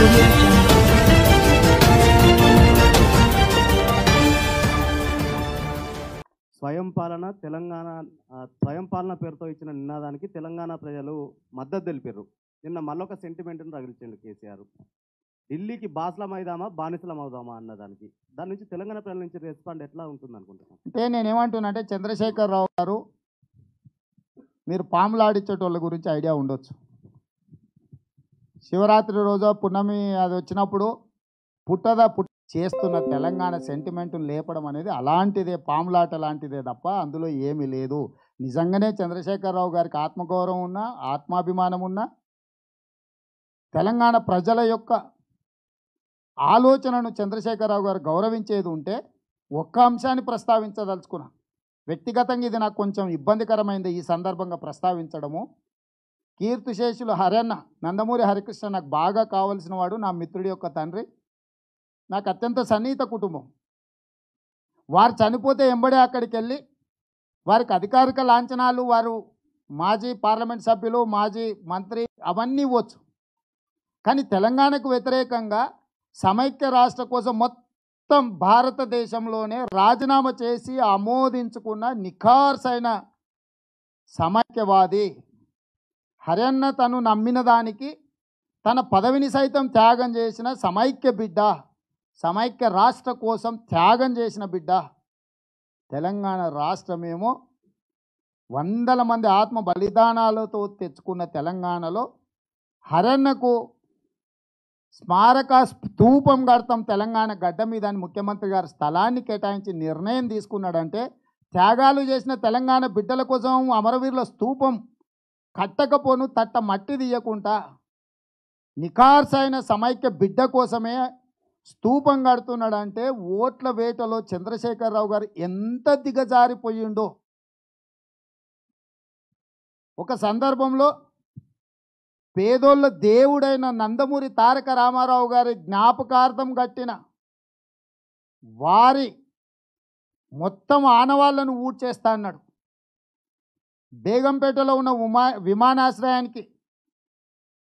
Audio Jungle. స్వయం పాలన పేరుతో ఇచ్చిన నినాదానికి తెలంగాణ ప్రజలు మద్దతు తెలిపారు. నిన్న మళ్ళొక సెంటిమెంట్ని రగిలించండు కేసీఆర్. ఢిల్లీకి బాస్లం అయిదామా బానిసలం అవుదామా అన్నదానికి దాని నుంచి తెలంగాణ ప్రజల నుంచి రెస్పాండ్ ఎట్లా ఉంటుంది అనుకుంటున్నాను? అంటే నేనేమంటున్నా అంటే చంద్రశేఖరరావు గారు మీరు పాములాడించేటోళ్ళ గురించి ఐడియా ఉండొచ్చు. శివరాత్రి రోజు పున్నమి అది వచ్చినప్పుడు చేస్తున్న తెలంగాణ సెంటిమెంట్ను లేపడం అనేది అలాంటిదే, పాములాట లాంటిదే తప్ప అందులో ఏమీ లేదు. నిజంగానే చంద్రశేఖరరావు గారికి ఆత్మగౌరవం ఉన్నా, ఆత్మాభిమానం ఉన్నా, తెలంగాణ ప్రజల యొక్క ఆలోచనను చంద్రశేఖరరావు గారు గౌరవించేది ఉంటే ఒక్క అంశాన్ని ప్రస్తావించదలుచుకున్నా. వ్యక్తిగతంగా ఇది నాకు కొంచెం ఇబ్బందికరమైంది ఈ సందర్భంగా ప్రస్తావించడము. కీర్తిశేషులు హరన్న నందమూరి హరికృష్ణ నాకు బాగా కావలసిన వాడు, నా మిత్రుడి యొక్క తండ్రి, నాకు అత్యంత సన్నిహిత కుటుంబం. వారు చనిపోతే ఎంబడే అక్కడికి వెళ్ళి వారికి అధికారిక లాంఛనాలు, వారు మాజీ పార్లమెంట్ సభ్యులు, మాజీ మంత్రి అవన్నీ ఇవ్వచ్చు. కానీ తెలంగాణకు వ్యతిరేకంగా సమైక్య రాష్ట్ర కోసం మొత్తం భారతదేశంలోనే రాజీనామా చేసి ఆమోదించుకున్న నిఖార్సైన సమైక్యవాది హరన్న తను నమ్మిన దానికి తన పదవిని సైతం త్యాగం చేసిన సమైక్య బిడ్డ, సమైక్య రాష్ట్ర కోసం త్యాగం చేసిన బిడ్డ. తెలంగాణ రాష్ట్రమేమో వందల మంది ఆత్మ బలిదానాలతో తెచ్చుకున్న తెలంగాణలో హరన్నకు స్మారక స్తూపం కడతాం తెలంగాణ గడ్డ మీద అని ముఖ్యమంత్రి గారు స్థలాన్ని కేటాయించి నిర్ణయం తీసుకున్నాడంటే, త్యాగాలు చేసిన తెలంగాణ బిడ్డల కోసం అమరవీరుల స్తూపం కట్టకపోను తట్ట మట్టి తీయకుండా నిఖార్సైన సమైక్య బిడ్డ కోసమే స్తూపం కడుతున్నాడంటే ఓట్ల వేటలో చంద్రశేఖరరావు గారు ఎంత దిగజారిపోయిండో. ఒక సందర్భంలో పేదోళ్ళ దేవుడైన నందమూరి తారక రామారావు గారి జ్ఞాపకార్థం కట్టిన వారి మొత్తం ఆనవాళ్లను ఊడ్చేస్తా అన్నాడు. బేగంపేటలో ఉన్న విమానాశ్రయానికి,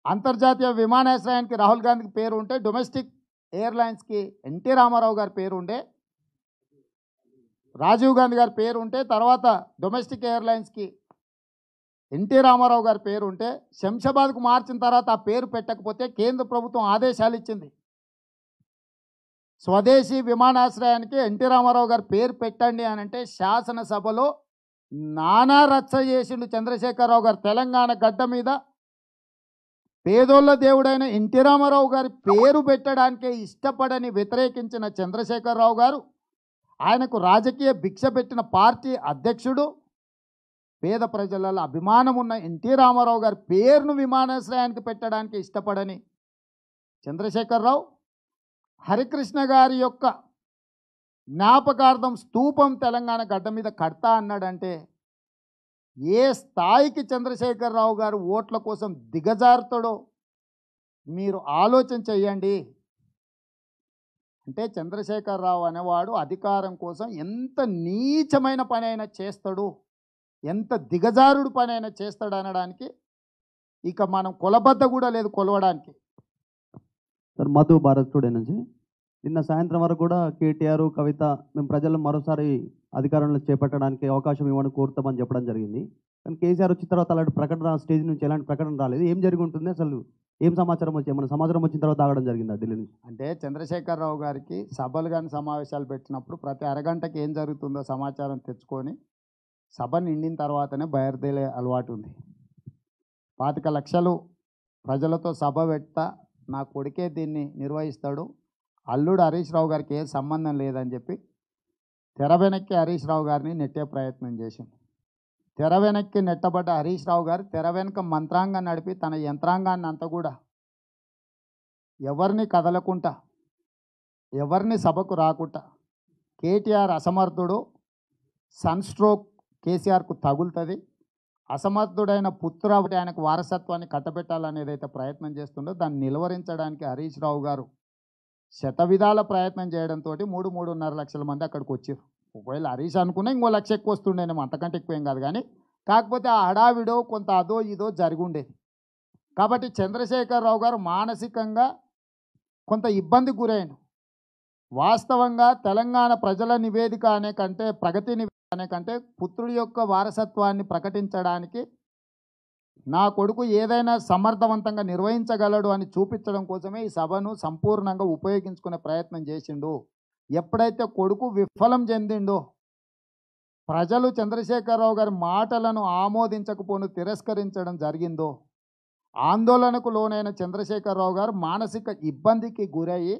అంతర్జాతీయ విమానాశ్రయానికి రాహుల్ గాంధీకి పేరు ఉంటే, డొమెస్టిక్ ఎయిర్లైన్స్కి ఎన్టీ రామారావు గారి పేరు ఉండే, రాజీవ్ గాంధీ గారి పేరు ఉంటే, తర్వాత డొమెస్టిక్ ఎయిర్లైన్స్కి ఎన్టీ రామారావు గారి పేరు ఉంటే, శంషాబాద్కు మార్చిన తర్వాత ఆ పేరు పెట్టకపోతే కేంద్ర ప్రభుత్వం ఆదేశాలు ఇచ్చింది. స్వదేశీ విమానాశ్రయానికి ఎన్టీ రామారావు గారి పేరు పెట్టండి అని అంటే శాసనసభలో నానా రచ్చ చేసిండు చంద్రశేఖరరావు గారు. తెలంగాణ గడ్డ మీద పేదోళ్ళ దేవుడైన ఎన్టీ రామారావు గారి పేరు పెట్టడానికే ఇష్టపడని వ్యతిరేకించిన చంద్రశేఖరరావు గారు, ఆయనకు రాజకీయ భిక్ష పెట్టిన పార్టీ అధ్యక్షుడు, పేద ప్రజలలో అభిమానం ఉన్న ఎన్టీ రామారావు గారి పేరును విమానాశ్రయానికి పెట్టడానికి ఇష్టపడని చంద్రశేఖరరావు హరికృష్ణ గారి యొక్క జ్ఞాపకార్థం స్తూపం తెలంగాణ గడ్డ మీద కడతా అన్నాడంటే ఏ స్థాయికి చంద్రశేఖరరావు గారు ఓట్ల కోసం దిగజారుతాడో మీరు ఆలోచన చెయ్యండి. అంటే చంద్రశేఖరరావు అనేవాడు అధికారం కోసం ఎంత నీచమైన పని అయినా చేస్తాడు, ఎంత దిగజారుడు పని అయినా చేస్తాడు అనడానికి ఇక మనం కొలబద్ద కూడా లేదు కొలవడానికి. సార్, మధు భారత్ టుడే నుంచి నిన్న సాయంత్రం వరకు కూడా కేటీఆర్, కవిత మేము ప్రజలను మరోసారి అధికారంలో చేపట్టడానికి అవకాశం ఇవ్వని కోరుతామని చెప్పడం జరిగింది. కానీ కేసీఆర్ వచ్చిన తర్వాత అలాంటి ప్రకటన స్టేజ్ నుంచి ఎలాంటి ప్రకటన రాలేదు. ఏం జరిగి ఉంటుంది? అసలు ఏం సమాచారం వచ్చి మన సమాచారం వచ్చిన తర్వాత ఆగడం జరిగిందా ఢిల్లీ నుంచి? అంటే చంద్రశేఖరరావు గారికి సభలు కానీ సమావేశాలు పెట్టినప్పుడు ప్రతి అరగంటకి ఏం జరుగుతుందో సమాచారం తెచ్చుకొని సభ నిండిన తర్వాతనే బయలుదేరే అలవాటు ఉంది. 25 లక్షలు ప్రజలతో సభ పెడతా, నా కొడుకే దీన్ని నిర్వహిస్తాడు, అల్లుడు హరీష్ రావు గారికి ఏ సంబంధం లేదని చెప్పి తెర వెనక్కి హరీష్ రావు గారిని నెట్టే ప్రయత్నం చేసింది. తెర వెనక్కి నెట్టబడ్డ హరీష్ రావు గారు తెర వెనక మంత్రాంగాన్ని నడిపి తన యంత్రాంగాన్ని అంతా కూడా ఎవరిని కదలకుండా, ఎవరిని సభకు రాకుండా, కేటీఆర్ అసమర్థుడు, సన్ స్ట్రోక్ కేసీఆర్కు తగులుతుంది, అసమర్థుడైన పుత్ర ఆయనకు వారసత్వాన్ని కట్టబెట్టాలనేది అయితే ప్రయత్నం చేస్తుండో దాన్ని నిలువరించడానికి హరీష్ రావు గారు శతవిధాల ప్రయత్నం చేయడంతో 3-3.5 లక్షల మంది అక్కడికి వచ్చారు. ఒకవేళ హరీష్ అనుకున్నా ఇంకో 1 లక్ష ఎక్కువ వస్తుండేనేమో, అంతకంటే ఎక్కువ ఏం కాదు. కానీ కాకపోతే ఆ హడావిడో కొంత అదో ఇదో జరిగి ఉండేది. కాబట్టి చంద్రశేఖరరావు గారు మానసికంగా కొంత ఇబ్బంది గురైండు. వాస్తవంగా తెలంగాణ ప్రజల నివేదిక అనే కంటే, ప్రగతి నివేదిక అనే కంటే, పుత్రుడి యొక్క వారసత్వాన్ని ప్రకటించడానికి నా కొడుకు ఏదైనా సమర్థవంతంగా నిర్వహించగలడు అని చూపించడం కోసమే ఈ సభను సంపూర్ణంగా ఉపయోగించుకునే ప్రయత్నం చేసిండు. ఎప్పుడైతే కొడుకు విఫలం చెందిండో, ప్రజలు చంద్రశేఖరరావు గారి మాటలను ఆమోదించకపోను తిరస్కరించడం జరిగిందో, ఆందోళనకు లోనైన చంద్రశేఖరరావు గారు మానసిక ఇబ్బందికి గురయ్యి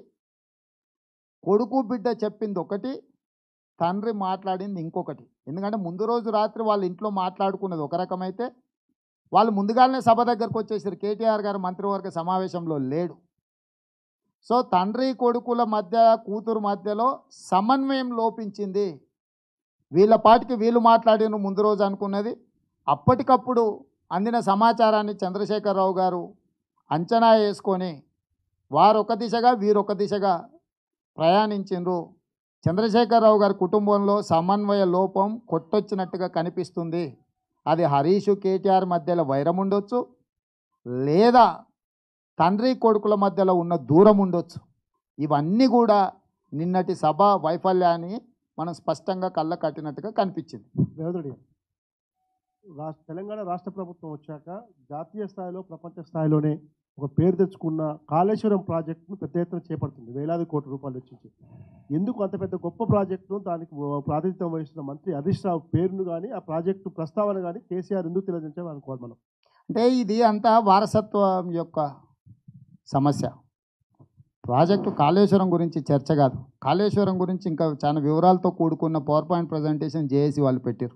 కొడుకు బిడ్డ చెప్పింది ఒకటి, తండ్రి మాట్లాడింది ఇంకొకటి. ఎందుకంటే ముందు రోజు రాత్రి వాళ్ళ ఇంట్లో మాట్లాడుకున్నది ఒక రకమైతే, వాళ్ళు ముందుగానే సభ దగ్గరకు వచ్చేసారు. కేటీఆర్ గారు మంత్రివర్గ సమావేశంలో లేడు. సో తండ్రి కొడుకుల మధ్య, కూతురు మధ్యలో సమన్వయం లోపించింది. వీళ్ళ పాటికి వీళ్ళు మాట్లాడిన ముందు రోజు అనుకున్నది, అప్పటికప్పుడు అందిన సమాచారాన్ని చంద్రశేఖరరావు గారు అంచనా వేసుకొని వారొక దిశగా వీరొక దిశగా ప్రయాణించిండ్రు. చంద్రశేఖరరావు గారి కుటుంబంలో సమన్వయ లోపం కొట్టొచ్చినట్టుగా కనిపిస్తుంది. అది హరీషు కేటీఆర్ మధ్యలో వైరం ఉండొచ్చు, లేదా తండ్రి కొడుకుల మధ్యలో ఉన్న దూరం ఉండొచ్చు. ఇవన్నీ కూడా నిన్నటి సభ వైఫల్యాన్ని మనం స్పష్టంగా కళ్ళ కట్టినట్టుగా కనిపించింది. రేవంత్ రెడ్డి తెలంగాణ రాష్ట్ర ప్రభుత్వం వచ్చాక జాతీయ స్థాయిలో, ప్రపంచ స్థాయిలోనే ఒక పేరు తెచ్చుకున్న కాళేశ్వరం ప్రాజెక్టును పెద్ద ఎత్తున చేపడుతుంది. వేలాది కోట్ల రూపాయలు వెచ్చించి. ఎందుకు అంత పెద్ద గొప్ప ప్రాజెక్టును, దానికి ప్రాతినిధ్యం వహిస్తున్న మంత్రి హరీష్ రావు పేరును కానీ, ఆ ప్రాజెక్టు ప్రస్తావన కానీ కేసీఆర్ ఎందుకు తెలియజేయాలి అనుకోవాలి మనం? అంటే ఇది అంతా వారసత్వం యొక్క సమస్య. ప్రాజెక్టు కాళేశ్వరం గురించి చర్చ కాదు. కాళేశ్వరం గురించి ఇంకా చాలా వివరాలతో కూడుకున్న పవర్ పాయింట్ ప్రజెంటేషన్ జేఏసీ వాళ్ళు పెట్టారు.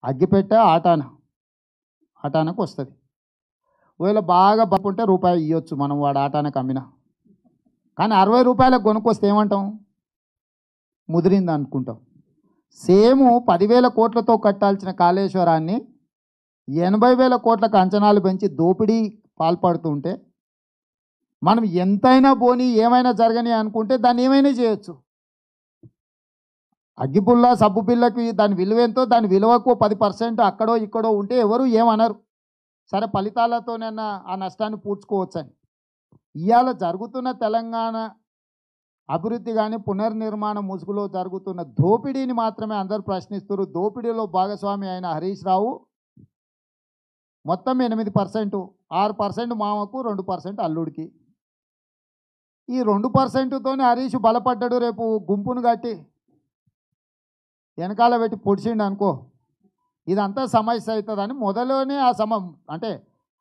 అగ్గిపెట్ట ఆటానకు వస్తుంది. ఒకవేళ బాగా బప్పుంటే రూపాయి ఇవ్వచ్చు మనం, వాడు ఆటానకు అమ్మినా. కానీ 60 రూపాయలకు కొనుక్కొస్తే ఏమంటాం? ముదిరింది అనుకుంటాం. సేమ్ 10,000 కోట్లతో కట్టాల్సిన కాళేశ్వరాన్ని 80,000 కోట్లకు అంచనాలు పెంచి దోపిడీ పాల్పడుతుంటే, మనం ఎంతైనా పోనీ ఏమైనా జరగని అనుకుంటే దాన్ని ఏమైనా చేయొచ్చు. అగ్గిపుల్ల సబ్బు పిల్లకి దాని విలువ ఎంతో, దాని విలువకు 10% అక్కడో ఇక్కడో ఉంటే ఎవరు ఏమనరు. సరే ఫలితాలతోనైనా ఆ నష్టాన్ని పూడ్చుకోవచ్చని. ఇవాళ జరుగుతున్న తెలంగాణ అభివృద్ధి కానీ, పునర్నిర్మాణ ముసుగులో జరుగుతున్న దోపిడీని మాత్రమే అందరూ ప్రశ్నిస్తారు. దోపిడీలో భాగస్వామి అయిన హరీష్ రావు మొత్తం 8%, 6% మామకు, 2% అల్లుడికి. ఈ 2%తోనే హరీష్ బలపడ్డాడు. రేపు గుంపును కట్టి వెనకాల పెట్టి పొడిచిండు అనుకో, ఇదంతా సమస్య అవుతుందని మొదలోనే అంటే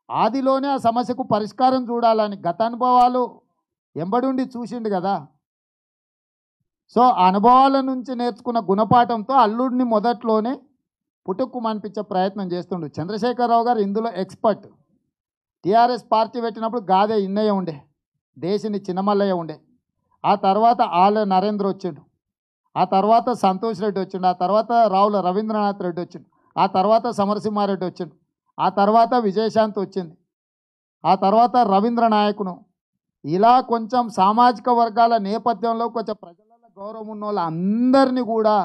ఆదిలోనే ఆ సమస్యకు పరిష్కారం చూడాలని గత అనుభవాలు ఎంబడుండి చూసిండు కదా. సో ఆ అనుభవాల నుంచి నేర్చుకున్న గుణపాఠంతో అల్లుడిని మొదట్లోనే పుట్టుక్కు మనిపించే ప్రయత్నం చేస్తుండు. చంద్రశేఖరరావు గారు ఇందులో ఎక్స్పర్ట్. టీఆర్ఎస్ పార్టీ పెట్టినప్పుడు గాదే ఇన్నయ్య ఉండే, దేశిని చిన్నమల్లయ్య ఉండే, ఆ తర్వాత ఆల నరేంద్ర వచ్చిండు, ఆ తర్వాత సంతోష్ రెడ్డి వచ్చిండు, ఆ తర్వాత రావుల రవీంద్రనాథ్ రెడ్డి వచ్చిండు, ఆ తర్వాత సమరసింహారెడ్డి వచ్చిండు, ఆ తర్వాత విజయశాంతి వచ్చింది, ఆ తర్వాత రవీంద్ర నాయకును. ఇలా కొంచెం సామాజిక వర్గాల నేపథ్యంలో కొంచెం ప్రజల గౌరవం ఉన్న వాళ్ళు అందరినీ కూడా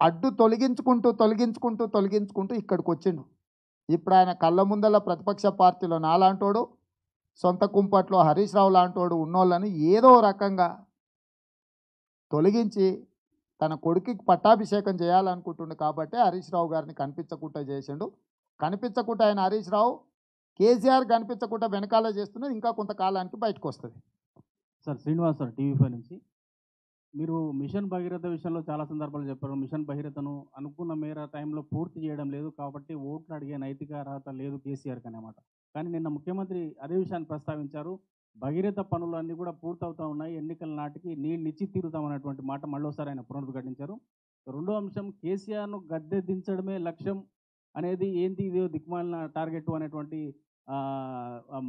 అడ్డు తొలగించుకుంటూ ఇక్కడికి వచ్చిండు. ఇప్పుడు ఆయన కళ్ళ ముందల ప్రతిపక్ష పార్టీలో నాలాంటోడు, సొంత కుంపట్లో హరీష్ రావు లాంటోడు ఉన్నోళ్ళని ఏదో రకంగా తొలగించి తన కొడుకుకి పట్టాభిషేకం చేయాలనుకుంటుండు. కాబట్టి హరీష్ రావు గారిని కనిపించకుండా చేసిండు. కనిపించకుండా ఆయన హరీష్ రావు కేసీఆర్ కనిపించకుండా వెనకాల చేస్తున్నది ఇంకా కొంతకాలానికి బయటకు వస్తుంది. సార్ శ్రీనివాస్ సార్ టీవీ5 నుంచి. మీరు మిషన్ భగీరథ విషయంలో చాలా సందర్భాలు చెప్పారు. మిషన్ భగీరథను అనుకున్న మేర టైంలో పూర్తి చేయడం లేదు కాబట్టి ఓట్లు అడిగే నైతిక అర్హత లేదు కేసీఆర్కి అన్నమాట. కానీ నిన్న ముఖ్యమంత్రి అదే విషయాన్ని ప్రస్తావించారు. భగీరథ పనులన్నీ కూడా పూర్తవుతూ ఉన్నాయి, ఎన్నికల నాటికి నీళ్ళు ఇచ్చి తీరుతామన్నటువంటి మాట మళ్ళీసారి ఆయన పునరుద్ఘాటించారు. రెండో అంశం, కేసీఆర్ను గద్దె దించడమే లక్ష్యం అనేది ఏంటి, ఇది దిక్కుమాలిన టార్గెట్ అనేటువంటి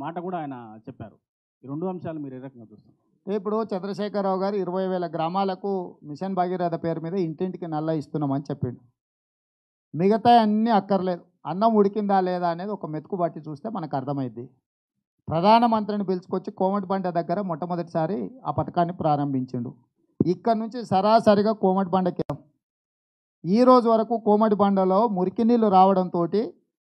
మాట కూడా ఆయన చెప్పారు. ఈ రెండు అంశాలు మీరు ఏ రకంగా చూస్తారు? ఇప్పుడు చంద్రశేఖరరావు గారు 20,000 గ్రామాలకు మిషన్ భగీరథ పేరు మీద ఇంటింటికి నల్ల ఇస్తున్నామని చెప్పిండు. మిగతా అన్నీ అక్కర్లేదు, అన్నం ఉడికిందా లేదా అనేది ఒక మెతుకు బట్టి చూస్తే మనకు అర్థమైద్ది. ప్రధానమంత్రిని పిలుచుకొచ్చి కోమటిబండ దగ్గర మొట్టమొదటిసారి ఆ పథకాన్ని ప్రారంభించిండు. ఇక్కడ నుంచి సరాసరిగా కోమటిబండకి ఈ రోజు వరకు కోమటిబండలో మురికి నీళ్ళు రావడంతో,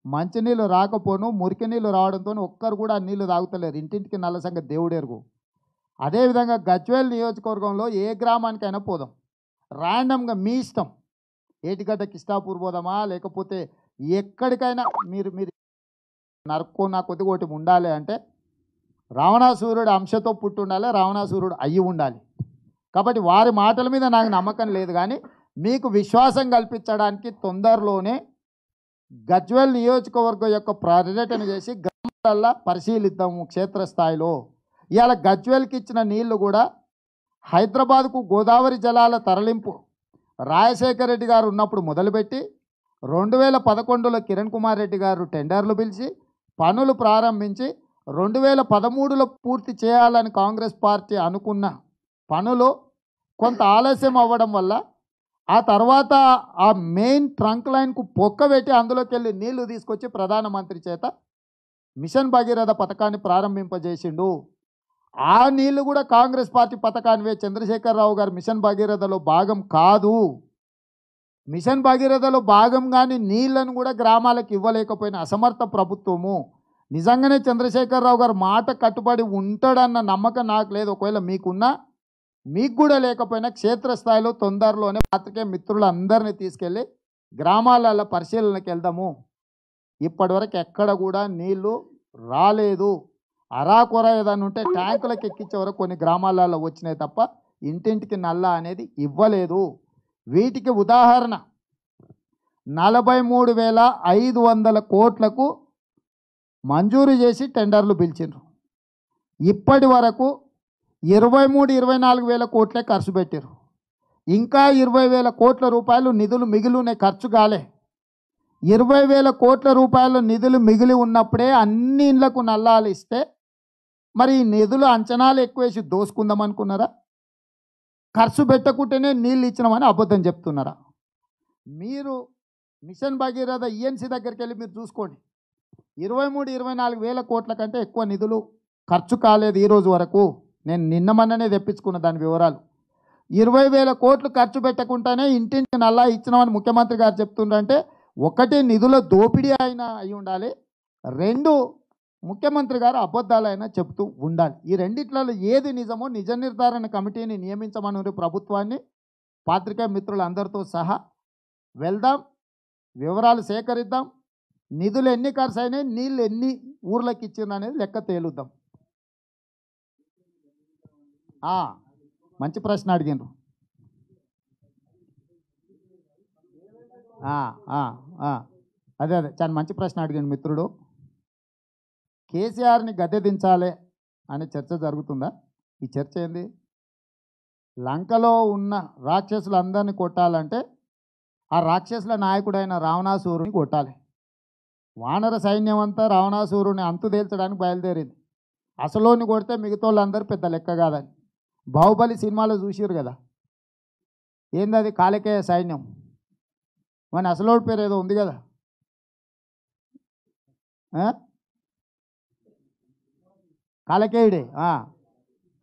మంచినీళ్ళు రాకపోను, మురికి నీళ్ళు రావడంతో ఒక్కరు కూడా నీళ్లు తాగుతలేరు. ఇంటింటికి నల్ల సంగతి దేవుడెరుగు. అదేవిధంగా గజ్వేల్ నియోజకవర్గంలో ఏ గ్రామానికైనా పోదాం, ర్యాండమ్గా మీ ఇష్టం, ఏటిగడ్డ కిష్టాపూర్ పోదామా లేకపోతే ఎక్కడికైనా మీరు మీరు నరుక్కున్న కొద్దిగా ఒకటి ఉండాలి అంటే రావణాసురుడు అంశతో పుట్టి ఉండాలి, రావణాసురుడు అయ్యి ఉండాలి. కాబట్టి వారి మాటల మీద నాకు నమ్మకం లేదు, కానీ మీకు విశ్వాసం కల్పించడానికి తొందరలోనే గజ్వేల్ నియోజకవర్గం యొక్క పర్యటన చేసి గ్రామాలల్లో పరిశీలిద్దాము క్షేత్రస్థాయిలో. ఇవాళ గజ్వేల్కి ఇచ్చిన నీళ్లు కూడా హైదరాబాద్కు గోదావరి జలాల తరలింపు రాజశేఖర రెడ్డి గారు ఉన్నప్పుడు మొదలుపెట్టి 2011లో కిరణ్ కుమార్ రెడ్డి గారు టెండర్లు పిలిచి పనులు ప్రారంభించి 2013లో పూర్తి చేయాలని కాంగ్రెస్ పార్టీ అనుకున్న పనులు కొంత ఆలస్యం అవ్వడం వల్ల ఆ తర్వాత ఆ మెయిన్ ట్రంక్ లైన్కు పొక్కబెట్టి అందులోకి వెళ్ళి నీళ్లు తీసుకొచ్చి ప్రధానమంత్రి చేత మిషన్ భగీరథ పథకాన్ని ప్రారంభింపజేసిండు. ఆ నీళ్లు కూడా కాంగ్రెస్ పార్టీ పథకానివే. చంద్రశేఖరరావు గారు మిషన్ భగీరథలో భాగం కాదు. మిషన్ భగీరథలో భాగం కానీ నీళ్లను కూడా గ్రామాలకు ఇవ్వలేకపోయిన అసమర్థ ప్రభుత్వము. నిజంగానే చంద్రశేఖరరావు గారు మాట కట్టుబడి ఉంటాడన్న నమ్మకం నాకు లేదు. ఒకవేళ మీకున్నా, మీకు కూడా లేకపోయినా క్షేత్రస్థాయిలో తొందరలోనే పాత్రికేయ మిత్రులందరినీ తీసుకెళ్ళి గ్రామాలలో పరిశీలనకి వెళ్దాము. ఇప్పటివరకు ఎక్కడ కూడా నీళ్లు రాలేదు. అరాకొర ఏదైనా ఉంటే ట్యాంకులకు ఎక్కించే వరకు కొన్ని గ్రామాలలో వచ్చినాయి తప్ప ఇంటింటికి నల్ల అనేది ఇవ్వలేదు. వీటికి ఉదాహరణ 43,500 కోట్లకు మంజూరు చేసి టెండర్లు పిలిచిండ్రు. ఇప్పటి వరకు 23-24 వేల కోట్లే ఖర్చు పెట్టారు. ఇంకా 20,000 కోట్ల రూపాయలు నిధులు మిగిలిన ఖర్చు కాలే. 20,000 కోట్ల రూపాయల నిధులు మిగిలి ఉన్నప్పుడే అన్ని ఇళ్లకు నల్లాలు ఇస్తే మరి ఈ నిధులు అంచనాలు ఎక్కువేసి దోసుకుందాం అనుకున్నారా? ఖర్చు పెట్టకుంటేనే నీళ్ళు ఇచ్చినామని అబద్ధం చెప్తున్నారా? మీరు మిషన్ భగీరథ ఈఎన్సీ దగ్గరికి వెళ్ళి మీరు చూసుకోండి. 23-24 వేల కోట్ల కంటే ఎక్కువ నిధులు ఖర్చు కాలేదు ఈ రోజు వరకు. నేను నిన్న మొన్ననే తెప్పించుకున్న దాని వివరాలు. 20,000 కోట్లు ఖర్చు పెట్టకుండానే ఇంటింటి నల్లా ఇచ్చినామని ముఖ్యమంత్రి గారు చెప్తుండ్రంటే, ఒకటి నిధుల దోపిడీ అయినా అయి ఉండాలి, 2 ముఖ్యమంత్రి గారు అబద్ధాలైనా చెప్తూ ఉండాలి. ఈ రెండిట్లలో ఏది నిజమో నిజ నిర్ధారణ కమిటీని నియమించమని ప్రభుత్వాన్ని పాత్రికేయ మిత్రులందరితో సహా వెళ్దాం, వివరాలు సేకరిద్దాం, నిధులు ఎన్ని ఖర్చు అయినాయి, నీళ్ళు ఎన్ని ఊర్లకు ఇచ్చిండ్రు అనేది లెక్క తేలుద్దాం. మంచి ప్రశ్న అడిగిండ్రు. అదే చాలా మంచి ప్రశ్న అడిగిండు మిత్రుడు. కేసీఆర్ని గద్దె దించాలి అనే చర్చ జరుగుతుందా? ఈ చర్చ ఏంది? లంకలో ఉన్న రాక్షసులందరినీ కొట్టాలంటే ఆ రాక్షసుల నాయకుడైన రావణాసురుని కొట్టాలి. వానర సైన్యం అంతా రావణాసురుని అంతు తేల్చడానికి బయలుదేరింది. అసలోని కొడితే మిగతా వాళ్ళందరూ పెద్ద లెక్క కాదని. బాహుబలి సినిమాలో చూసిరు కదా, ఏంది అది? కాలకేయ సైన్యం. మన అసలోడి పేరు ఏదో ఉంది కదా, కాలకేయుడే.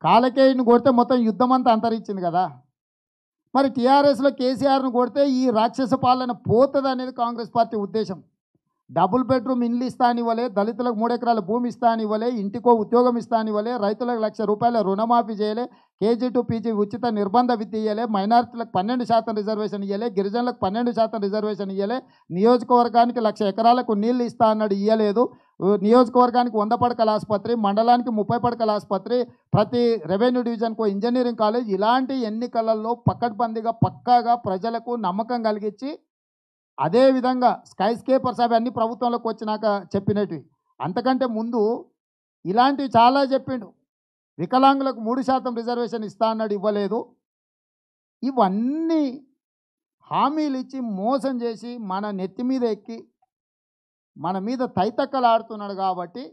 కాలకేయుడిని కొడితే మొత్తం యుద్ధం అంతా అంతరించింది కదా. మరి టీఆర్ఎస్లో కేసీఆర్ను కొడితే ఈ రాక్షస పాలన పోతుంది అనేది కాంగ్రెస్ పార్టీ ఉద్దేశం. డబుల్ బెడ్రూమ్ ఇండ్లు ఇస్తానివ్వలే, దళితులకు 3 ఎకరాల భూమి ఇస్తానివ్వలే, ఇంటికో ఉద్యోగం ఇస్తానివ్వలే, రైతులకు ₹1,00,000 రుణమాఫీ చేయలే, కేజీ టు పీజీ ఉచిత నిర్బంధ విద్య ఇవ్వలే, మైనారిటీలకు 12% రిజర్వేషన్ ఇవ్వలే, గిరిజనులకు 12% రిజర్వేషన్ ఇవ్వలే, నియోజకవర్గానికి 1,00,000 ఎకరాలకు నీళ్ళు ఇస్తా అన్నాడు, ఇవ్వలేదు. నియోజకవర్గానికి 100 పడకల ఆసుపత్రి, మండలానికి 30 పడకల ఆసుపత్రి, ప్రతి రెవెన్యూ డివిజన్కు ఇంజనీరింగ్ కాలేజ్, ఇలాంటి ఎన్నికలలో పకడ్బందీగా పక్కాగా ప్రజలకు నమ్మకం కలిగించి, అదేవిధంగా స్కై స్కేపర్స్ అవి అన్ని ప్రభుత్వంలోకి వచ్చినాక చెప్పినవి. అంతకంటే ముందు ఇలాంటివి చాలా చెప్పిండు. వికలాంగులకు 3% రిజర్వేషన్ ఇస్తా అన్నాడు, ఇవ్వలేదు. ఇవన్నీ హామీలు ఇచ్చి మోసం చేసి మన నెత్తి మీద ఎక్కి మన మీద తైతక్కలాడుతున్నాడు. కాబట్టి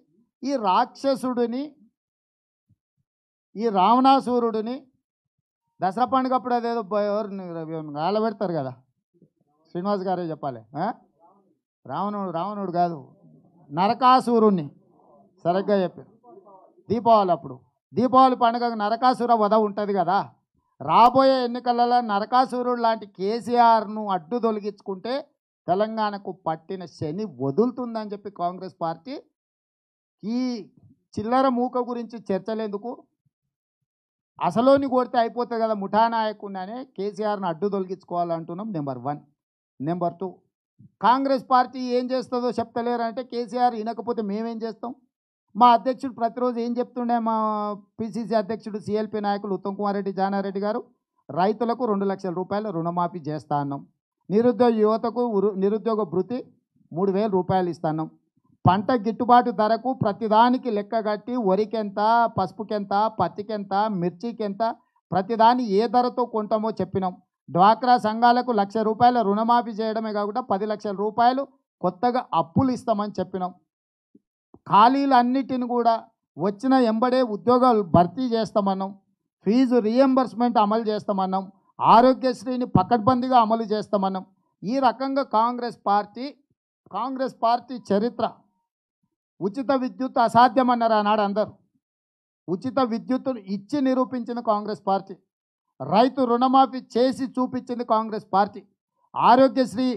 ఈ రాక్షసుడిని, ఈ రావణాసురుడిని దసరా పండుగ అప్పుడు అదేదో గాల పెడతారు కదా, శ్రీనివాస్ గారే చెప్పాలి. రావణుడు కాదు, నరకాసురుణ్ణి సరిగ్గా చెప్పారు. దీపావళి పండుగకు నరకాసుర వధ ఉంటుంది కదా. రాబోయే ఎన్నికలలో నరకాసురుడు లాంటి కేసీఆర్ను అడ్డు తొలగించుకుంటే తెలంగాణకు పట్టిన శని వదులుతుందని చెప్పి కాంగ్రెస్ పార్టీ ఈ చిల్లర మూక గురించి చర్చలేందుకు అసలోని కొడితే అయిపోతుంది కదా ముఠా నాయకుడిని కేసీఆర్ని అడ్డు తొలగించుకోవాలంటున్నాం. నెంబర్ 1. నెంబర్ 2, కాంగ్రెస్ పార్టీ ఏం చేస్తుందో చెప్తలేరంటే కేసీఆర్ వినకపోతే మేమేం చేస్తాం? మా అధ్యక్షుడు ప్రతిరోజు ఏం చెప్తుండే, మా పిసిసి అధ్యక్షుడు సిఎల్పి నాయకులు ఉత్తమ్ కుమార్ రెడ్డి జానారెడ్డి గారు, రైతులకు 2 లక్షల రూపాయలు రుణమాఫీ చేస్తా అన్నాం. నిరుద్యోగ యువతకు నిరుద్యోగ భృతి 3,000 రూపాయలు ఇస్తున్నాం. పంట గిట్టుబాటు ధరకు ప్రతిదానికి లెక్క కట్టి వరికెంత, పసుపుకెంత, పత్తికెంత, మిర్చికెంత, ప్రతిదాని ఏ ధరతో కొంటామో చెప్పినాం. డ్వాక్రా సంఘాలకు 1,00,000 రూపాయల రుణమాఫీ చేయడమే కాకుండా 10 లక్షల రూపాయలు కొత్తగా అప్పులు ఇస్తామని చెప్పినాం. ఖాళీలన్నిటిని కూడా వచ్చిన ఎంబడే ఉద్యోగాలు భర్తీ చేస్తామన్నాం. ఫీజు రీఎంబర్స్మెంట్ అమలు చేస్తామన్నాం. ఆరోగ్యశ్రీని పకడ్బందీగా అమలు చేస్తామన్నాం. ఈ రకంగా కాంగ్రెస్ పార్టీ చరిత్ర. ఉచిత విద్యుత్ అసాధ్యమన్నారు ఆనాడు అందరూ. ఉచిత విద్యుత్తును ఇచ్చి నిరూపించిన కాంగ్రెస్ పార్టీ. రైతు రుణమాఫీ చేసి చూపించింది కాంగ్రెస్ పార్టీ. ఆరోగ్యశ్రీ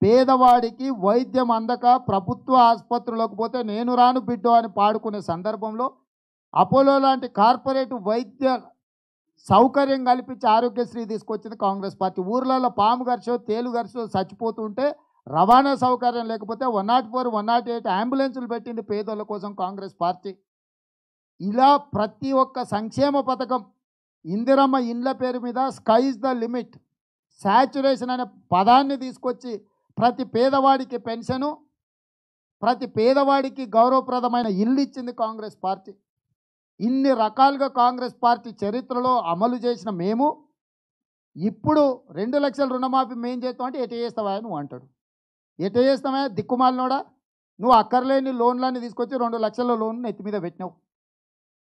పేదవాడికి వైద్యం అందక ప్రభుత్వ ఆసుపత్రులకు పోతే నేను రాను బిడ్డో అని పాడుకునే సందర్భంలో అపోలో లాంటి కార్పొరేట్ వైద్య సౌకర్యం కల్పించి ఆరోగ్యశ్రీ తీసుకొచ్చింది కాంగ్రెస్ పార్టీ. ఊర్లలో పాము గర్చో తేలు గర్చో చచ్చిపోతుంటే రవాణా సౌకర్యం లేకపోతే 104, 108 అంబులెన్సులు పెట్టింది పేదోళ్ళ కోసం కాంగ్రెస్ పార్టీ. ఇలా ప్రతి ఒక్క సంక్షేమ పథకం, ఇందిరమ్మ ఇండ్ల పేరు మీద స్కైజ్ ద లిమిట్, శాచ్యురేషన్ అనే పదాన్ని తీసుకొచ్చి ప్రతి పేదవాడికి పెన్షను, ప్రతి పేదవాడికి గౌరవప్రదమైన ఇల్లు ఇచ్చింది కాంగ్రెస్ పార్టీ. ఇన్ని రకాలుగా కాంగ్రెస్ పార్టీ చరిత్రలో అమలు చేసిన మేము ఇప్పుడు 2 లక్షల రుణమాఫీ మేం చేస్తాం అంటే ఎట చేస్తావా నువ్వు అంటాడు. ఎట చేస్తావా దిక్కుమాలినోడా, నువ్వు అక్కర్లేని లోన్లన్నీ తీసుకొచ్చి 2 లక్షల లోన్ నెత్తి మీద పెట్టినావు.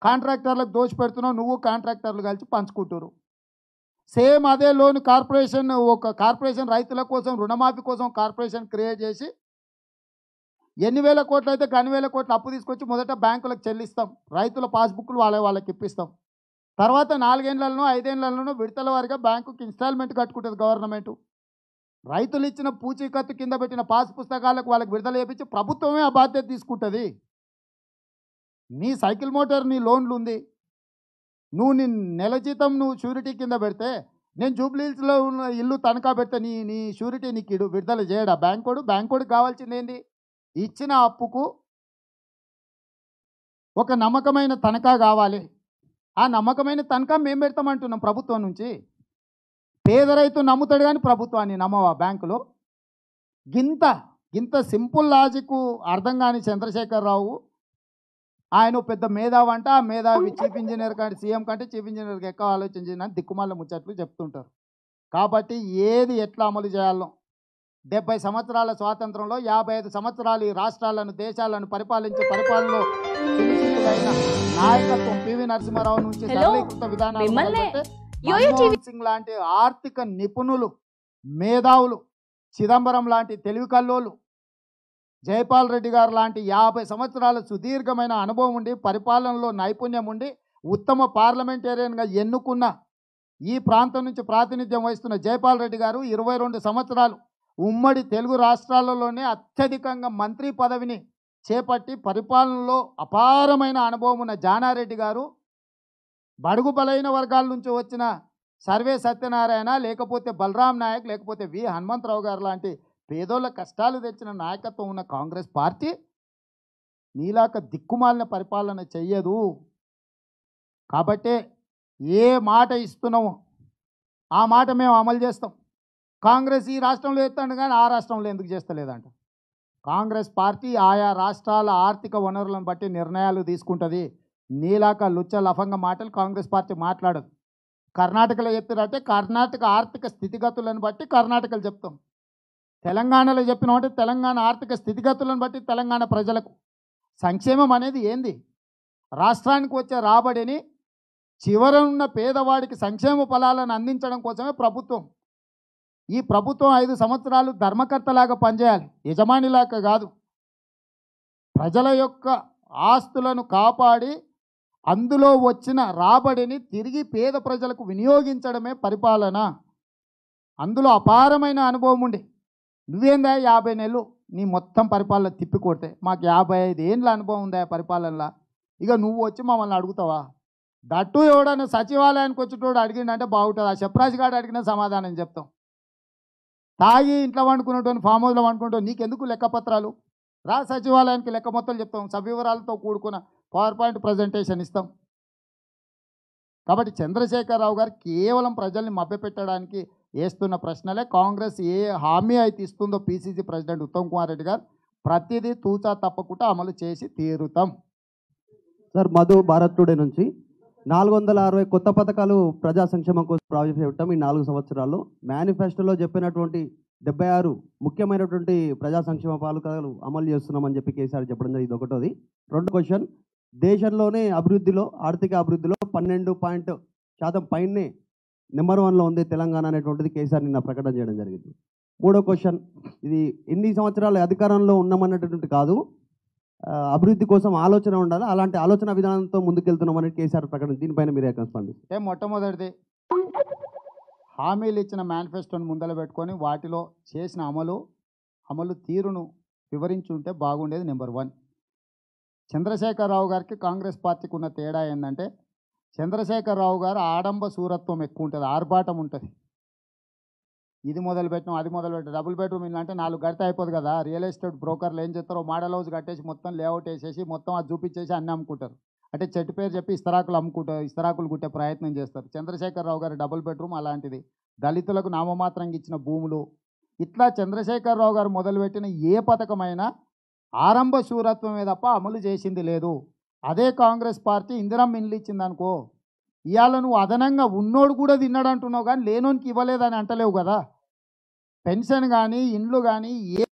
కాంట్రాక్టర్లకు దోషి పెడుతున్నావు, నువ్వు కాంట్రాక్టర్లు కలిసి పంచుకుంటారు. సేమ్ అదే లోన్ కార్పొరేషన్ రైతుల కోసం రుణమాఫీ కోసం కార్పొరేషన్ క్రియేట్ చేసి ఎన్ని వేల కోట్లు అయితే అన్ని వేల కోట్లు అప్పు తీసుకొచ్చి మొదట బ్యాంకులకు చెల్లిస్తాం. రైతుల పాస్బుక్లు వాళ్ళకి ఇప్పిస్తాం. తర్వాత 4 ఏళ్లలోనో 5 ఏళ్లలోనో విడతల వారిగా బ్యాంకుకి ఇన్స్టాల్మెంట్ కట్టుకుంటుంది గవర్నమెంట్. రైతులు ఇచ్చిన పూచీకత్తు కింద పెట్టిన పాస్ పుస్తకాలకు వాళ్ళకి విడుదల చేయించి ప్రభుత్వమే ఆ బాధ్యత తీసుకుంటుంది. నీ సైకిల్ మోటార్ నీ లోన్లు ఉంది, నువ్వు నీ నెల జీతం నువ్వు షూరిటీ కింద పెడితే, నేను జూబ్లీహిల్స్లో ఉన్న ఇల్లు తనఖా పెడితే నీ షూరిటీ నీకు విడుదల చేయడా బ్యాంకోడికి కావాల్సింది ఏంది? ఇచ్చిన అప్పుకు ఒక నమ్మకమైన తనఖా కావాలి. ఆ నమ్మకమైన తనఖా మేము పెడతామంటున్నాం ప్రభుత్వం నుంచి. పేద రైతు నమ్ముతాడు కానీ ప్రభుత్వాన్ని నమ్మవా బ్యాంకులో? గింత సింపుల్ లాజిక్ అర్థం కాని చంద్రశేఖరరావు ఆయన పెద్ద మేధావి అంట. ఆ మేధావి చీఫ్ ఇంజనీర్ కంటే సీఎం కంటే చీఫ్ ఇంజనీర్కి ఎక్కువ ఆలోచించిన దిక్కుమాల ముచ్చట్లు చెప్తుంటారు. కాబట్టి ఏది ఎట్లా అమలు చేయాలో 70 సంవత్సరాల స్వాతంత్రంలో 55 సంవత్సరాలు ఈ రాష్ట్రాలను దేశాలను పరిపాలనలో సునిశ్చితులైన నాయకత్వం పివి నరసింహారావు నుంచి సరళీకృత విధానాలు మన్మోహన్ సింగ్ లాంటి ఆర్థిక నిపుణులు, మేధావులు, చిదంబరం లాంటి తెలివి కల్లోలు, జైపాల్ రెడ్డి గారు లాంటి 50 సంవత్సరాల సుదీర్ఘమైన అనుభవం ఉండి పరిపాలనలో నైపుణ్యం ఉండి ఉత్తమ పార్లమెంటేరియన్గా ఎన్నుకున్న ఈ ప్రాంతం నుంచి ప్రాతినిధ్యం వహిస్తున్న జైపాల్ రెడ్డి గారు 22 సంవత్సరాలు ఉమ్మడి తెలుగు రాష్ట్రాలలోనే అత్యధికంగా మంత్రి పదవిని చేపట్టి పరిపాలనలో అపారమైన అనుభవం ఉన్న జానారెడ్డి గారు, బడుగు బలైన వర్గాల నుంచి వచ్చిన సర్వే సత్యనారాయణ, లేకపోతే బలరాం నాయక్, లేకపోతే వి హనుమంతరావు గారు లాంటి పేదోళ్ళ కష్టాలు తెచ్చిన నాయకత్వం ఉన్న కాంగ్రెస్ పార్టీ నీలాక దిక్కుమాలిన పరిపాలన చెయ్యదు. కాబట్టే ఏ మాట ఇస్తున్నామో ఆ మాట మేము అమలు చేస్తాం. కాంగ్రెస్ ఈ రాష్ట్రంలో ఎత్తాడు కానీ ఆ రాష్ట్రంలో ఎందుకు చేస్తలేదంట. కాంగ్రెస్ పార్టీ ఆయా రాష్ట్రాల ఆర్థిక వనరులను బట్టి నిర్ణయాలు తీసుకుంటుంది. నీలాక లుచ్చ లఫంగా మాటలు కాంగ్రెస్ పార్టీ మాట్లాడదు. కర్ణాటకలో చెప్తారంటే కర్ణాటక ఆర్థిక స్థితిగతులను బట్టి కర్ణాటకలు చెప్తాం. తెలంగాణలో చెప్పినామంటే తెలంగాణ ఆర్థిక స్థితిగతులను బట్టి తెలంగాణ ప్రజలకు సంక్షేమం అనేది ఏంది? రాష్ట్రానికి వచ్చే రాబడిని చివరనున్న పేదవాడికి సంక్షేమ ఫలాలను అందించడం కోసమే ప్రభుత్వం. ఈ ప్రభుత్వం 5 సంవత్సరాలు ధర్మకర్తలాగా పనిచేయాలి, యజమానిలాగా కాదు. ప్రజల యొక్క ఆస్తులను కాపాడి అందులో వచ్చిన రాబడిని తిరిగి పేద ప్రజలకు వినియోగించడమే పరిపాలన. అందులో అపారమైన అనుభవం ఉండి నువ్వేందా 50 నెలలు నీ మొత్తం పరిపాలన తిప్పికొడితే, మాకు 55 ఏళ్ళ అనుభవం ఉందా పరిపాలనలో, ఇక నువ్వు వచ్చి మమ్మల్ని అడుగుతావా? దట్టు ఎవడన్నా సచివాలయానికి వచ్చేటోడు అడిగిండంటే బాగుంటుంది. ఆ చెప్పరాజు గారు అడిగిన సమాధానం చెప్తాం. తాగి ఇంట్లో వండుకునేటోని ఫామ్ హౌస్లో వండుకుంటూ నీకెందుకు లెక్కపత్రాలు రా, సచివాలయానికి లెక్క మొత్తం చెప్తాం, సవివరాలతో కూడుకున్న పవర్ పాయింట్ ప్రజెంటేషన్ ఇస్తాం. కాబట్టి చంద్రశేఖరరావు గారు కేవలం ప్రజల్ని మభ్యపెట్టడానికి వేస్తున్న ప్రశ్నలే. కాంగ్రెస్ ఏ హామీ అయితే ఇస్తుందో పిసిసి ప్రెసిడెంట్ ఉత్తమ్ కుమార్ రెడ్డి గారు ప్రతిదీ తూచా తప్పకుండా అమలు చేసి తీరుతాం. సార్ మధు భారత్ టుడే నుంచి 460 కొత్త పథకాలు ప్రజా సంక్షేమం కోసం ప్రవేశపెట్టాం ఈ 4 సంవత్సరాల్లో. మేనిఫెస్టోలో చెప్పినటువంటి 76 ముఖ్యమైనటువంటి ప్రజా సంక్షేమ పథకాలు అమలు చేస్తున్నామని చెప్పి కేసీఆర్ చెప్పడం జరిగింది. ఇది ఒకటోది. రెండో క్వశ్చన్, దేశంలోనే అభివృద్ధిలో ఆర్థిక అభివృద్ధిలో 12% పైనే నెంబర్ 1లో ఉంది తెలంగాణ అనేటువంటిది కేసీఆర్ నిన్న ప్రకటన చేయడం జరిగింది. మూడో క్వశ్చన్, ఇది ఎన్ని సంవత్సరాలు అధికారంలో ఉన్నామన్నటువంటి కాదు, అభివృద్ధి కోసం ఆలోచన ఉండాలి, అలాంటి ఆలోచన విధానంతో ముందుకెళ్తున్నామని కేసీఆర్ ప్రకటన. దీనిపైన మీరు ఎక్కడ స్పందిస్తారు? మొట్టమొదటిది హామీలు ఇచ్చిన మేనిఫెస్టోని ముందర పెట్టుకొని వాటిలో చేసిన అమలు తీరును వివరించుంటే బాగుండేది. నెంబర్ 1. చంద్రశేఖరరావు గారికి కాంగ్రెస్ పార్టీకి ఉన్న తేడా ఏంటంటే చంద్రశేఖరరావు గారు ఆడంబ సూరత్వం ఎక్కువ ఉంటుంది, ఆర్భాటం ఉంటుంది. ఇది మొదలుపెట్టినాం అది మొదలుపెట్టాం, డబుల్ బెడ్రూమ్ ఇల్లు అంటే 4 గడితే అయిపోదు కదా. రియల్ ఎస్టేట్ బ్రోకర్లు ఏం చేస్తారో మోడల్ హౌస్ కట్టేసి మొత్తం లేఅవుట్ వేసేసి మొత్తం అది చూపించేసి అన్నీ అమ్ముకుంటారు. అంటే చెట్టు పేరు చెప్పి ఇస్తరాకులు కుట్టే ప్రయత్నం చేస్తారు. చంద్రశేఖరరావు గారి డబుల్ బెడ్రూమ్ అలాంటిది. దళితులకు నామమాత్రంగా ఇచ్చిన భూములు, ఇట్లా చంద్రశేఖరరావు గారు మొదలుపెట్టిన ఏ పథకమైనా ఆరంభ శూరత్వమే తప్ప అమలు చేసింది లేదు. అదే కాంగ్రెస్ పార్టీ ఇందిరమ్మ ఇండ్లు ఇచ్చిందనుకో, ఇవాళ నువ్వు అదనంగా ఉన్నోడు కూడా తిన్నాడు అంటున్నావు కానీ లేనోనికి ఇవ్వలేదని అంటలేవు కదా. పెన్షన్ కానీ ఇండ్లు కానీ ఏ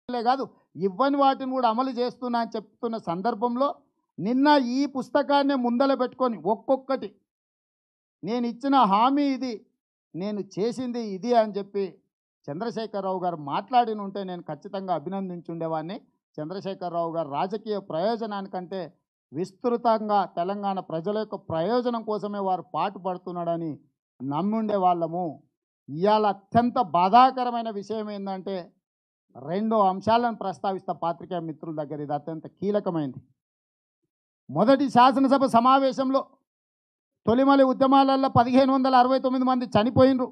కాదు ఇవ్వని వాటిని కూడా అమలు చేస్తున్నా అని చెప్తున్న సందర్భంలో నిన్న ఈ పుస్తకాన్ని ముందల పెట్టుకొని ఒక్కొక్కటి నేను ఇచ్చిన హామీ ఇది, నేను చేసింది ఇది అని చెప్పి చంద్రశేఖరరావు గారు మాట్లాడిన ఉంటే నేను ఖచ్చితంగా అభినందించుండేవాడిని. చంద్రశేఖరరావు గారు రాజకీయ ప్రయోజనానికంటే విస్తృతంగా తెలంగాణ ప్రజల యొక్క ప్రయోజనం కోసమే వారు పాటుపడుతున్నాడని నమ్ముండే వాళ్ళము. ఇవాళ అత్యంత బాధాకరమైన విషయం ఏంటంటే 2 అంశాలను ప్రస్తావిస్తా పాత్రికేయ మిత్రుల దగ్గర, ఇది అత్యంత కీలకమైంది. మొదటి శాసనసభ సమావేశంలో తొలిమలి ఉద్యమాలలో 1569 మంది చనిపోయినరు.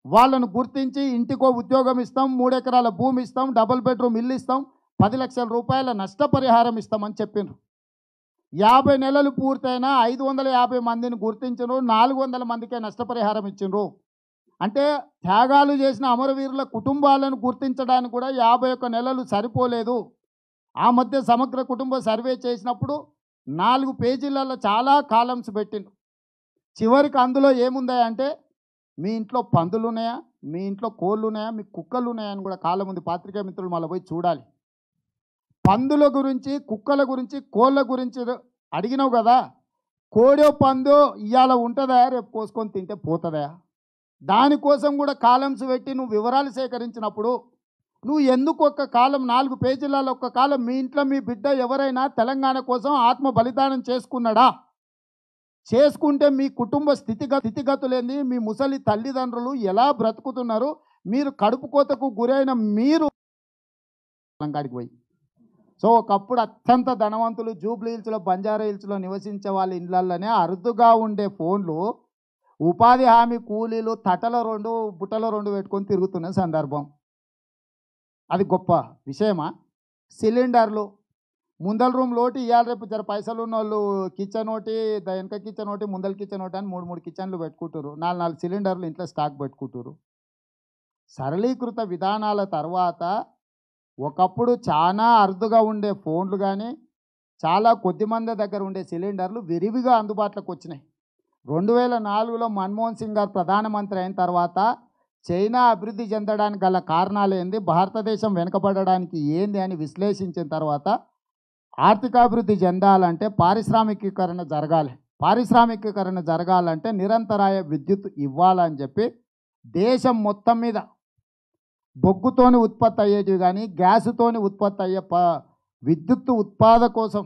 వాళ్ళను గుర్తించి ఇంటికో ఉద్యోగం ఇస్తాం, 3 ఎకరాల భూమి ఇస్తాం, డబుల్ బెడ్రూమ్ ఇల్లు ఇస్తాం, 10 లక్షల రూపాయల నష్టపరిహారం ఇస్తామని చెప్పిండ్రు. 50 నెలలు పూర్తయినా 550 మందిని గుర్తించరు, 400 మందికే నష్టపరిహారం ఇచ్చిండ్రు. అంటే త్యాగాలు చేసిన అమరవీరుల కుటుంబాలను గుర్తించడానికి కూడా 51 నెలలు సరిపోలేదు. ఆ మధ్య సమగ్ర కుటుంబ సర్వే చేసినప్పుడు 4 పేజీలలో చాలా కాలమ్స్ పెట్టిండు. చివరికి అందులో ఏముందంటే మీ ఇంట్లో పందులు ఉన్నాయా, మీ ఇంట్లో కోళ్ళు ఉన్నాయా, మీ కుక్కలు ఉన్నాయా అని కూడా కాలం ఉంది. పాత్రికేయ మిత్రులు మళ్ళీ పోయి చూడాలి. పందుల గురించి, కుక్కల గురించి, కోళ్ళ గురించి అడిగినావు కదా. కోడో పందో ఇవాళ ఉంటుందా, రేపు కోసుకొని తింటే పోతుందా? దానికోసం కూడా కాలమ్స్ పెట్టి నువ్వు వివరాలు సేకరించినప్పుడు నువ్వు ఎందుకు ఒక్క కాలం 4 పేజీలలో ఒక్క కాలం మీ ఇంట్లో మీ బిడ్డ ఎవరైనా తెలంగాణ కోసం ఆత్మ బలిదానం చేసుకున్నాడా? చేసుకుంటే మీ కుటుంబ స్థితిగతులేంది, మీ ముసలి తల్లిదండ్రులు ఎలా బ్రతుకుతున్నారు, మీరు కడుపు కోతకు గురైన మీరు తెలంగాణకి పోయి. సో ఒకప్పుడు అత్యంత ధనవంతులు జూబ్లీ హిల్స్లో, బంజారా హిల్స్లో నివసించే వాళ్ళ ఇళ్ళల్లోనే అరుదుగా ఉండే ఫోన్లు ఉపాధి హామీ కూలీలు తటల 2 బుట్టల 2 పెట్టుకొని తిరుగుతున్న సందర్భం. అది గొప్ప విషయమా? సిలిండర్లు ముందల రూమ్ లోటి ఇవాళ రేపు జర పైసలు ఉన్న వాళ్ళు కిచెన్ ఒకటి, వెనక కిచెన్ ఒకటి, ముందల కిచెన్ ఒకటి అని 3 కిచెన్లు పెట్టుకుంటారు. 4 సిలిండర్లు ఇంట్లో స్టాక్ పెట్టుకుంటారు. సరళీకృత విధానాల తర్వాత ఒకప్పుడు చాలా అరుదుగా ఉండే ఫోన్లు కానీ, చాలా కొద్ది మంది దగ్గర ఉండే సిలిండర్లు విరివిగా అందుబాటులోకి వచ్చినాయి. 2004లో మన్మోహన్ సింగ్ గారు ప్రధానమంత్రి అయిన తర్వాత చైనా అభివృద్ధి చెందడానికి గల కారణాలు ఏంది, భారతదేశం వెనుకబడడానికి ఏంది అని విశ్లేషించిన తర్వాత ఆర్థికాభివృద్ధి చెందాలంటే పారిశ్రామికీకరణ జరగాలి. పారిశ్రామికీకరణ జరగాలంటే నిరంతరాయ విద్యుత్ ఇవ్వాలని చెప్పి దేశం మొత్తం మీద బొగ్గుతోని ఉత్పత్తి అయ్యేటివి కానీ గ్యాసుతోని ఉత్పత్తి అయ్యే విద్యుత్ ఉత్పాదన కోసం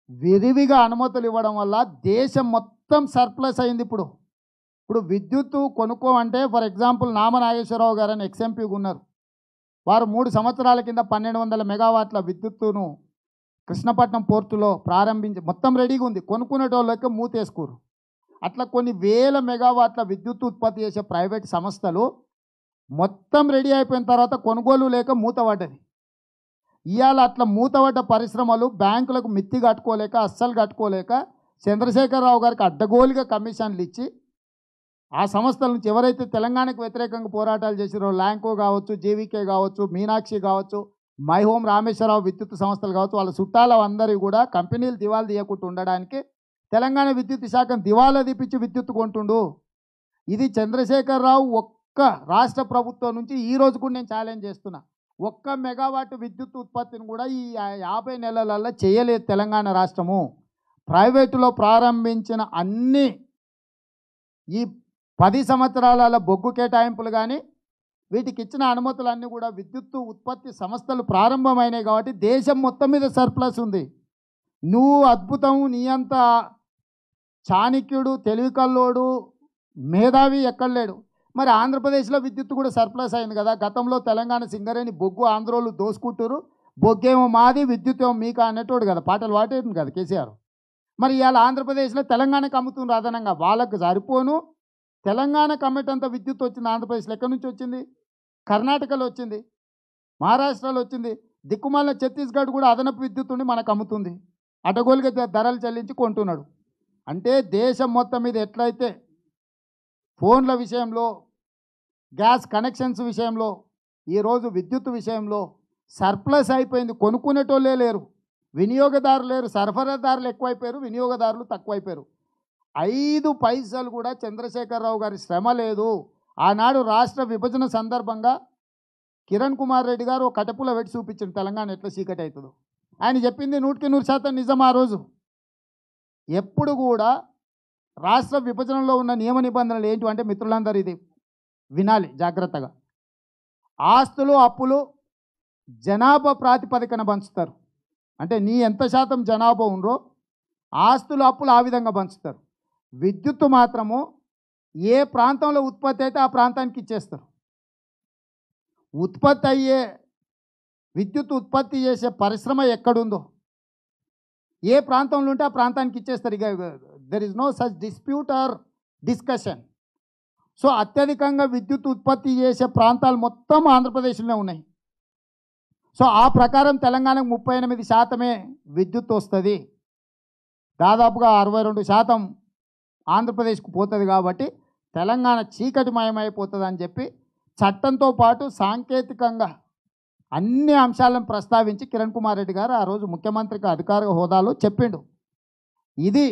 విరివిగా అనుమతులు ఇవ్వడం వల్ల దేశం మొత్తం సర్ప్లస్ అయింది. ఇప్పుడు విద్యుత్తు కొనుక్కో అంటే ఫర్ ఎగ్జాంపుల్ నామనాగేశ్వరరావు గారు అని ఎక్స్ఎంపీగా ఉన్నారు. వారు 3 సంవత్సరాల కింద 1200 మెగావాట్ల విద్యుత్తును కృష్ణపట్నం పోర్టులో ప్రారంభించి మొత్తం రెడీగా ఉంది, కొనుక్కునేటోళ్ళకి మూతేసుకోరు. అట్లా కొన్ని వేల మెగావాట్ల విద్యుత్ ఉత్పత్తి చేసే ప్రైవేట్ సంస్థలు మొత్తం రెడీ అయిపోయిన తర్వాత కొనుగోలు లేక మూతపడ్డది. ఇవాళ అట్లా మూతపడ్డ పరిశ్రమలు బ్యాంకులకు మిత్తి కట్టుకోలేక అస్సలు కట్టుకోలేక చంద్రశేఖరరావు గారికి అడ్డగోలుగా కమిషన్లు ఇచ్చి ఆ సంస్థల నుంచి ఎవరైతే తెలంగాణకు వ్యతిరేకంగా పోరాటాలు చేసిరో ల్యాంకో కావచ్చు, జీవీకే కావచ్చు, మీనాక్షి కావచ్చు, మై హోమ్ రామేశ్వరరావు విద్యుత్ సంస్థలు కావచ్చు, వాళ్ళ చుట్టాల అందరూ కూడా కంపెనీలు దివాలా తీయకుండా ఉండడానికి తెలంగాణ విద్యుత్ శాఖను దివాలా తీపిచ్చి విద్యుత్ కొంటుండు. ఇది చంద్రశేఖరరావు ఒక్క రాష్ట్ర ప్రభుత్వం నుంచి ఈ రోజు కూడా నేను ఛాలెంజ్ చేస్తున్నా, 1 మెగావాట్ విద్యుత్ ఉత్పత్తిని కూడా ఈ 50 నెలలలో చేయలేదు తెలంగాణ రాష్ట్రము. ప్రైవేటులో ప్రారంభించిన అన్ని ఈ 10 సంవత్సరాల బొగ్గు కేటాయింపులు కానీ వీటికి ఇచ్చిన అనుమతులన్నీ కూడా విద్యుత్ ఉత్పత్తి సంస్థలు ప్రారంభమైనాయి కాబట్టి దేశం మొత్తం మీద సర్ప్లస్ ఉంది. నువ్వు అద్భుతం, నీ అంత చాణక్యుడు, తెలివికల్లోడు, మేధావి ఎక్కడ లేడు. మరి ఆంధ్రప్రదేశ్లో విద్యుత్ కూడా సర్ప్లస్ అయింది కదా. గతంలో తెలంగాణ సింగరేణి బొగ్గు ఆంధ్రోళ్ళు దోసుకుంటారు, బొగ్గేమో మాది విద్యుత్ ఏమో మీకు అనేటోడు కదా, పాటలు పాడేది కదా కేసీఆర్. మరి ఇవాళ ఆంధ్రప్రదేశ్లో తెలంగాణకు అమ్ముతున్నారు అదనంగా, వాళ్ళకు సరిపోను తెలంగాణకు అమ్మేటంత విద్యుత్ వచ్చింది ఆంధ్రప్రదేశ్లో. ఎక్కడి నుంచి వచ్చింది? కర్ణాటకలో వచ్చింది, మహారాష్ట్రలో వచ్చింది, దిక్కుమాలిన ఛత్తీస్గఢ్ కూడా అదనపు విద్యుత్ ఉండి మనకు అమ్ముతుంది, అటగోలుగా ధరలు చెల్లించి కొంటున్నాడు. అంటే దేశం మొత్తం మీద ఎట్లయితే ఫోన్ల విషయంలో, గ్యాస్ కనెక్షన్స్ విషయంలో, ఈరోజు విద్యుత్ విషయంలో సర్ప్లస్ అయిపోయింది. కొనుక్కునేటోళ్ళే లేరు, వినియోగదారులు లేరు, సరఫరాదారులు ఎక్కువైపోయారు, వినియోగదారులు తక్కువైపోయారు. 5 పైసలు కూడా చంద్రశేఖరరావు గారి శ్రమ లేదు. ఆనాడు రాష్ట్ర విభజన సందర్భంగా కిరణ్ కుమార్ రెడ్డి గారు ఒక కటపుల పెట్టి చూపించారు తెలంగాణ ఎట్లా చీకటి అవుతుందో. ఆయన చెప్పింది 100% నిజం. ఆ రోజు ఎప్పుడు కూడా రాష్ట్ర విభజనలో ఉన్న నియమ నిబంధనలు ఏంటి అంటే, మిత్రులందరూ ఇది వినాలి జాగ్రత్తగా, ఆస్తులు అప్పులు జనాభా ప్రాతిపదికన పంచుతారు. అంటే నీ ఎంత శాతం జనాభా ఉండ్రో ఆస్తులు అప్పులు ఆ విధంగా పంచుతారు. విద్యుత్తు మాత్రము ఏ ప్రాంతంలో ఉత్పత్తి అయితే ఆ ప్రాంతానికి ఇచ్చేస్తారు. ఉత్పత్తి అయ్యే విద్యుత్ ఉత్పత్తి చేసే పరిశ్రమ ఎక్కడుందో ఏ ప్రాంతంలో ఉంటే ఆ ప్రాంతానికి ఇచ్చేస్తారు. ఇక there is no such dispute or discussion. So అత్యధికంగా విద్యుత్ ఉత్పత్తి చేసే ప్రాంతాలు మొత్తం ఆంధ్రప్రదేశ్లోనే ఉన్నాయి. సో ఆ ప్రకారం తెలంగాణకు 38% విద్యుత్ వస్తుంది, దాదాపుగా 62% ఆంధ్రప్రదేశ్కు పోతుంది. కాబట్టి తెలంగాణ చీకటిమయమైపోతుంది అని చెప్పి చట్టంతో పాటు సాంకేతికంగా అన్ని అంశాలను ప్రస్తావించి కిరణ్ కుమార్ రెడ్డి గారు ఆ రోజు ముఖ్యమంత్రికి అధికార హోదాలో చెప్పిండు. ఇది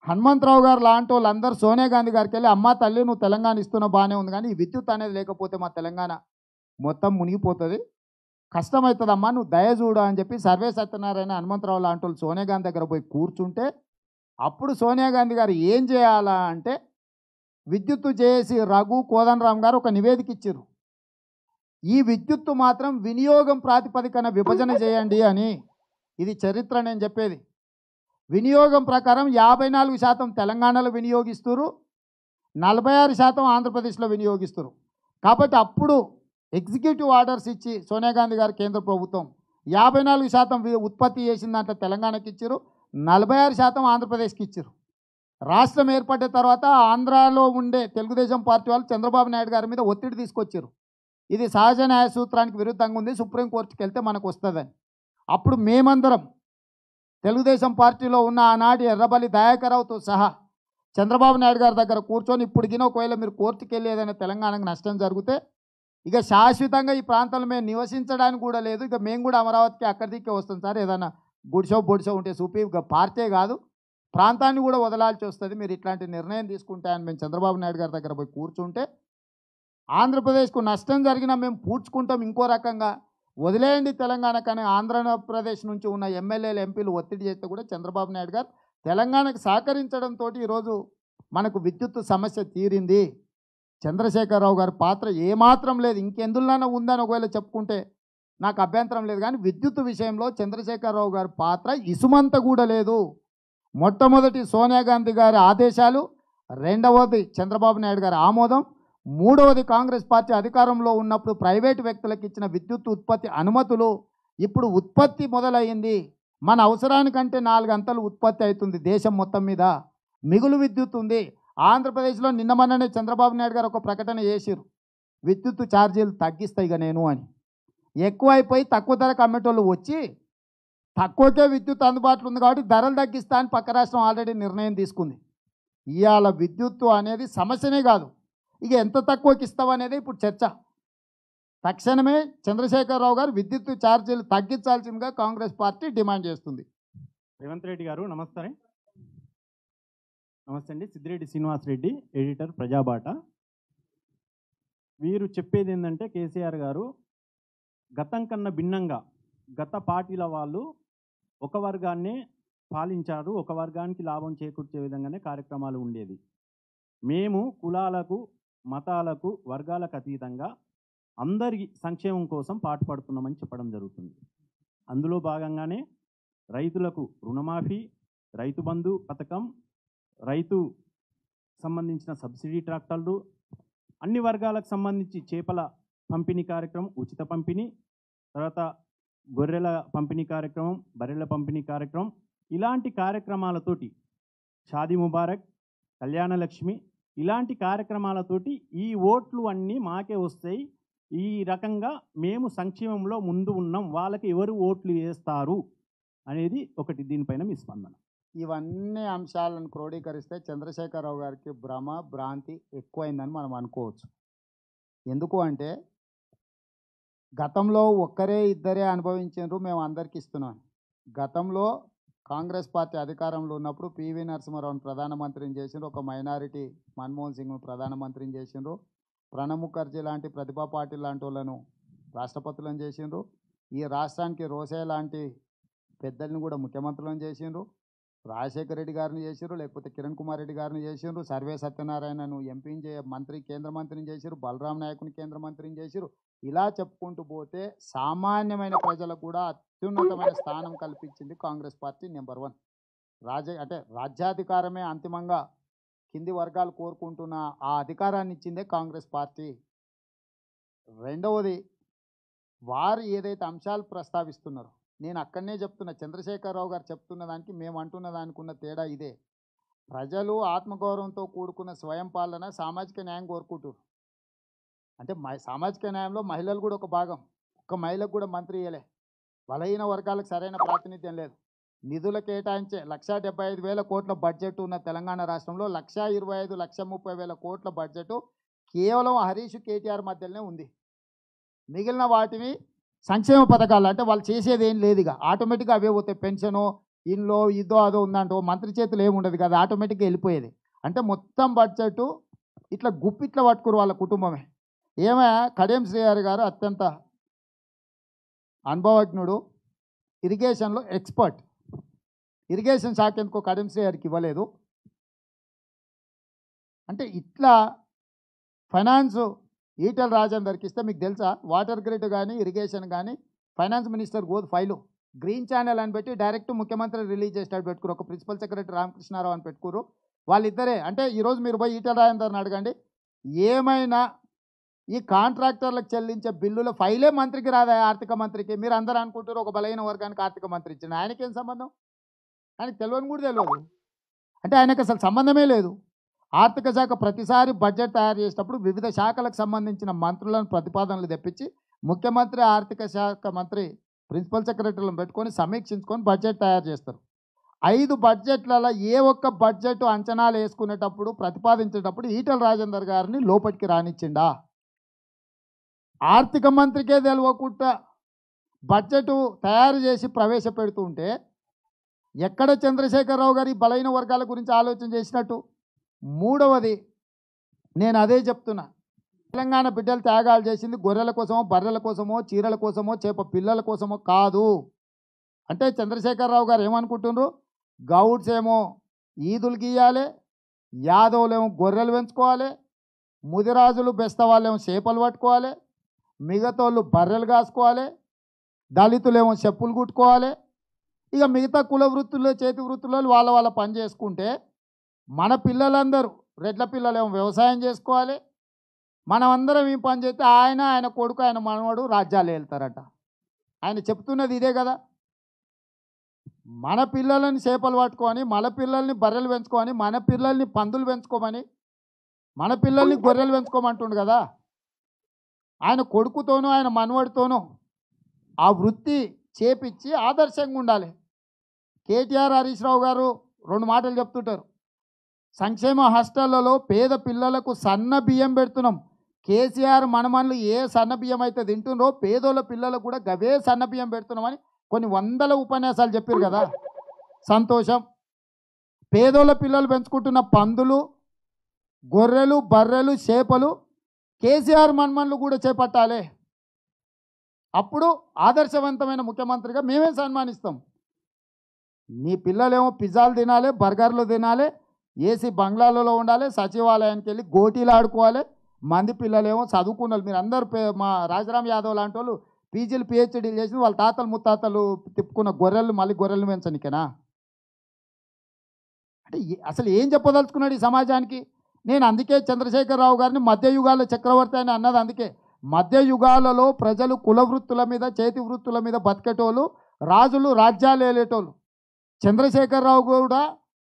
హనుమంతరావు గారు లాంటి వాళ్ళందరూ సోనియా గాంధీ గారికి వెళ్ళి, అమ్మా తల్లి నువ్వు తెలంగాణ ఇస్తున్న బాగానే ఉంది కానీ ఈ విద్యుత్ అనేది లేకపోతే మా తెలంగాణ మొత్తం మునిగిపోతుంది, కష్టమవుతుందమ్మా, నువ్వు దయ చూడు అని చెప్పి సర్వే సత్యనారాయణ, హనుమంతరావు లాంటి వాళ్ళు సోనియా గాంధీ దగ్గర పోయి కూర్చుంటే అప్పుడు సోనియా గాంధీ గారు ఏం చేయాలా అంటే, విద్యుత్తు చేసి రఘు కోదండరామ్ గారు ఒక నివేదిక ఇచ్చారు. ఈ విద్యుత్తు మాత్రం వినియోగం ప్రాతిపదికన విభజన చేయండి అని. ఇది చరిత్ర నేను చెప్పేది. వినియోగం ప్రకారం 54% తెలంగాణలో వినియోగిస్తారు, 46% ఆంధ్రప్రదేశ్లో వినియోగిస్తారు. కాబట్టి అప్పుడు ఎగ్జిక్యూటివ్ ఆర్డర్స్ ఇచ్చి సోనియా గాంధీ గారు కేంద్ర ప్రభుత్వం 54% ఉత్పత్తి చేసిన దాంట్లో తెలంగాణకి ఇచ్చారు, 46% ఆంధ్రప్రదేశ్కి ఇచ్చారు. రాష్ట్రం ఏర్పడ్డ తర్వాత ఆంధ్రాలో ఉండే తెలుగుదేశం పార్టీ వాళ్ళు చంద్రబాబు నాయుడు గారి మీద ఒత్తిడి తీసుకొచ్చారు. ఇది సహజ న్యాయ సూత్రానికి విరుద్ధంగా ఉంది, సుప్రీంకోర్టుకి వెళ్తే మనకు వస్తుందని. అప్పుడు మేమందరం తెలుగుదేశం పార్టీలో ఉన్న ఆనాటి ఎర్రబల్లి దయాకర్రావుతో సహా చంద్రబాబు నాయుడు గారి దగ్గర కూర్చొని, ఇప్పుడుగిన ఒకవేళ మీరు కోర్టుకి వెళ్ళి ఏదైనా తెలంగాణకు నష్టం జరిగితే ఇక శాశ్వతంగా ఈ ప్రాంతంలో మేము నివసించడానికి కూడా లేదు, ఇక మేము కూడా అమరావతికి అక్కడికి వస్తాం సార్, ఏదైనా గుడిసో బొడిసో ఉంటే చూపి పార్టీ కాదు ప్రాంతాన్ని కూడా వదలాల్సి వస్తుంది. మీరు ఇట్లాంటి నిర్ణయం తీసుకుంటే అని మేము చంద్రబాబు నాయుడు గారి దగ్గర పోయి కూర్చుంటే ఆంధ్రప్రదేశ్కు నష్టం జరిగినా మేము పూడ్చుకుంటాం ఇంకో రకంగా, వదిలేయండి తెలంగాణ. కానీ ఆంధ్రప్రదేశ్ నుంచి ఉన్న ఎమ్మెల్యేలు ఎంపీలు ఒత్తిడి చేస్తే కూడా చంద్రబాబు నాయుడు గారు తెలంగాణకు సహకరించడంతో ఈరోజు మనకు విద్యుత్ సమస్య తీరింది. చంద్రశేఖరరావు గారి పాత్ర ఏమాత్రం లేదు, ఇంకెందులోనైనా ఉందని ఒకవేళ చెప్పుకుంటే నాకు అభ్యంతరం లేదు. కానీ విద్యుత్ విషయంలో చంద్రశేఖరరావు గారి పాత్ర ఇసుమంత కూడా లేదు. మొట్టమొదటి సోనియా గాంధీ గారి ఆదేశాలు, రెండవది చంద్రబాబు నాయుడు గారి ఆమోదం, మూడవది కాంగ్రెస్ పార్టీ అధికారంలో ఉన్నప్పుడు ప్రైవేటు వ్యక్తులకు ఇచ్చిన విద్యుత్ ఉత్పత్తి అనుమతులు. ఇప్పుడు ఉత్పత్తి మొదలయ్యింది. మన అవసరానికంటే 4 గంటలు ఉత్పత్తి అవుతుంది దేశం మొత్తం మీద, మిగులు విద్యుత్ ఉంది. ఆంధ్రప్రదేశ్లో నిన్న మొన్ననే చంద్రబాబు నాయుడు గారు ఒక ప్రకటన చేసిరు, విద్యుత్ ఛార్జీలు తగ్గిస్తాయి ఇక నేను అని. ఎక్కువైపోయి తక్కువ ధరకు అమ్మేటోళ్ళు వచ్చి తక్కువకే విద్యుత్ అందుబాటులో ఉంది కాబట్టి ధరలు తగ్గిస్తా అని పక్క రాష్ట్రం ఆల్రెడీ నిర్ణయం తీసుకుంది. ఇవాళ విద్యుత్తు అనేది సమస్యనే కాదు, ఇక ఎంత తక్కువకి ఇస్తామనేది ఇప్పుడు చర్చ. తక్షణమే చంద్రశేఖరరావు గారు విద్యుత్ ఛార్జీలు తగ్గించాల్సిందిగా కాంగ్రెస్ పార్టీ డిమాండ్ చేస్తుంది. రేవంత్ రెడ్డి గారు నమస్తే. నమస్తే అండి. సిద్దిరెడ్డి శ్రీనివాసరెడ్డి, ఎడిటర్ ప్రజాబాట. వీరు చెప్పేది ఏంటంటే కేసీఆర్ గారు గతం కన్నా భిన్నంగా గత పార్టీల వాళ్ళు ఒక వర్గాన్నే పాలించారు, ఒక వర్గానికి లాభం చేకూర్చే విధంగానే కార్యక్రమాలు ఉండేది. మేము కులాలకు మతాలకు వర్గాలకు అతీతంగా అందరి సంక్షేమం కోసం పాటుపడుతున్నామని చెప్పడం జరుగుతుంది. అందులో భాగంగానే రైతులకు రుణమాఫీ, రైతు బంధు పథకం, రైతు సంబంధించిన సబ్సిడీ ట్రాక్టర్లు, అన్ని వర్గాలకు సంబంధించి చేపల పంపిణీ కార్యక్రమం, ఉచిత పంపిణీ, తర్వాత గొర్రెల పంపిణీ కార్యక్రమం, బర్రెల పంపిణీ కార్యక్రమం, ఇలాంటి కార్యక్రమాలతోటి షాదీ ముబారక్, కళ్యాణలక్ష్మి, ఇలాంటి కార్యక్రమాలతోటి ఈ ఓట్లు అన్నీ మాకే వస్తాయి, ఈ రకంగా మేము సంక్షేమంలో ముందు ఉన్నాం, వాళ్ళకి ఎవరు ఓట్లు వేస్తారు అనేది ఒకటి. దీనిపైన మీ స్పందన. ఇవన్నీ అంశాలను క్రోడీకరిస్తే చంద్రశేఖరరావు గారికి భ్రమ భ్రాంతి ఎక్కువైందని మనం అనుకోవచ్చు. ఎందుకు అంటే గతంలో ఒక్కరే ఇద్దరే అనుభవించారు, మేము అందరికీ ఇస్తున్నాం. గతంలో కాంగ్రెస్ పార్టీ అధికారంలో ఉన్నప్పుడు పివి నరసింహారావును ప్రధానమంత్రిని చేసిండ్రు, ఒక మైనారిటీ మన్మోహన్ సింగ్ను ప్రధానమంత్రిని చేసిండ్రు, ప్రణబ్ ముఖర్జీ లాంటి ప్రతిభా పాటిల్ లాంటి వాళ్ళను రాష్ట్రపతులను చేసిండ్రు, ఈ రాష్ట్రానికి రోసే లాంటి పెద్దల్ని కూడా ముఖ్యమంత్రులను చేసిండ్రు, రాజశేఖర రెడ్డి గారిని చేసిండ్రు, లేకపోతే కిరణ్ కుమార్ రెడ్డి గారిని చేసిండ్రు, సర్వే సత్యనారాయణను ఎంపీని మంత్రి కేంద్ర మంత్రిని చేసిండ్రు, బలరాం నాయకుని కేంద్ర మంత్రిని చేసిండ్రు. ఇలా చెప్పుకుంటూ పోతే సామాన్యమైన ప్రజలకు కూడా అత్యున్నతమైన స్థానం కల్పించింది కాంగ్రెస్ పార్టీ. నెంబర్ 1 అంటే రాజ్యాధికారమే అంతిమంగా కింది వర్గాలు కోరుకుంటున్న ఆ అధికారాన్ని ఇచ్చిందే కాంగ్రెస్ పార్టీ. రెండవది, వారు ఏదైతే అంశాలు ప్రస్తావిస్తున్నారో, నేను అక్కడనే చెప్తున్నా, చంద్రశేఖరరావు గారు చెప్తున్న దానికి మేము అంటున్న దానికి ఉన్న తేడా ఇదే. ప్రజలు ఆత్మగౌరవంతో కూడుకున్న స్వయం పాలన, సామాజిక న్యాయం కోరుకుంటారు. అంటే సామాజిక న్యాయంలో మహిళలు కూడా ఒక భాగం. ఒక మహిళకు కూడా మంత్రి ఇయ్యలే, బలహీన వర్గాలకు సరైన ప్రాతినిధ్యం లేదు. నిధులు కేటాయించే 1,75,000 కోట్ల బడ్జెట్ ఉన్న తెలంగాణ రాష్ట్రంలో 1,25,000 1,30,000 కోట్ల బడ్జెట్ కేవలం హరీష్ కేటీఆర్ మధ్యలోనే ఉంది. మిగిలిన వాటిని సంక్షేమ పథకాలు, అంటే వాళ్ళు చేసేది ఏం లేదు, ఇక ఆటోమేటిక్గా అవే పోతాయి. పెన్షను, ఇన్లో ఇదో అదో ఉందంటో మంత్రి చేతులు ఏముండదు కదా, ఆటోమేటిక్గా వెళ్ళిపోయేది. అంటే మొత్తం బడ్జెట్ ఇట్లా గుప్పిట్లా పట్టుకురు వాళ్ళ కుటుంబమే. ఏమైనా కడియం శ్రీహరి గారు అత్యంత అనుభవజ్ఞుడు, ఇరిగేషన్లో ఎక్స్పర్ట్. ఇరిగేషన్ శాఖ ఎందుకో కడియం శ్రీహరికి ఇవ్వలేదు. అంటే ఇట్లా ఫైనాన్స్ ఈటెల రాజేందర్కి ఇస్తే మీకు తెలుసా, వాటర్ గ్రిడ్ కానీ ఇరిగేషన్ కానీ ఫైనాన్స్ మినిస్టర్ గోదు ఫైలు గ్రీన్ ఛానల్ అని పెట్టి డైరెక్ట్ ముఖ్యమంత్రి రిలీజ్ చేసేటట్టు పెట్టుకురు. ఒక ప్రిన్సిపల్ సెక్రటరీ రామకృష్ణారావు అని పెట్టుకురు. వాళ్ళిద్దరే. అంటే ఈరోజు మీరు పోయి ఈటెల రాజేందర్ని అడగండి, ఏమైనా ఈ కాంట్రాక్టర్లకు చెల్లించే బిల్లుల ఫైలే మంత్రికి రాదా, ఆర్థిక మంత్రికి. మీరు అందరూ అనుకుంటారు ఒక బలహీన వర్గానికి ఆర్థిక మంత్రి ఇచ్చింది, ఆయనకేం సంబంధం? ఆయనకు తెలియని కూడా తెలియదు. అంటే ఆయనకు అసలు సంబంధమే లేదు. ఆర్థిక శాఖ ప్రతిసారి బడ్జెట్ తయారు చేసేటప్పుడు వివిధ శాఖలకు సంబంధించిన మంత్రులను ప్రతిపాదనలు తెప్పించి ముఖ్యమంత్రి, ఆర్థిక శాఖ మంత్రి, ప్రిన్సిపల్ సెక్రటరీలను పెట్టుకొని సమీక్షించుకొని బడ్జెట్ తయారు చేస్తారు. 5 బడ్జెట్లలో ఏ ఒక్క బడ్జెట్ అంచనాలు వేసుకునేటప్పుడు, ప్రతిపాదించేటప్పుడు ఈటెల రాజేందర్ గారిని లోపలికి రానిచ్చిండా? ఆర్థిక మంత్రికే తెలియకుండా బడ్జెట్ తయారు చేసి ప్రవేశపెడుతూ ఉంటే ఎక్కడ చంద్రశేఖరరావు గారు ఈ బలైన వర్గాల గురించి ఆలోచన చేసినట్టు? మూడవది నేను అదే చెప్తున్నా, తెలంగాణ బిడ్డలు త్యాగాలు చేసింది గొర్రెల కోసమో, బర్రెల కోసమో, చీరల కోసమో, చేప పిల్లల కోసమో కాదు. అంటే చంద్రశేఖరరావు గారు ఏమనుకుంటున్నారు? గౌడ్స్ ఏమో ఈదులు గీయాలి, యాదవులేమో గొర్రెలు పెంచుకోవాలి, ముదిరాజులు బెస్తవాళ్ళేమో చేపలు పట్టుకోవాలి, మిగతాళ్ళు బర్రెలు కాసుకోవాలి, దళితులేమో చెప్పులు కుట్టుకోవాలి, ఇక మిగతా కుల వృత్తుల్లో చేతి వృత్తుల్లో వాళ్ళ వాళ్ళ పని చేసుకుంటే, మన పిల్లలందరూ రెడ్ల పిల్లలేమో వ్యవసాయం చేసుకోవాలి, మనమందరం ఈ పని చేస్తే ఆయన కొడుకు ఆయన మనవడు రాజ్యాలు వెళ్తారట. ఆయన చెప్తున్నది ఇదే కదా. మన పిల్లలని చేపలు పట్టుకొని, మన పిల్లల్ని బర్రెలు పెంచుకొని, మన పిల్లల్ని పందులు పెంచుకోమని, మన పిల్లల్ని గొర్రెలు పెంచుకోమంటుండు కదా. ఆయన కొడుకుతోనూ ఆయన మనవడితోనూ ఆ వృత్తి చేపించి ఆదర్శంగా ఉండాలి. కేటీఆర్ హరీష్ రావు గారు రెండు మాటలు చెప్తుంటారు. సంక్షేమ హాస్టళ్లలో పేద పిల్లలకు సన్న బియ్యం పెడుతున్నాం. కేసీఆర్ మనమన్లు ఏ సన్న బియ్యం అయితే తింటున్నారో పేదోళ్ళ పిల్లలకు కూడా గవే సన్న బియ్యం పెడుతున్నామని కొన్ని వందల ఉపన్యాసాలు చెప్పారు కదా. సంతోషం. పేదోళ్ళ పిల్లలు పెంచుకుంటున్న పందులు, గొర్రెలు, బర్రెలు, చేపలు కేసీఆర్ మనమన్లు కూడా చేపట్టాలి. అప్పుడు ఆదర్శవంతమైన ముఖ్యమంత్రిగా మేమే సన్మానిస్తాం. నీ పిల్లలేమో పిజ్జాలు తినాలి, బర్గర్లు తినాలి, ఏసీ బంగ్లాలలో ఉండాలి, సచివాలయానికి వెళ్ళి గోటీలు ఆడుకోవాలి. మంది పిల్లలేమో చదువుకున్నారు. మీరు అందరూ మా రాజరామ్ యాదవ్ లాంటి వాళ్ళు పీజీలు పిహెచ్డీలు చేసి వాళ్ళ తాతలు ముత్తాతలు తిప్పుకున్న గొర్రెలు మళ్ళీ గొర్రెలు పెంచనికేనా? అంటే అసలు ఏం చెప్పదలుచుకున్నాడు ఈ సమాజానికి? నేను అందుకే చంద్రశేఖరరావు గారిని మధ్యయుగాల చక్రవర్తి అని అన్నది. అందుకే మధ్యయుగాలలో ప్రజలు కుల వృత్తుల మీద, చేతి వృత్తుల మీద బతికేటోళ్ళు, రాజులు రాజ్యాలు ఏలేటోళ్ళు. చంద్రశేఖరరావు కూడా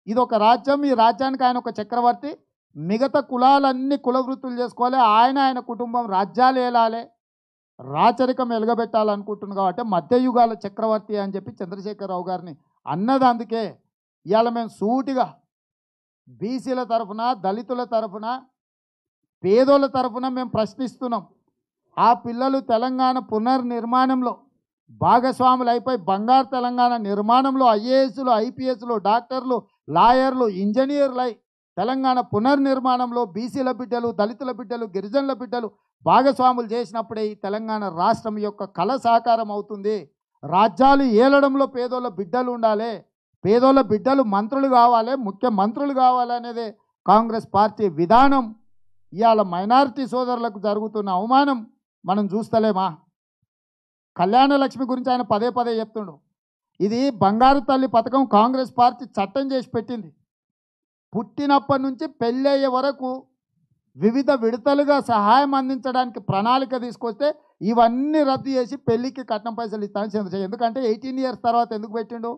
ఇది ఒక రాజ్యం, ఈ రాజ్యానికి ఆయన ఒక చక్రవర్తి, మిగతా కులాలన్నీ కుల వృత్తులు చేసుకోవాలి, ఆయన కుటుంబం రాజ్యాలు ఏలాలి, రాచరికం ఎలగబెట్టాలనుకుంటున్నాను. కాబట్టి మధ్యయుగాల చక్రవర్తి అని చెప్పి చంద్రశేఖరరావు గారిని అన్నది. అందుకే ఇవాళ మేము సూటిగా బీసీల తరఫున, దళితుల తరఫున, పేదోళ్ళ తరఫున మేము ప్రశ్నిస్తున్నాం. ఆ పిల్లలు తెలంగాణ పునర్నిర్మాణంలో భాగస్వాములు అయిపోయి బంగారు తెలంగాణ నిర్మాణంలో ఐఏఎస్లు, ఐపీఎస్లు, డాక్టర్లు, లాయర్లు, ఇంజనీర్లు అయి తెలంగాణ పునర్నిర్మాణంలో బీసీల బిడ్డలు, దళితుల బిడ్డలు, గిరిజనుల బిడ్డలు భాగస్వాములు చేసినప్పుడే ఈ తెలంగాణ రాష్ట్రం యొక్క కళ సాకారం అవుతుంది. రాజ్యాలు ఏలడంలో పేదోళ్ళ బిడ్డలు ఉండాలి, పేదోళ్ళ బిడ్డలు మంత్రులు కావాలి, ముఖ్యమంత్రులు కావాలి అనేది కాంగ్రెస్ పార్టీ విధానం. ఇవాళ మైనారిటీ సోదరులకు జరుగుతున్న అవమానం మనం చూస్తలేమా? కళ్యాణ లక్ష్మి గురించి ఆయన పదే పదే చెప్తుండు. ఇది బంగారు తల్లి పథకం కాంగ్రెస్ పార్టీ చట్టం చేసి పెట్టింది. పుట్టినప్పటి నుంచి పెళ్ళయ్యే వరకు వివిధ విడతలుగా సహాయం అందించడానికి ప్రణాళిక తీసుకొస్తే ఇవన్నీ రద్దు చేసి పెళ్ళికి కట్నం పైసలు ఇస్తానని చంద్రశేఖర్. ఎందుకంటే 18 ఇయర్స్ తర్వాత ఎందుకు పెట్టిండు?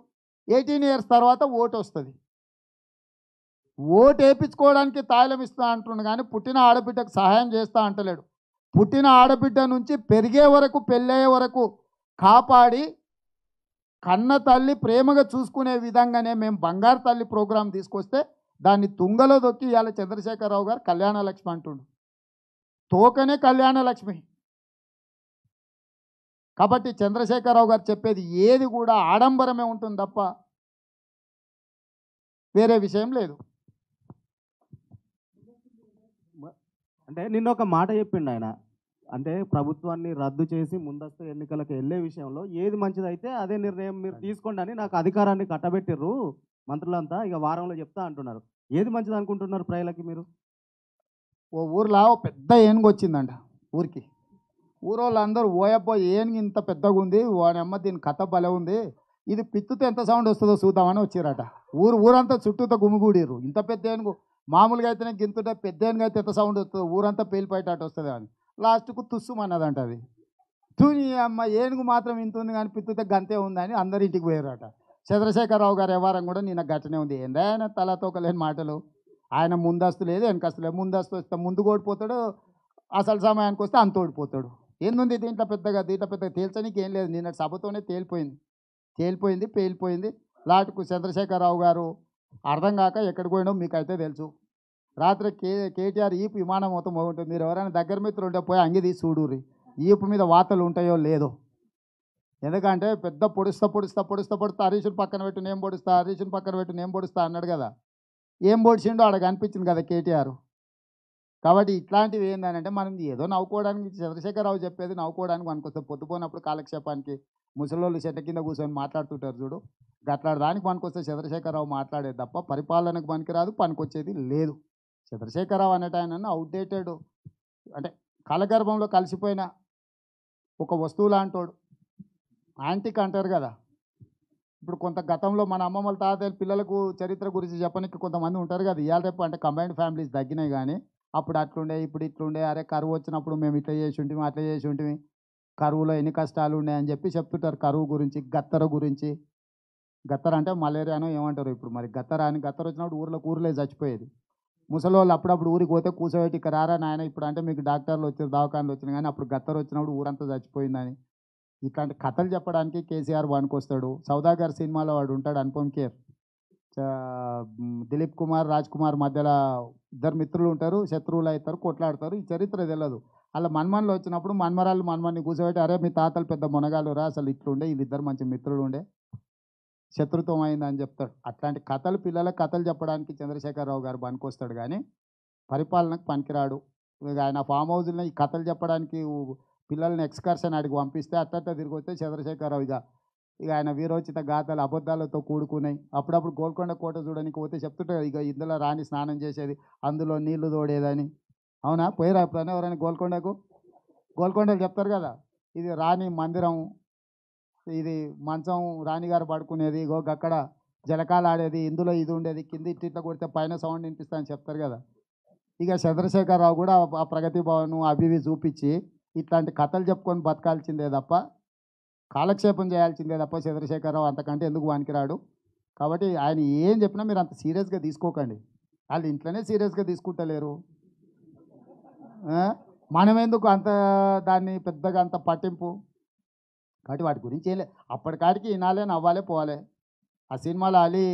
18 ఇయర్స్ తర్వాత ఓటు వస్తుంది. ఓటు వేయించుకోవడానికి తాయిలం ఇస్తా అంటుండు కానీ పుట్టిన ఆడబిడ్డకు సహాయం చేస్తా అంటలేడు. పుట్టిన ఆడబిడ్డ నుంచి పెరిగే వరకు, పెళ్ళయ్యే వరకు కాపాడి కన్న తల్లి ప్రేమగా చూసుకునే విధంగానే మేము బంగారు తల్లి ప్రోగ్రాం తీసుకొస్తే దాన్ని తుంగలో దొక్కి ఇవాళ చంద్రశేఖరరావు గారు కళ్యాణ లక్ష్మి అంటుండు. తోకనే కళ్యాణ లక్ష్మి. కాబట్టి చంద్రశేఖరరావు గారు చెప్పేది ఏది కూడా ఆడంబరమే ఉంటుంది తప్ప వేరే విషయం లేదు. అంటే నిన్న ఒక మాట చెప్పిండు ఆయన, అంటే ప్రభుత్వాన్ని రద్దు చేసి ముందస్తు ఎన్నికలకు వెళ్ళే విషయంలో ఏది మంచిదైతే అదే నిర్ణయం మీరు తీసుకోండి అని నాకు అధికారాన్ని కట్టబెట్టిర్రు మంత్రులంతా, ఇక వారంలో చెప్తా అంటున్నారు. ఏది మంచిది అనుకుంటున్నారు ప్రజలకి మీరు? ఓ ఊర్లో ఓ పెద్ద ఏనుగు వచ్చిందంట ఊరికి. ఊరోళ్ళందరూ ఓయబ్బో ఏనుగు ఇంత పెద్దగా ఉంది, వాడమ్మ దీని కథ భలే ఉంది, ఇది పిత్తుతో ఎంత సౌండ్ వస్తుందో చూద్దామని వచ్చిరట. ఊరంతా చుట్టూతో గుమిగూడిర్రు. ఇంత పెద్ద ఏనుగు మామూలుగా అయితేనే గింతుంటే, పెద్ద ఏనుగు అయితే ఎంత సౌండ్ వస్తుందో, ఊరంతా పేలిపోయేటట్టు వస్తుంది అని లాస్ట్కు తుస్సుమన్నదంట అది. తుని అమ్మ ఏనుగు మాత్రం ఇంత ఉంది కానీ పిత్తుతే గంతే ఉందని అందరి ఇంటికి పోయారట. చంద్రశేఖరరావు గారు వ్యవహారం కూడా నిన్న గట్టనే ఉంది. ఏందా ఆయన తలతోకలేని మాటలు. ఆయన ముందస్తు లేదు, వెనకస్తు లేదు. ముందస్తు వస్తే ముందు ఓడిపోతాడు, అసలు సమయానికి వస్తే అంత ఓడిపోతాడు. ఏందుంది దీంట్లో పెద్దగా తేల్చడానికి ఏం లేదు. నిన్న సభతోనే పేలిపోయింది. లాటుకు చంద్రశేఖరరావు గారు అర్థం కాక ఎక్కడికి పోయినో మీకైతే తెలుసు. రాత్రి కేటీఆర్ ఈపు విమానం మొత్తం బాగుంటుంది. మీరు ఎవరైనా దగ్గర మిత్రులు ఉంటే పోయి అంగి తీసి చూడుర్రి ఈపు మీద వాతలు ఉంటాయో లేదో. ఎందుకంటే పెద్ద పొడుస్తా హరీష్ని పక్కన పెట్టు నేను పొడుస్తా, హరీష్ని పక్కన పెట్టు నేను పొడుస్తా అన్నాడు కదా. ఏం పొడిచిండో ఆడ కనిపించింది కదా కేటీఆర్. కాబట్టి ఇట్లాంటివి ఏంటంటే మనం ఏదో నవ్వుకోవడానికి చంద్రశేఖరరావు చెప్పేది నవ్వుకోవడానికి మనకొస్తే పొద్దుపోయినప్పుడు కాలక్షేపానికి ముసలోళ్ళు చెట్ల కింద కూర్చొని మాట్లాడుతుంటారు చూడు, గట్లాడు దానికి పనికొస్తే చంద్రశేఖరరావు మాట్లాడేది తప్ప పరిపాలనకు పనికిరాదు, పనికొచ్చేది లేదు. చంద్రశేఖరరావు అనేట ఆయన అవుట్డేటెడ్, అంటే కాలగర్భంలో కలిసిపోయిన ఒక వస్తువు లాంటోడు, యాంటిక్ అంటారు కదా. ఇప్పుడు కొంత గతంలో మన అమ్మమ్మల తాతయ్య పిల్లలకు చరిత్ర గురించి చెప్పడానికి కొంతమంది ఉంటారు కదా, ఇవాళ రేపు అంటే కంబైన్డ్ ఫ్యామిలీస్ తగ్గినాయి, కానీ అప్పుడు అట్లుండే ఇప్పుడు ఇట్లుండే, అరే కరువు వచ్చినప్పుడు మేము ఇట్లా చేసి ఉంటుంది అట్లా చేసి ఉంటుంది, కరువులో ఎన్ని కష్టాలు ఉన్నాయని చెప్పి చెప్తుంటారు. కరువు గురించి, గత్తర గురించి. గత్తర అంటే మలేరియానో ఏమంటారు ఇప్పుడు మరి. గత్తర వచ్చినప్పుడు ఊర్లే చచ్చిపోయేది. ముసలోళ్ళు అప్పుడప్పుడు ఊరికి పోతే కూర్చోబెట్టి ఇక్కడ రారా నాయన ఇప్పుడు అంటే మీకు డాక్టర్లు వచ్చారు, దవాఖానలు వచ్చినాయి, కానీ అప్పుడు గత్తర వచ్చినప్పుడు ఊరంతా చచ్చిపోయిందని ఇట్లాంటి కథలు చెప్పడానికి కేసీఆర్ వస్తాడు. సౌదాగర్ సినిమాలో వాడు ఉంటాడు, అనుపమ్ ఖేర్, దిలీప్ కుమార్, రాజ్ కుమార్ మధ్యలో ఇద్దరు మిత్రులు ఉంటారు, శత్రువులు అవుతారు, కొట్లాడతారు. ఈ చరిత్ర తెలియదు. అలా మన్మన్లు వచ్చినప్పుడు మన్మరాళ్ళు మన్మన్ని కూర్చోబెట్టి అరే మీ తాతలు పెద్ద మునగాలు రా, అసలు ఇట్లుండే, వీళ్ళిద్దరు మంచి మిత్రులు ఉండే, శత్రుత్వం అయిందని చెప్తాడు. అట్లాంటి కథలు పిల్లలకు కథలు చెప్పడానికి చంద్రశేఖరరావు గారు పనికొస్తాడు, కానీ పరిపాలనకు పనికిరాడు. ఇక ఆయన ఫామ్ హౌస్లో ఈ కథలు చెప్పడానికి పిల్లల్ని ఎక్స్కర్షన్ అడిగి పంపిస్తే అట్ట తిరిగి వస్తే చంద్రశేఖరరావు ఇక ఆయన వీరోచిత గాథలు అబద్ధాలతో కూడుకున్నాయి. అప్పుడప్పుడు గోల్కొండ కోట చూడడానికి పోతే చెప్తుంటారు, ఇక ఇందులో రాణి స్నానం చేసేది, అందులో నీళ్లు తోడేదని. అవునా, పోయిరా ఎప్పుడైనా ఎవరైనా గోల్కొండకు చెప్తారు కదా, ఇది రాణి మందిరం, ఇది మంచం రాణిగారు పడుకునేది, ఇగో అక్కడ జలకాలు ఆడేది, ఇందులో ఇది ఉండేది, కింద ఇట్లా కొడితే పైన సౌండ్ వినిపిస్తా అని చెప్తారు కదా. ఇక చంద్రశేఖరరావు కూడా ఆ ప్రగతి భవన్ అవి ఇవి చూపించి ఇట్లాంటి కథలు చెప్పుకొని బతకాల్సిందే తప్ప, కాలక్షేపం చేయాల్సిందే తప్ప చంద్రశేఖరరావు అంతకంటే ఎందుకు పనికిరాడు. కాబట్టి ఆయన ఏం చెప్పినా మీరు అంత సీరియస్గా తీసుకోకండి. వాళ్ళు ఇంట్లోనే సీరియస్గా తీసుకుంటలేరు, మనం ఎందుకు అంత దాన్ని పెద్దగా అంత పట్టింపు. కాబట్టి వాటి గురించి ఏం లేదు. అప్పటికాడికి వినాలే, నవ్వాలే, పోవాలే. ఆ సినిమాలో అలీ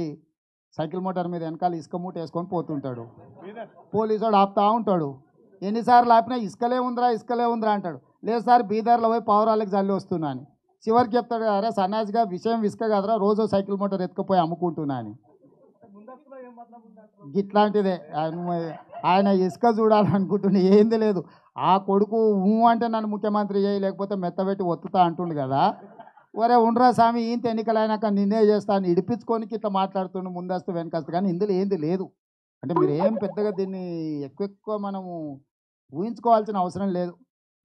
సైకిల్ మోటార్ మీద వెనకాల ఇసుక మూట వేసుకొని పోతుంటాడు, పోలీసు వాడు ఆపుతా ఉంటాడు. ఎన్నిసార్లు ఆపినా ఇసుకలే ఉందిరా అంటాడు. లేదు సార్ బీదర్లో పోయి పావురాలకు జల్లి వస్తున్నా అని. చివరికి చెప్తాడు కదా, సన్నాసిగా విషయం ఇసుక కదరా, రోజు సైకిల్ మోటార్ ఎత్తుకుపోయి అమ్ముకుంటున్నా అని. ఇట్లాంటిదే ఆయన ఇసుక చూడాలనుకుంటుండే, ఏంది లేదు. ఆ కొడుకు అంటే నన్ను ముఖ్యమంత్రి చేయి, లేకపోతే మెత్తబెట్టి ఒత్తుతా అంటుండు కదా. ఒరే ఉండరా స్వామి, ఇంత ఎన్నికలైనాక నిన్నే చేస్తాను ఇడిపించుకోనికి ఇట్లా మాట్లాడుతుండు, ముందస్తు వెనకస్తు. కానీ ఇందులో ఏంది లేదు. అంటే మీరు ఏం పెద్దగా దీన్ని ఎక్కువ మనము ఊహించుకోవాల్సిన అవసరం లేదు.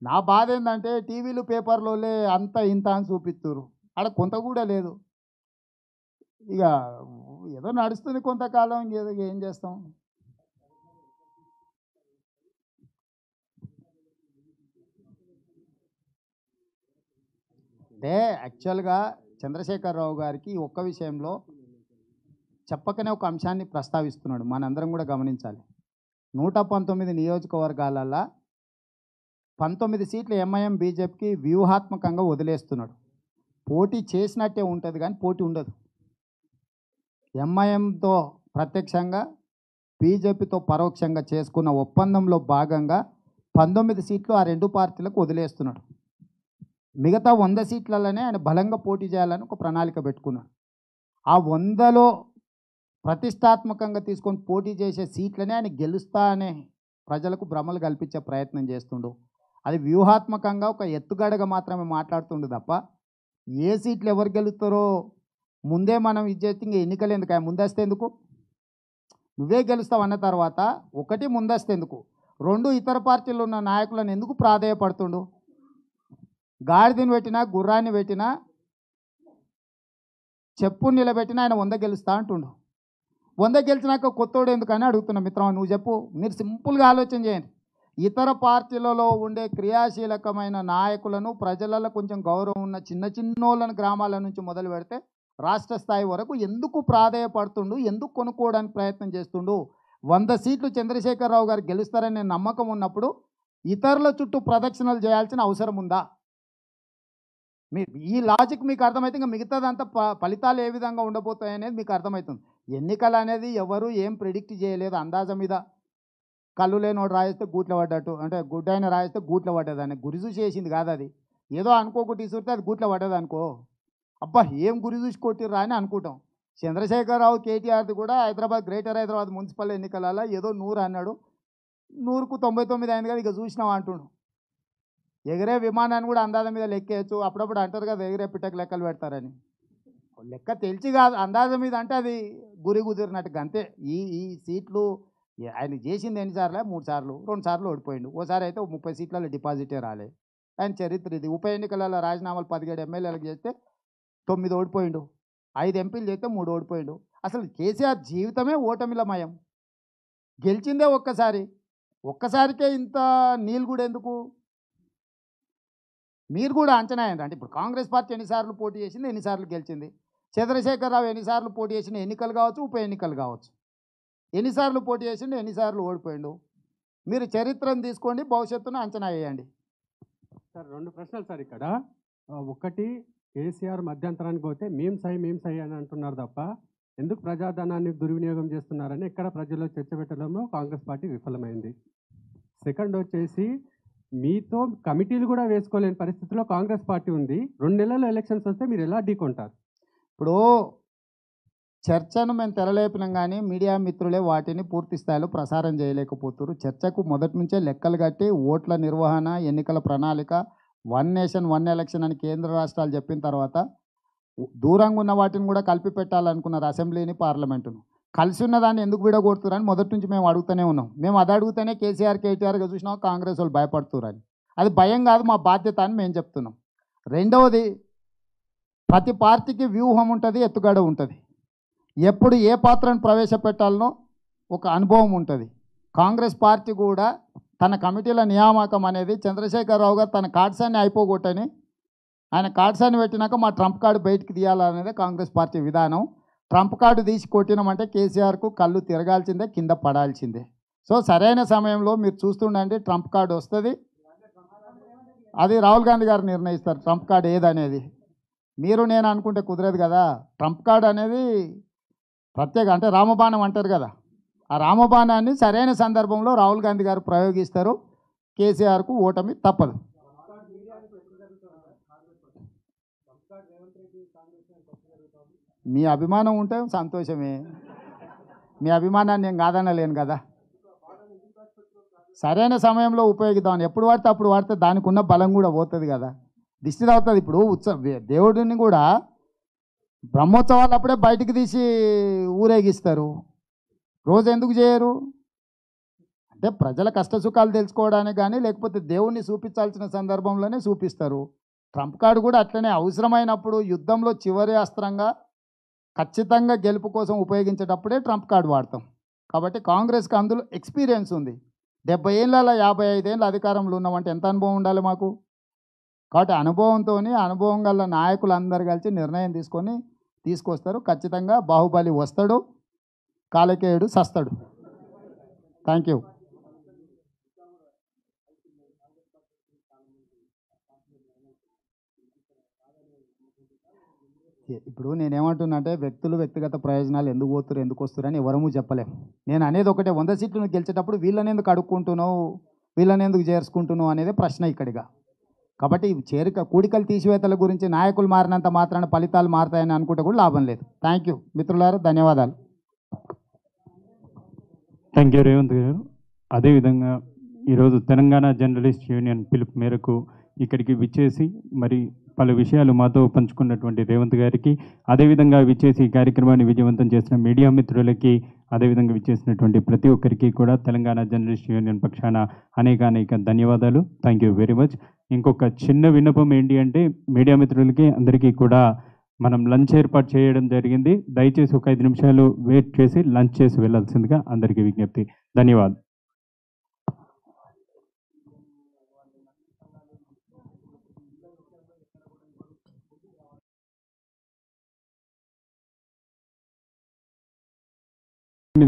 నా బాధ ఏంటంటే టీవీలు పేపర్లోనే అంత ఇంత అని చూపిస్తున్నారు, ఆడ కొంత కూడా లేదు. ఇక ఏదో నడుస్తుంది కొంతకాలం, ఏదో ఏం చేస్తాం. అంటే యాక్చువల్గా చంద్రశేఖరరావు గారికి ఒక్క విషయంలో చెప్పకనే ఒక అంశాన్ని ప్రస్తావిస్తున్నాడు, మనందరం కూడా గమనించాలి. 119 నియోజకవర్గాలలో 19 సీట్లు ఎంఐఎం బీజేపీకి వ్యూహాత్మకంగా వదిలేస్తున్నాడు. పోటీ చేసినట్టే ఉంటుంది కానీ పోటీ ఉండదు. ఎంఐఎంతో ప్రత్యక్షంగా, బీజేపీతో పరోక్షంగా చేసుకున్న ఒప్పందంలో భాగంగా 19 సీట్లు ఆ రెండు పార్టీలకు వదిలేస్తున్నాడు. మిగతా 100 సీట్లలోనే ఆయన బలంగా పోటీ చేయాలని ఒక ప్రణాళిక పెట్టుకున్నాడు. ఆ 100లో ప్రతిష్టాత్మకంగా తీసుకొని పోటీ చేసే సీట్లనే ఆయన గెలుస్తా అనే ప్రజలకు భ్రమలు కల్పించే ప్రయత్నం చేస్తుండు. అది వ్యూహాత్మకంగా ఒక ఎత్తుగడగా మాత్రమే మాట్లాడుతుండు తప్ప ఏ సీట్లు ఎవరు గెలుస్తారో ముందే మనం ఇది చేస్తే ఇంకా ఎన్నికలు ఎందుకు, ముందస్తే ఎందుకు, నువ్వే గెలుస్తావు అన్న తర్వాత ఒకటి ముందస్తే ఎందుకు, 2 ఇతర పార్టీలు ఉన్న నాయకులను ఎందుకు ప్రాధేయపడుతుండు. గాడిదని పెట్టినా, గుర్రాన్ని పెట్టినా, చెప్పు నిలబెట్టినా ఆయన 100 గెలుస్తా అంటుండు. 100 గెలిచినాక కొత్తోడు ఎందుకని అడుగుతున్నా మిత్రమా, నువ్వు చెప్పు. మీరు సింపుల్గా ఆలోచన చేయండి. ఇతర పార్టీలలో ఉండే క్రియాశీలకమైన నాయకులను, ప్రజలలో కొంచెం గౌరవం ఉన్న చిన్నోళ్ళను గ్రామాల నుంచి మొదలు పెడితే రాష్ట్ర స్థాయి వరకు ఎందుకు ప్రాధేయపడుతుండు, ఎందుకు కొనుక్కోవడానికి ప్రయత్నం చేస్తుండు. 100 సీట్లు చంద్రశేఖరరావు గారు గెలుస్తారనే నమ్మకం ఉన్నప్పుడు ఇతరుల చుట్టూ ప్రదక్షిణలు చేయాల్సిన అవసరం ఉందా? ఈ లాజిక్ మీకు అర్థమైతే ఇంకా మిగతాదంతా ఫలితాలు ఏ విధంగా ఉండబోతాయి అనేది మీకు అర్థమవుతుంది. ఎన్నికలు అనేది ఎవరు ఏం ప్రిడిక్ట్ చేయలేదు, అందాజ మీద కళ్ళు లేనోడు రాయిస్తే గూట్ల పడ్డట్టు, అంటే గుడ్డైన రాయిస్తే గూట్ల పడ్డదని గురిజు చేసింది కాదు అది. ఏదో అనుకోకుండా ఇసురితే అది గూట్లో పడ్డది అనుకో, అబ్బా ఏం గురి చూసి కొట్టిర్రా అని అనుకుంటాం. చంద్రశేఖరరావు కేటీఆర్ది కూడా హైదరాబాద్ గ్రేటర్ హైదరాబాద్ మున్సిపల్ ఎన్నికలలో ఏదో 100 అన్నాడు, 100కు 99 అయింది కదా, ఇక చూసినాం అంటుండు. ఎగిరే విమానాన్ని కూడా అందాజ మీద లెక్కేయచ్చు. అప్పుడప్పుడు అంటారు కదా ఎగిరే పిట్టకు లెక్కలు పెడతారని. లెక్క తెలిసి కాదు, అందాజ మీద అంటే అది గురి కుదిరినట్టుగా అంతే. ఈ సీట్లు ఆయన చేసింది ఎన్నిసార్లు? 3 సార్లు, 2 సార్లు ఓడిపోయిండు. ఓసారి అయితే 30 సీట్లలో డిపాజిటే రాలే. ఆయన చరిత్ర ఇది. ఉప ఎన్నికలలో రాజీనామాలు 17 ఎమ్మెల్యేలకు చేస్తే 9 ఓడిపోయిండు, 5 ఎంపీలు చేస్తే 3 ఓడిపోయిండు. అసలు కేసీఆర్ జీవితమే ఓటమిలమయం. గెలిచిందే ఒక్కసారికే ఇంత నీళ్ళు కూడా ఎందుకు? మీరు కూడా అంచనా ఏంటంటే ఇప్పుడు కాంగ్రెస్ పార్టీ ఎన్నిసార్లు పోటీ చేసింది, ఎన్నిసార్లు గెలిచింది? చంద్రశేఖరరావు ఎన్నిసార్లు పోటీ చేసిన ఎన్నికలు కావచ్చు, ఉప ఎన్నికలు కావచ్చు, ఎన్నిసార్లు పోటీ చేసిండు, ఎన్నిసార్లు ఓడిపోయిండు? మీరు చరిత్రను తీసుకోండి, భవిష్యత్తును అంచనా వేయండి. సార్ 2 ప్రశ్నలు సార్ ఇక్కడ. ఒకటి, కేసీఆర్ మధ్యంతరానికి పోతే మేం సై అని అంటున్నారు తప్ప ఎందుకు ప్రజాధనాన్ని దుర్వినియోగం చేస్తున్నారని ఇక్కడ ప్రజల్లో చర్చ పెట్టడంలో కాంగ్రెస్ పార్టీ విఫలమైంది. సెకండ్ వచ్చేసి మీతో కమిటీలు కూడా వేసుకోలేని పరిస్థితిలో కాంగ్రెస్ పార్టీ ఉంది. 2 నెలల్లో ఎలక్షన్స్ వస్తే మీరు ఎలా ఢీకొంటారు? ఇప్పుడు చర్చను మేము తెరలేపినాం కానీ మీడియా మిత్రులే వాటిని పూర్తి స్థాయిలో ప్రసారం చేయలేకపోతున్నారు. చర్చకు మొదటి నుంచే లెక్కలు కట్టి ఓట్ల నిర్వహణ, ఎన్నికల ప్రణాళిక, 1 నేషన్ 1 ఎలక్షన్ అని కేంద్ర రాష్ట్రాలు చెప్పిన తర్వాత దూరంగా ఉన్న వాటిని కూడా కలిపి పెట్టాలనుకున్నారు. అసెంబ్లీని, పార్లమెంటును కలిసి ఉన్నదాన్ని ఎందుకు విడగొడుతున్నారని మొదటి నుంచి మేము అడుగుతూనే ఉన్నాం. మేము అది అడుగుతూనే కేటీఆర్గా చూసినాం కాంగ్రెస్ వాళ్ళు భయపడుతున్నారని. అది భయం కాదు, మా బాధ్యత అని మేము చెప్తున్నాం. రెండవది, ప్రతి పార్టీకి వ్యూహం ఉంటుంది, ఎత్తుగడ ఉంటుంది. ఎప్పుడు ఏ పాత్రను ప్రవేశపెట్టాలనో ఒక అనుభవం ఉంటుంది. కాంగ్రెస్ పార్టీ కూడా తన కమిటీల నియామకం అనేది చంద్రశేఖరరావు గారు తన కార్డ్సాన్ని అయిపోగొట్టని, ఆయన కార్డ్సాన్ని పెట్టినాక మా ట్రంప్ కార్డు బయటికి తీయాలనేది కాంగ్రెస్ పార్టీ విధానం. ట్రంప్ కార్డు తీసి కొట్టినామంటే కేసీఆర్కు కళ్ళు తిరగాల్సిందే, కింద పడాల్సిందే. సో సరైన సమయంలో మీరు చూస్తుండండి, ట్రంప్ కార్డు వస్తుంది. అది రాహుల్ గాంధీ గారు నిర్ణయిస్తారు ట్రంప్ కార్డు ఏదనేది. మీరు నేను అనుకుంటే కుదరదు కదా. ట్రంప్ కార్డు అనేది ప్రత్యేక, అంటే రామబాణం అంటారు కదా, ఆ రామబాణాన్ని సరైన సందర్భంలో రాహుల్ గాంధీ గారు ప్రయోగిస్తారు. కేసీఆర్కు ఓటమి తప్పదు. మీ అభిమానం ఉంటే సంతోషమే, మీ అభిమానాన్ని నేను కాదనలేను కదా. సరైన సమయంలో ఉపయోగిద్దాం. ఎప్పుడు వాడితే అప్పుడు వాడితే దానికి ఉన్న బలం కూడా పోతుంది కదా, దిష్టి అవుతుంది. ఇప్పుడు దేవుడిని కూడా బ్రహ్మోత్సవాలు అప్పుడే బయటికి తీసి ఊరేగిస్తారు, రోజు ఎందుకు చేయరు? అంటే ప్రజల కష్టసుఖాలు తెలుసుకోవడానికి కానీ, లేకపోతే దేవుణ్ణి చూపించాల్సిన సందర్భంలోనే చూపిస్తారు. ట్రంప్ కార్డు కూడా అట్లనే అవసరమైనప్పుడు యుద్ధంలో చివరి అస్త్రంగా ఖచ్చితంగా గెలుపు కోసం ఉపయోగించేటప్పుడే ట్రంప్ కార్డు వాడతాం. కాబట్టి కాంగ్రెస్కి అందులో ఎక్స్పీరియన్స్ ఉంది. 70 ఏళ్ళ 55 ఏళ్ళ అధికారంలో ఉన్నామంటే ఎంత అనుభవం ఉండాలి మాకు? కాబట్టి అనుభవం గల నాయకులు అందరు కలిసి నిర్ణయం తీసుకొస్తారు. ఖచ్చితంగా బాహుబలి వస్తాడు, కాలకేయుడు సస్తాడు. Thank you. ఇప్పుడు నేనేమంటున్నా అంటే వ్యక్తిగత ప్రయోజనాలు ఎందుకు పోతున్నారు, ఎందుకు వస్తారు అని ఎవరము చెప్పలేం. నేను అనేది ఒకటే, 100 సీట్లు గెలిచేటప్పుడు వీళ్ళని ఎందుకు అడుక్కుంటున్నావు, వీళ్ళని ఎందుకు చేర్చుకుంటున్నావు అనేది ప్రశ్న ఇక్కడిగా. కాబట్టి కూడికలు తీసివేతల గురించి నాయకులు మారినంత మాత్రాన ఫలితాలు మారుతాయని అనుకుంటే కూడా లాభం లేదు. థ్యాంక్ యూ మిత్రులారా, ధన్యవాదాలు. థ్యాంక్ యూ రేవంత్ గారు. అదేవిధంగా ఈరోజు తెలంగాణ జర్నలిస్ట్ యూనియన్ పిలుపు మేరకు ఇక్కడికి విచ్చేసి మరి పలు విషయాలు మాతో పంచుకున్నటువంటి రేవంత్ గారికి, అదేవిధంగా విచ్చేసి ఈ కార్యక్రమాన్ని విజయవంతం చేసిన మీడియా మిత్రులకి, అదేవిధంగా విచ్చేసినటువంటి ప్రతి ఒక్కరికి కూడా తెలంగాణ జర్నలిస్ట్ యూనియన్ పక్షాన అనేక ధన్యవాదాలు. Thank you very much. ఇంకొక చిన్న విన్నపం ఏంటి అంటే, మీడియా మిత్రులకి అందరికీ కూడా మనం లంచ్ ఏర్పాటు చేయడం జరిగింది. దయచేసి ఒక 5 నిమిషాలు వెయిట్ చేసి లంచ్ చేసి వెళ్ళాల్సిందిగా అందరికీ విజ్ఞప్తి. ధన్యవాదాలు.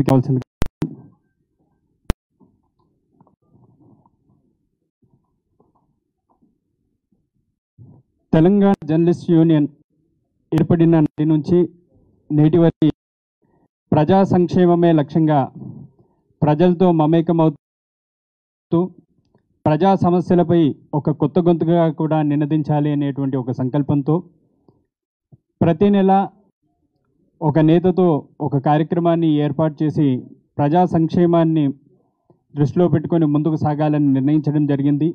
కావాల్సింది తెలంగాణ జర్నలిస్ట్ యూనియన్ ఏర్పడిన నాటి నుంచి నేటి వరకు ప్రజా సంక్షేమమే లక్ష్యంగా ప్రజలతో మమేకమవుతూ ప్రజా సమస్యలపై ఒక కొత్త గొంతుగా కూడా నినదించాలి అనేటువంటి ఒక సంకల్పంతో ప్రతి నెల ఒక నేతతో ఒక కార్యక్రమాన్ని ఏర్పాటు చేసి ప్రజా సంక్షేమాన్ని దృష్టిలో పెట్టుకొని ముందుకు సాగాలని నిర్ణయించడం జరిగింది.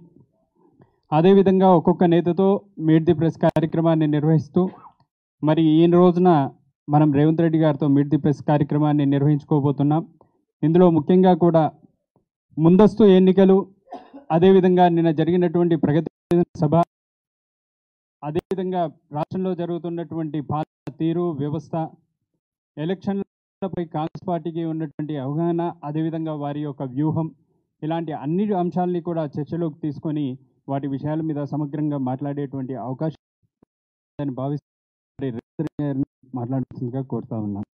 అదేవిధంగా ఒక్కొక్క నేతతో మీట్ ది ప్రెస్ కార్యక్రమాన్ని నిర్వహిస్తూ మరి ఈ రోజున మనం రేవంత్ రెడ్డి గారితో మీట్ ది ప్రెస్ కార్యక్రమాన్ని నిర్వహించుకోబోతున్నాం. ఇందులో ముఖ్యంగా కూడా ముందస్తు ఎన్నికలు, అదేవిధంగా నిన్న జరిగినటువంటి ప్రగతి సభ, అదేవిధంగా రాష్ట్రంలో జరుగుతున్నటువంటి పాలన తీరు, వ్యవస్థ, ఎలక్షన్లపై కాంగ్రెస్ పార్టీకి ఉన్నటువంటి అవగాహన, అదేవిధంగా వారి యొక్క వ్యూహం, ఇలాంటి అన్ని అంశాలని కూడా చర్చలోకి తీసుకొని వాటి విషయాల మీద సమగ్రంగా మాట్లాడేటువంటి అవకాశం భావిస్తూ మాట్లాడుతుందిగా కోరుతా ఉన్నాను.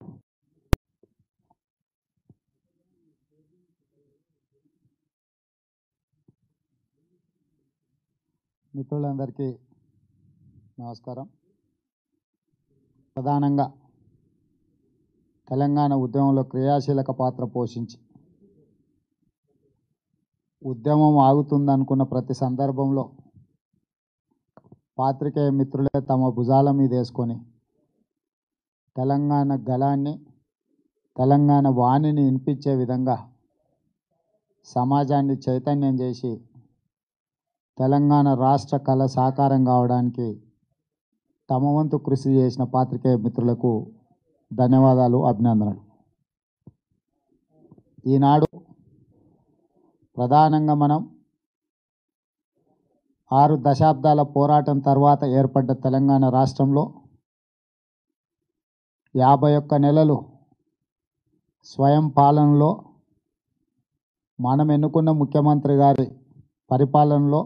మిత్రులందరికీ నమస్కారం. ప్రధానంగా తెలంగాణ ఉద్యమంలో క్రియాశీలక పాత్ర పోషించి ఉద్యమం ఆగుతుందనుకున్న ప్రతి సందర్భంలో పాత్రికేయ మిత్రులే తమ భుజాల మీద వేసుకొని తెలంగాణ గళాన్ని, తెలంగాణ వాణిని వినిపించే విధంగా సమాజాన్ని చైతన్యం చేసి తెలంగాణ రాష్ట్ర కళ సాకారం కావడానికి తమ వంతు కృషి చేసిన పాత్రికేయ మిత్రులకు ధన్యవాదాలు, అభినందనలు. ఈనాడు ప్రధానంగా మనం 6 దశాబ్దాల పోరాటం తర్వాత ఏర్పడ్డ తెలంగాణ రాష్ట్రంలో 51 నెలలు స్వయం పాలనలో మనం ఎన్నుకున్న ముఖ్యమంత్రి గారి పరిపాలనలో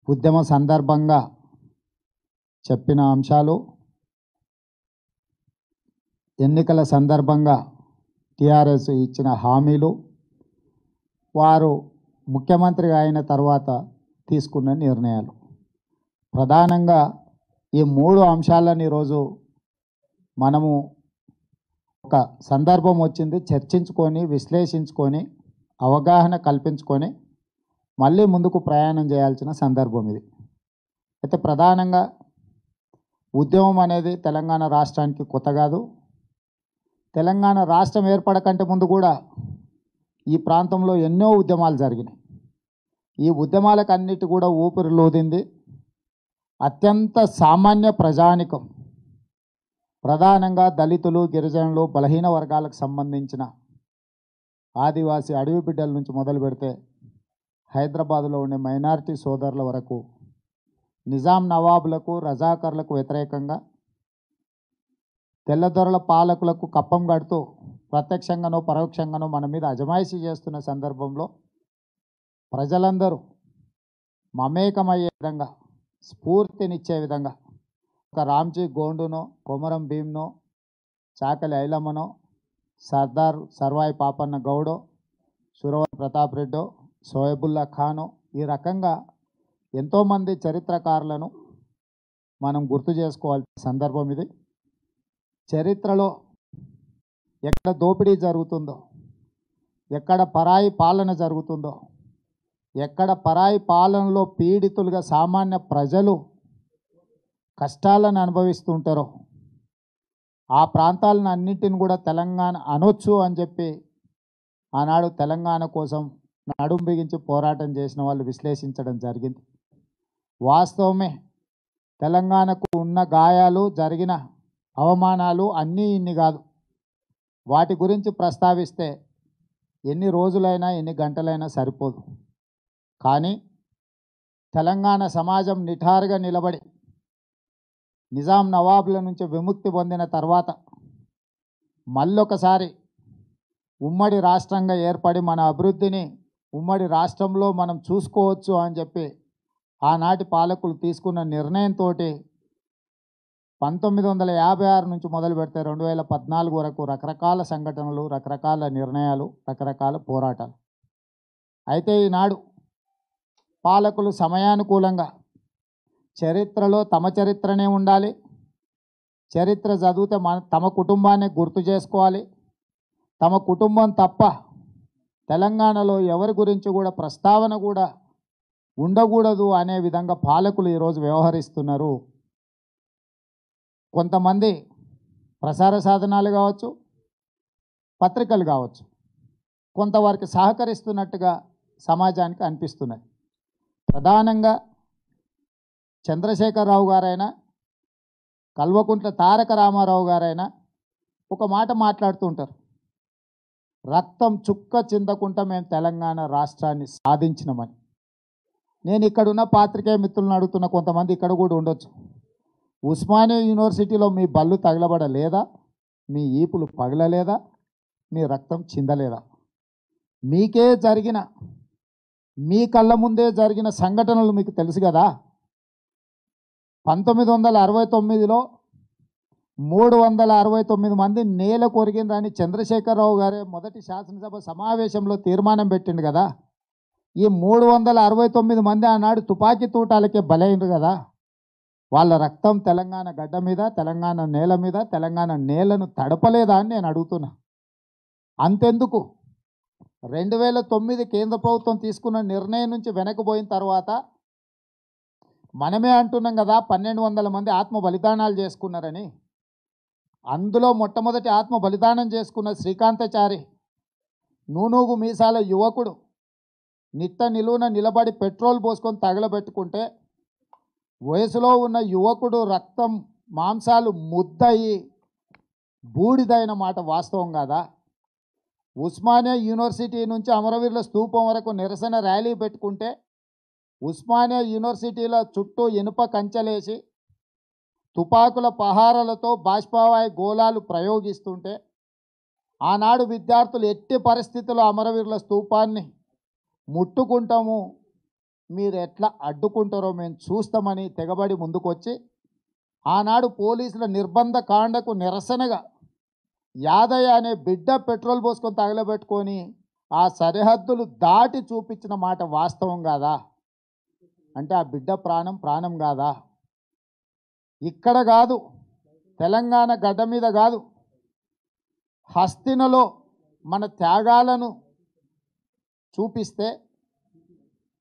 ఉద్యమ సందర్భంగా చెప్పిన అంశాలు, ఎన్నికల సందర్భంగా టీఆర్ఎస్ ఇచ్చిన హామీలు, వారు ముఖ్యమంత్రిగా అయిన తర్వాత తీసుకున్న నిర్ణయాలు, ప్రధానంగా ఈ 3 అంశాలను ఈరోజు మనము ఒక సందర్భం వచ్చింది చర్చించుకొని, విశ్లేషించుకొని, అవగాహన కల్పించుకొని మళ్ళీ ముందుకు ప్రయాణం చేయాల్సిన సందర్భం ఇది. అయితే ప్రధానంగా ఉద్యమం అనేది తెలంగాణ రాష్ట్రానికి కొత్త కాదు. తెలంగాణ రాష్ట్రం ఏర్పడకంటే ముందు కూడా ఈ ప్రాంతంలో ఎన్నో ఉద్యమాలు జరిగినాయి. ఈ ఉద్యమాలకు అన్నిటి కూడా ఊపిరిలోదింది అత్యంత సామాన్య ప్రజానికం, ప్రధానంగా దళితులు, గిరిజనులు, బలహీన వర్గాలకు సంబంధించిన ఆదివాసీ అడవి బిడ్డల నుంచి మొదలు పెడితే హైదరాబాదులో ఉండే మైనారిటీ సోదరుల వరకు నిజాం నవాబులకు, రజాకర్లకు వ్యతిరేకంగా తెల్లదొరల పాలకులకు కప్పం కడుతూ ప్రత్యక్షంగానో పరోక్షంగానో మన మీద అజమాయిషీ చేస్తున్న సందర్భంలో ప్రజలందరూ మమేకమయ్యే విధంగా, స్ఫూర్తినిచ్చే విధంగా ఒక రామ్జీ గోండునో, కొమరం భీమ్నో, చాకలి ఐలమ్మనో, సర్దార్ సర్వాయి పాపన్న గౌడో, సురవర్ ప్రతాప్ రెడ్డో, సోయబుల్లా ఖానో, ఈ రకంగా ఎంతోమంది చరిత్రకారులను మనం గుర్తు చేసుకోవాల్సిన సందర్భం ఇది. చరిత్రలో ఎక్కడ దోపిడీ జరుగుతుందో, ఎక్కడ పరాయి పాలన జరుగుతుందో, ఎక్కడ పరాయి పాలనలో పీడితులుగా సామాన్య ప్రజలు కష్టాలను అనుభవిస్తుంటారో ఆ ప్రాంతాలను అన్నింటిని కూడా తెలంగాణ అనొచ్చు అని చెప్పి ఆనాడు తెలంగాణ కోసం నడుం బిగించి పోరాటం చేసిన వాళ్ళు విశ్లేషించడం జరిగింది. వాస్తవమే, తెలంగాణకు ఉన్న గాయాలు, జరిగిన అవమానాలు అన్నీ ఇన్ని కాదు. వాటి గురించి ప్రస్తావిస్తే ఎన్ని రోజులైనా ఎన్ని గంటలైనా సరిపోదు. కానీ తెలంగాణ సమాజం నిఠారుగా నిలబడి నిజాం నవాబుల నుంచి విముక్తి పొందిన తర్వాత మళ్ళొకసారి ఉమ్మడి రాష్ట్రంగా ఏర్పడి మన అభివృద్ధిని ఉమ్మడి రాష్ట్రంలో మనం చూసుకోవచ్చు అని చెప్పి ఆనాటి పాలకులు తీసుకున్న నిర్ణయంతో 1956 నుంచి మొదలు పెడితే 2014 వరకు రకరకాల సంఘటనలు, రకరకాల నిర్ణయాలు, రకరకాల పోరాటాలు. అయితే ఈనాడు పాలకులు సమయానుకూలంగా చరిత్రలో తమ చరిత్రనే ఉండాలి, చరిత్ర చదివితే తమ కుటుంబాన్ని గుర్తు చేసుకోవాలి, తమ కుటుంబం తప్ప తెలంగాణలో ఎవరి గురించి కూడా ప్రస్తావన కూడా ఉండకూడదు అనే విధంగా పాలకులు ఈరోజు వ్యవహరిస్తున్నారు. కొంతమంది ప్రసార సాధనాలు కావచ్చు, పత్రికలు కావచ్చు, కొంతవరకు సహకరిస్తున్నట్టుగా సమాజానికి అనిపిస్తున్నది. ప్రధానంగా చంద్రశేఖరరావు గారైనా, కల్వకుంట్ల తారక రామారావు గారైనా ఒక మాట మాట్లాడుతూ ఉంటారు. రక్తం చుక్క చిందకుండా మేము తెలంగాణ రాష్ట్రాన్ని సాధించినామని. నేను ఇక్కడున్న పాత్రికేయ మిత్రులను అడుగుతున్న, కొంతమంది ఇక్కడ కూడా ఉండొచ్చు, ఉస్మానియా యూనివర్సిటీలో మీ బళ్ళు తగలబడలేదా? మీ ఈపులు పగలలేదా? మీ రక్తం చిందలేదా? మీకే జరిగిన, మీ కళ్ళ ముందే జరిగిన సంఘటనలు మీకు తెలుసు కదా. 1969లో 369 మంది నేల కొరిగిందని చంద్రశేఖరరావు గారే మొదటి శాసనసభ సమావేశంలో తీర్మానం పెట్టిండు కదా. ఈ 369 మంది ఆనాడు తుపాకీ తూటాలకే బలైండ్రు కదా. వాళ్ళ రక్తం తెలంగాణ గడ్డ మీద, తెలంగాణ నేల మీద, తెలంగాణ నేలను తడపలేదా అని నేను అడుగుతున్నా. అంతెందుకు, 2009 కేంద్ర ప్రభుత్వం తీసుకున్న నిర్ణయం నుంచి వెనక్కిపోయిన తర్వాత మనమే అంటున్నాం కదా 1200 మంది ఆత్మ బలిదానాలు చేసుకున్నారని. అందులో మొట్టమొదటి ఆత్మ బలిదానం చేసుకున్న శ్రీకాంతాచారి, నూనూగు మీసాల యువకుడు, నిట్ట నిలువున నిలబడి పెట్రోల్ పోసుకొని తగలబెట్టుకుంటే వయసులో ఉన్న యువకుడు రక్తం మాంసాలు ముద్దయి బూడిదైన మాట వాస్తవం కాదా? ఉస్మానియా యూనివర్సిటీ నుంచి అమరవీరుల స్తూపం వరకు నిరసన ర్యాలీ పెట్టుకుంటే ఉస్మానియా యూనివర్సిటీల చుట్టూ ఇనుప కంచెలేసి తుపాకుల పహారాలతో బాష్పవాయు గోళాలు ప్రయోగిస్తుంటే ఆనాడు విద్యార్థులు ఎట్టి పరిస్థితుల్లో అమరవీరుల స్తూపాన్ని ముట్టుకుంటాము, మీరు ఎట్లా అడ్డుకుంటారో మేము చూస్తామని తెగబడి ముందుకొచ్చి ఆనాడు పోలీసుల నిర్బంధ కాండకు నిరసనగా యాదయ్య అనే బిడ్డ పెట్రోల్ పోసుకొని తగలబెట్టుకొని ఆ సరిహద్దులు దాటి చూపించిన మాట వాస్తవం కాదా? అంటే ఆ బిడ్డ ప్రాణం ప్రాణం కాదా? ఇక్కడ కాదు, తెలంగాణ గడ్డ మీద కాదు, హస్తినలో మన త్యాగాలను చూపిస్తే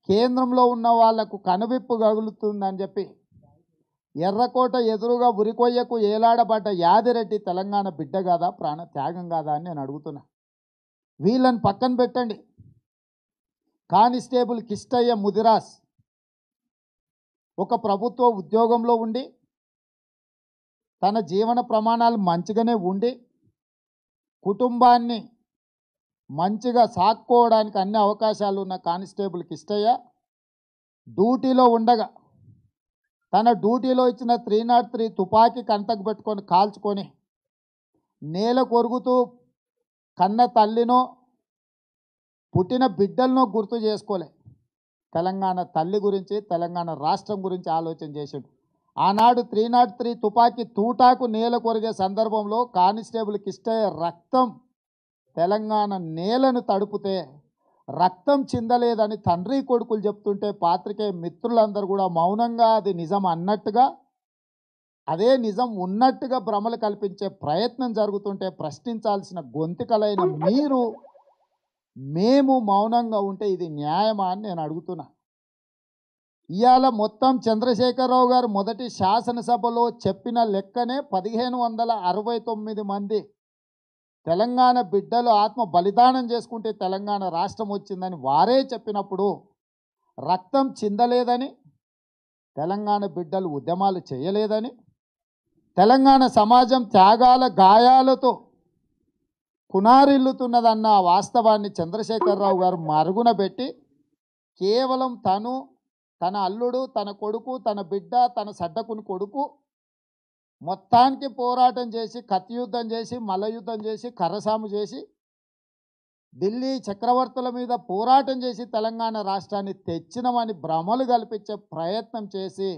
కేంద్రంలో ఉన్న వాళ్లకు కనువిప్పు కగులుతుందని చెప్పి ఎర్రకోట ఎదురుగా ఉరికొయ్యకు ఏలాడబడ్డ యాదిరెడ్డి తెలంగాణ బిడ్డ కాదా, ప్రాణ త్యాగం కాదా అని నేను అడుగుతున్నా. వీళ్ళని పక్కన పెట్టండి. కానిస్టేబుల్ కిష్టయ్య ముదిరాస్ ఒక ప్రభుత్వ ఉద్యోగంలో ఉండి తన జీవన ప్రమాణాలు మంచిగానే ఉండి కుటుంబాన్ని మంచిగా సాక్కోవడానికి అన్ని అవకాశాలు ఉన్న కానిస్టేబుల్ కిష్టయ్య డ్యూటీలో ఉండగా తన డ్యూటీలో ఇచ్చిన 303 తుపాకీ కంటకు పెట్టుకొని కాల్చుకొని నేల కొరుగుతూ కన్న తల్లినో పుట్టిన బిడ్డలనో గుర్తు చేసుకోలే. తెలంగాణ తల్లి గురించి, తెలంగాణ రాష్ట్రం గురించి ఆలోచన చేసాడు. ఆనాడు 303 తుపాకీ తూటాకు నేల కొరిగే సందర్భంలో కానిస్టేబుల్ కిష్టయ్య రక్తం తెలంగాణ నేలను తడుపుతే రక్తం చిందలేదని తండ్రి కొడుకులు చెప్తుంటే పాత్రికేయ మిత్రులందరూ కూడా మౌనంగా అది నిజం అన్నట్టుగా, అదే నిజం ఉన్నట్టుగా భ్రమలు కల్పించే ప్రయత్నం జరుగుతుంటే ప్రశ్నించాల్సిన గొంతుకలైన మీరు మేము మౌనంగా ఉంటే ఇది న్యాయమా అని నేను అడుగుతున్నా. ఇవాళ మొత్తం చంద్రశేఖరరావు గారు మొదటి శాసనసభలో చెప్పిన లెక్కనే 1569 మంది తెలంగాణ బిడ్డలు ఆత్మ బలిదానం చేసుకుంటే తెలంగాణ రాష్ట్రం వచ్చిందని వారే చెప్పినప్పుడు రక్తం చిందలేదని, తెలంగాణ బిడ్డలు ఉద్యమాలు చేయలేదని, తెలంగాణ సమాజం త్యాగాల గాయాలతో కునారిల్లుతున్నదన్న వాస్తవాన్ని చంద్రశేఖరరావు గారు మరుగున పెట్టి కేవలం తను, తన అల్లుడు, తన కొడుకు, తన బిడ్డ, తన సడ్డకుని కొడుకు మొత్తానికి పోరాటం చేసి కత్తియుద్ధం చేసి మల్లయుద్ధం చేసి కర్రసాము చేసి ఢిల్లీ చక్రవర్తుల మీద పోరాటం చేసి తెలంగాణ రాష్ట్రాన్ని తెచ్చినమని భ్రమలు కల్పించే ప్రయత్నం చేసి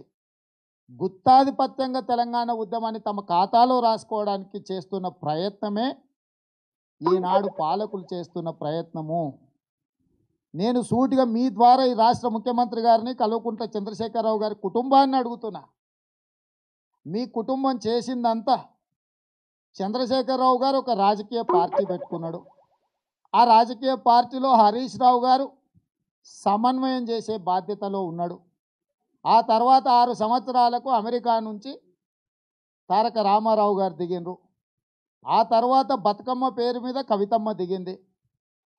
గుత్తాధిపత్యంగా తెలంగాణ ఉద్యమాన్ని తమ ఖాతాలో రాసుకోవడానికి చేస్తున్న ప్రయత్నమే ఈనాడు పాలకులు చేస్తున్న ప్రయత్నము. నేను సూటిగా మీ ద్వారా ఈ రాష్ట్ర ముఖ్యమంత్రి గారిని, కల్వకుంట్ల చంద్రశేఖరరావు గారి కుటుంబాన్ని అడుగుతున్నా. మీ కుటుంబం చేసిందంతా, చంద్రశేఖరరావు గారు ఒక రాజకీయ పార్టీ పెట్టుకున్నాడు. ఆ రాజకీయ పార్టీలో హరీష్ రావు గారు సమన్వయం చేసే బాధ్యతలో ఉన్నాడు. ఆ తర్వాత 6 సంవత్సరాలకు అమెరికా నుంచి తారక రామారావు గారు దిగిండ్రు. ఆ తర్వాత బతుకమ్మ పేరు మీద కవితమ్మ దిగింది.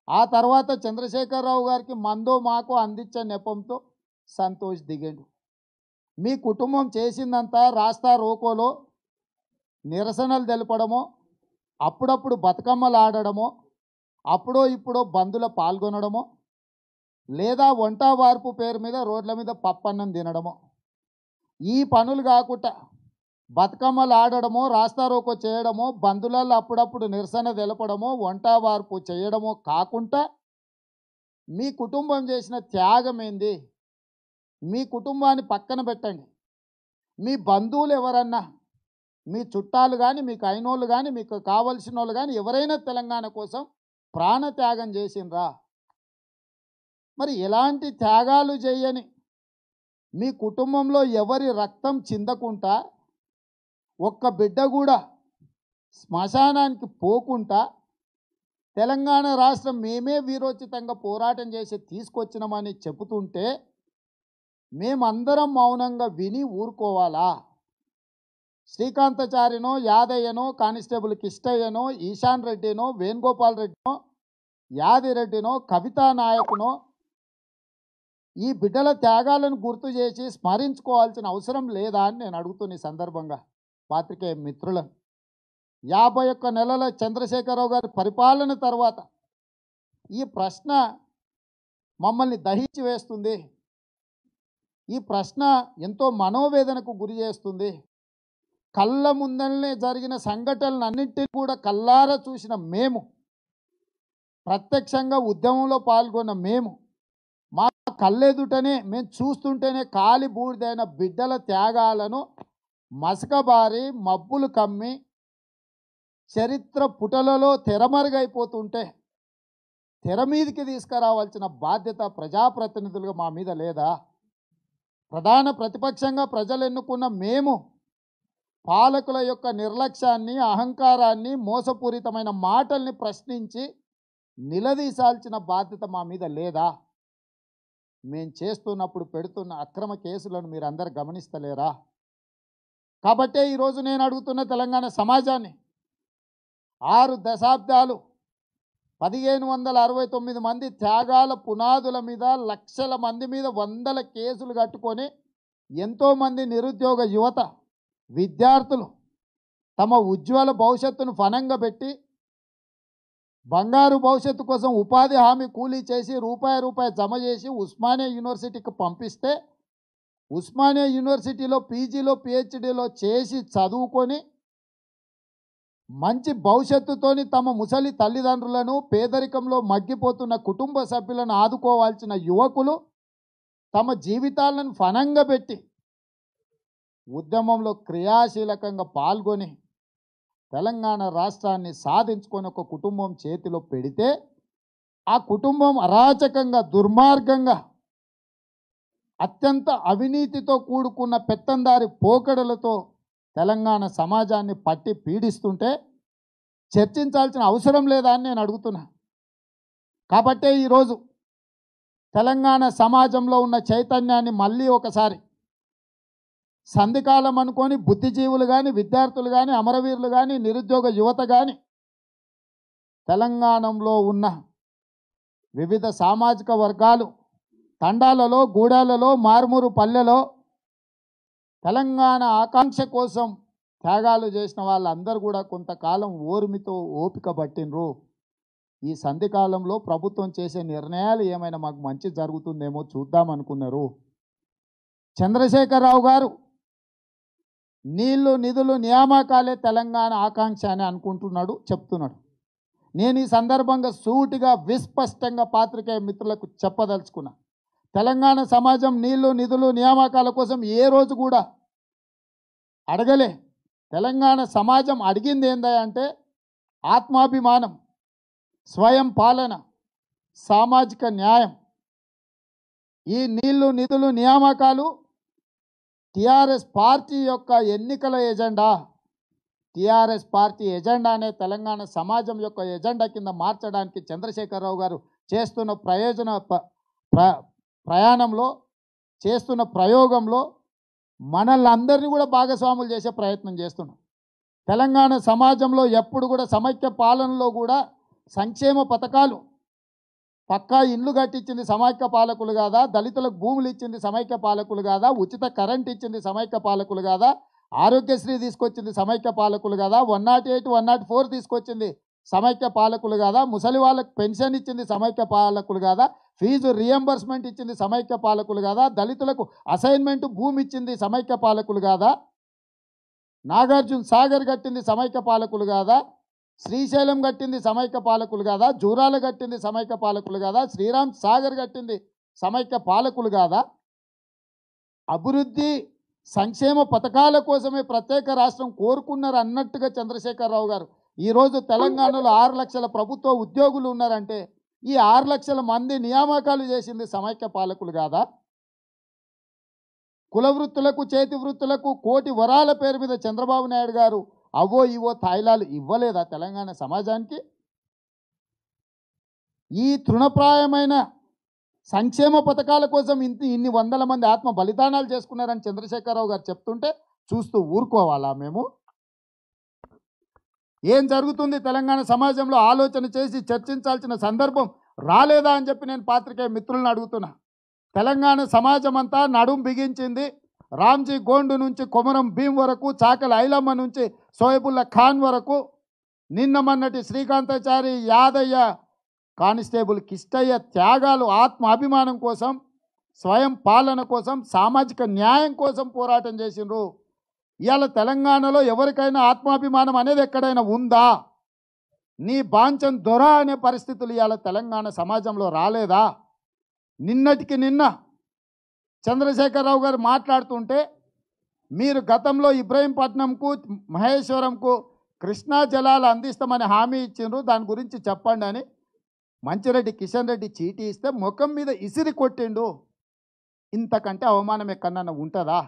ఆ తర్వాత చంద్రశేఖరరావు గారికి మందో మాకో అందించే నెపంతో సంతోష్ దిగిండు. మీ కుటుంబం చేసిందంతా రాస్తా రోకోలో నిరసనలు తెలపడమో, అప్పుడప్పుడు బతుకమ్మలు ఆడడమో, అప్పుడో ఇప్పుడో బంధుల పాల్గొనడమో, లేదా వంట వార్పు పేరు మీద రోడ్ల మీద పప్పన్నం తినడమో, ఈ పనులు కాకుండా బతుకమ్మలు ఆడడమో, రాస్తారోకో చేయడమో, బంధులలో అప్పుడప్పుడు నిరసన తెలపడమో, వంట వార్పు చేయడమో కాకుండా మీ కుటుంబం చేసిన త్యాగం ఏంది? మీ కుటుంబాన్ని పక్కన పెట్టండి. మీ బంధువులు ఎవరన్నా, మీ చుట్టాలు కానీ, మీకు అయినోళ్ళు కానీ, మీకు కావలసిన వాళ్ళు కానీ ఎవరైనా తెలంగాణ కోసం ప్రాణత్యాగం చేసిండ్రా? మరి ఎలాంటి త్యాగాలు చేయని మీ కుటుంబంలో ఎవరి రక్తం చిందకుంటా, ఒక్క బిడ్డ కూడా శ్మశానానికి పోకుండా తెలంగాణ రాష్ట్రం మేమే వీరోచితంగా పోరాటం చేసి తీసుకొచ్చినామని చెబుతుంటే మేమందరం మౌనంగా విని ఊరుకోవాలా? శ్రీకాంతాచారినో, యాదయ్యనో, కానిస్టేబుల్ కిష్టయ్యనో, ఈశాన్ రెడ్డినో, వేణుగోపాల్ రెడ్డినో, యాదిరెడ్డినో, కవితా నాయకునో ఈ బిడ్డల త్యాగాలను గుర్తు చేసి స్మరించుకోవాల్సిన అవసరం లేదా అని నేను అడుగుతున్న ఈ సందర్భంగా పాత్రికేయ మిత్రులను. 51 నెలల చంద్రశేఖరరావు గారి పరిపాలన తర్వాత ఈ ప్రశ్న మమ్మల్ని దహించి వేస్తుంది. ఈ ప్రశ్న ఎంతో మనోవేదనకు గురి చేస్తుంది. కళ్ళ ముందరనే జరిగిన సంఘటనలన్నింటినీ కూడా కళ్ళారా చూసిన మేము, ప్రత్యక్షంగా ఉద్యమంలో పాల్గొన్న మేము, మా కళ్ళెదుటనే మేము చూస్తుంటేనే కాలి బూడిదైన బిడ్డల త్యాగాలను మసకబారి మబ్బులు కమ్మి చరిత్ర పుటలలో తెరమరుగైపోతుంటే తెర మీదకి తీసుకురావాల్సిన బాధ్యత ప్రజాప్రతినిధులుగా మా మీద లేదా? ప్రధాన ప్రతిపక్షంగా ప్రజలు ఎన్నుకున్న మేము పాలకుల యొక్క నిర్లక్ష్యాన్ని, అహంకారాన్ని, మోసపూరితమైన మాటల్ని ప్రశ్నించి నిలదీసాల్సిన బాధ్యత మా మీద లేదా? మేము చేస్తున్నప్పుడు పెడుతున్న అక్రమ కేసులను మీరు అందరు గమనిస్తలేరా? కాబట్టే ఈరోజు నేను అడుగుతున్న తెలంగాణ సమాజాన్ని, 6 దశాబ్దాలు 1569 మంది త్యాగాల పునాదుల మీద, లక్షల మంది మీద వందల కేసులు కట్టుకొని ఎంతోమంది నిరుద్యోగ యువత, విద్యార్థులు తమ ఉజ్వల భవిష్యత్తును ఫనంగా పెట్టి బంగారు భవిష్యత్తు కోసం ఉపాధి హామీ కూలీ చేసి రూపాయి జమ చేసి ఉస్మానియా యూనివర్సిటీకి పంపిస్తే ఉస్మానియా యూనివర్సిటీలో పీజీలో పిహెచ్డీలో చేసి చదువుకొని మంచి భవిష్యత్తుతోని తమ ముసలి తల్లిదండ్రులను, పేదరికంలో మగ్గిపోతున్న కుటుంబ సభ్యులను ఆదుకోవాల్సిన యువకులు తమ జీవితాలను ఫనంగా పెట్టి ఉద్యమంలో క్రియాశీలకంగా పాల్గొని తెలంగాణ రాష్ట్రాన్ని సాధించుకొని ఒక కుటుంబం చేతిలో పెడితే ఆ కుటుంబం అరాచకంగా, దుర్మార్గంగా, అత్యంత అవినీతితో కూడుకున్న పెత్తందారి పోకడలతో తెలంగాణ సమాజాన్ని పట్టి పీడిస్తుంటే చర్చించాల్సిన అవసరం లేదా అని నేను అడుగుతున్నా. కాబట్టే ఈరోజు తెలంగాణ సమాజంలో ఉన్న చైతన్యాన్ని మళ్ళీ ఒకసారి సంధికాలం అనుకొని బుద్ధిజీవులు కానీ, విద్యార్థులు కానీ, అమరవీరులు కానీ, నిరుద్యోగ యువత కానీ, తెలంగాణలో ఉన్న వివిధ సామాజిక వర్గాలు తండాలలో, గూడాలలో, మారుమూరు పల్లెలో తెలంగాణ ఆకాంక్ష కోసం త్యాగాలు చేసిన వాళ్ళందరూ కూడా కొంతకాలం ఓర్మితో ఓపిక పట్టినరు. ఈ సంధికాలంలో ప్రభుత్వం చేసే నిర్ణయాలు ఏమైనా మాకు మంచి జరుగుతుందేమో చూద్దామనుకున్నారు. చంద్రశేఖరరావు గారు నీళ్లు, నిధులు, నియామకాలే తెలంగాణ ఆకాంక్ష అని అనుకుంటున్నాడు, చెప్తున్నాడు. నేను ఈ సందర్భంగా సూటిగా విస్పష్టంగా పాత్రికేయ మిత్రులకు చెప్పదలుచుకున్నా. తెలంగాణ సమాజం నీళ్లు, నిధులు, నియామకాల కోసం ఏ రోజు కూడా అడగలే. తెలంగాణ సమాజం అడిగింది ఏందంటే ఆత్మాభిమానం, స్వయం పాలన, సామాజిక న్యాయం. ఈ నీళ్లు, నిధులు, నియామకాలు టిఆర్ఎస్ పార్టీ యొక్క ఎన్నికల ఎజెండా, టీఆర్ఎస్ పార్టీ ఎజెండానే తెలంగాణ సమాజం యొక్క ఎజెండా కింద మార్చడానికి చంద్రశేఖరరావు గారు చేస్తున్న ప్రయాణంలో చేస్తున్న ప్రయోగంలో మనల్ని అందరినీ కూడా భాగస్వాములు చేసే ప్రయత్నం చేస్తున్నాం. తెలంగాణ సమాజంలో ఎప్పుడు కూడా సమైక్య పాలనలో కూడా సంక్షేమ పథకాలు పక్కా ఇండ్లు కట్టించింది సమైక్య పాలకులు కాదా, దళితులకు భూములు ఇచ్చింది సమైక్య పాలకులు కాదా, ఉచిత కరెంట్ ఇచ్చింది సమైక్య పాలకులు కాదా, ఆరోగ్యశ్రీ తీసుకొచ్చింది సమైక్య పాలకులు కాదా, 108, 104 తీసుకొచ్చింది సమైక్య పాలకులు కాదా, ముసలి వాళ్ళకు పెన్షన్ ఇచ్చింది సమైక్య పాలకులు కాదా, ఫీజు రియంబర్స్మెంట్ ఇచ్చింది సమైక్య పాలకులు కాదా, దళితులకు అసైన్మెంట్ భూమి ఇచ్చింది సమైక్య పాలకులు కాదా, నాగార్జున సాగర్ కట్టింది సమైక్య పాలకులు కాదా, శ్రీశైలం కట్టింది సమైక్య పాలకులు కాదా, జూరాల కట్టింది సమైక్య పాలకులు కాదా, శ్రీరామ్ సాగర్ కట్టింది సమైక్య పాలకులు కాదా. అభివృద్ధి సంక్షేమ పథకాల కోసమే ప్రత్యేక రాష్ట్రం కోరుకున్నారు అన్నట్టుగా చంద్రశేఖరరావు గారు ఈరోజు తెలంగాణలో 6 లక్షల ప్రభుత్వ ఉద్యోగులు ఉన్నారంటే ఈ 6 లక్షల మంది నియామకాలు చేసింది సమైక్య పాలకులు కాదా. కుల వృత్తులకు చేతి వృత్తులకు కోటి వరాల పేరు మీద చంద్రబాబు నాయుడు గారు అవో ఇవో తాయిలాలు ఇవ్వలేదా తెలంగాణ సమాజానికి. ఈ తృణప్రాయమైన సంక్షేమ పథకాల కోసం ఇన్ని వందల మంది ఆత్మ బలిదానాలు చేసుకున్నారని చంద్రశేఖరరావు గారు చెప్తుంటే చూస్తూ ఊరుకోవాలా మేము. ఏం జరుగుతుంది తెలంగాణ సమాజంలో ఆలోచన చేసి చర్చించాల్సిన సందర్భం రాలేదా అని చెప్పి నేను పాత్రికేయ మిత్రులను అడుగుతున్నా. తెలంగాణ సమాజం అంతా నడుం బిగించింది. రామ్జీ గోండు నుంచి కొమరం భీం వరకు, చాకలి ఐలమ్మ నుంచి సోయబుల్లా ఖాన్ వరకు, నిన్న మొన్నటి శ్రీకాంతాచారి, యాదయ్య, కానిస్టేబుల్ కిష్టయ్య త్యాగాలు ఆత్మాభిమానం కోసం, స్వయం పాలన కోసం, సామాజిక న్యాయం కోసం పోరాటం చేసిండ్రు. ఇవాళ తెలంగాణలో ఎవరికైనా ఆత్మాభిమానం అనేది ఎక్కడైనా ఉందా? నీ బాంచం దొర అనే పరిస్థితులు ఇవాళ తెలంగాణ సమాజంలో రాలేదా? నిన్నటికి నిన్న చంద్రశేఖరరావు గారు మాట్లాడుతుంటే మీరు గతంలో ఇబ్రహీంపట్నంకు మహేశ్వరంకు కృష్ణా జలాలు అందిస్తామని హామీ ఇచ్చిండ్రు, దాని గురించి చెప్పండి అని మంచిరెడ్డి కిషన్ రెడ్డి చీటీ ఇస్తే ముఖం మీద ఇసిరి కొట్టిండు. ఇంతకంటే అవమానం ఎక్కడన్నా ఉంటుందా?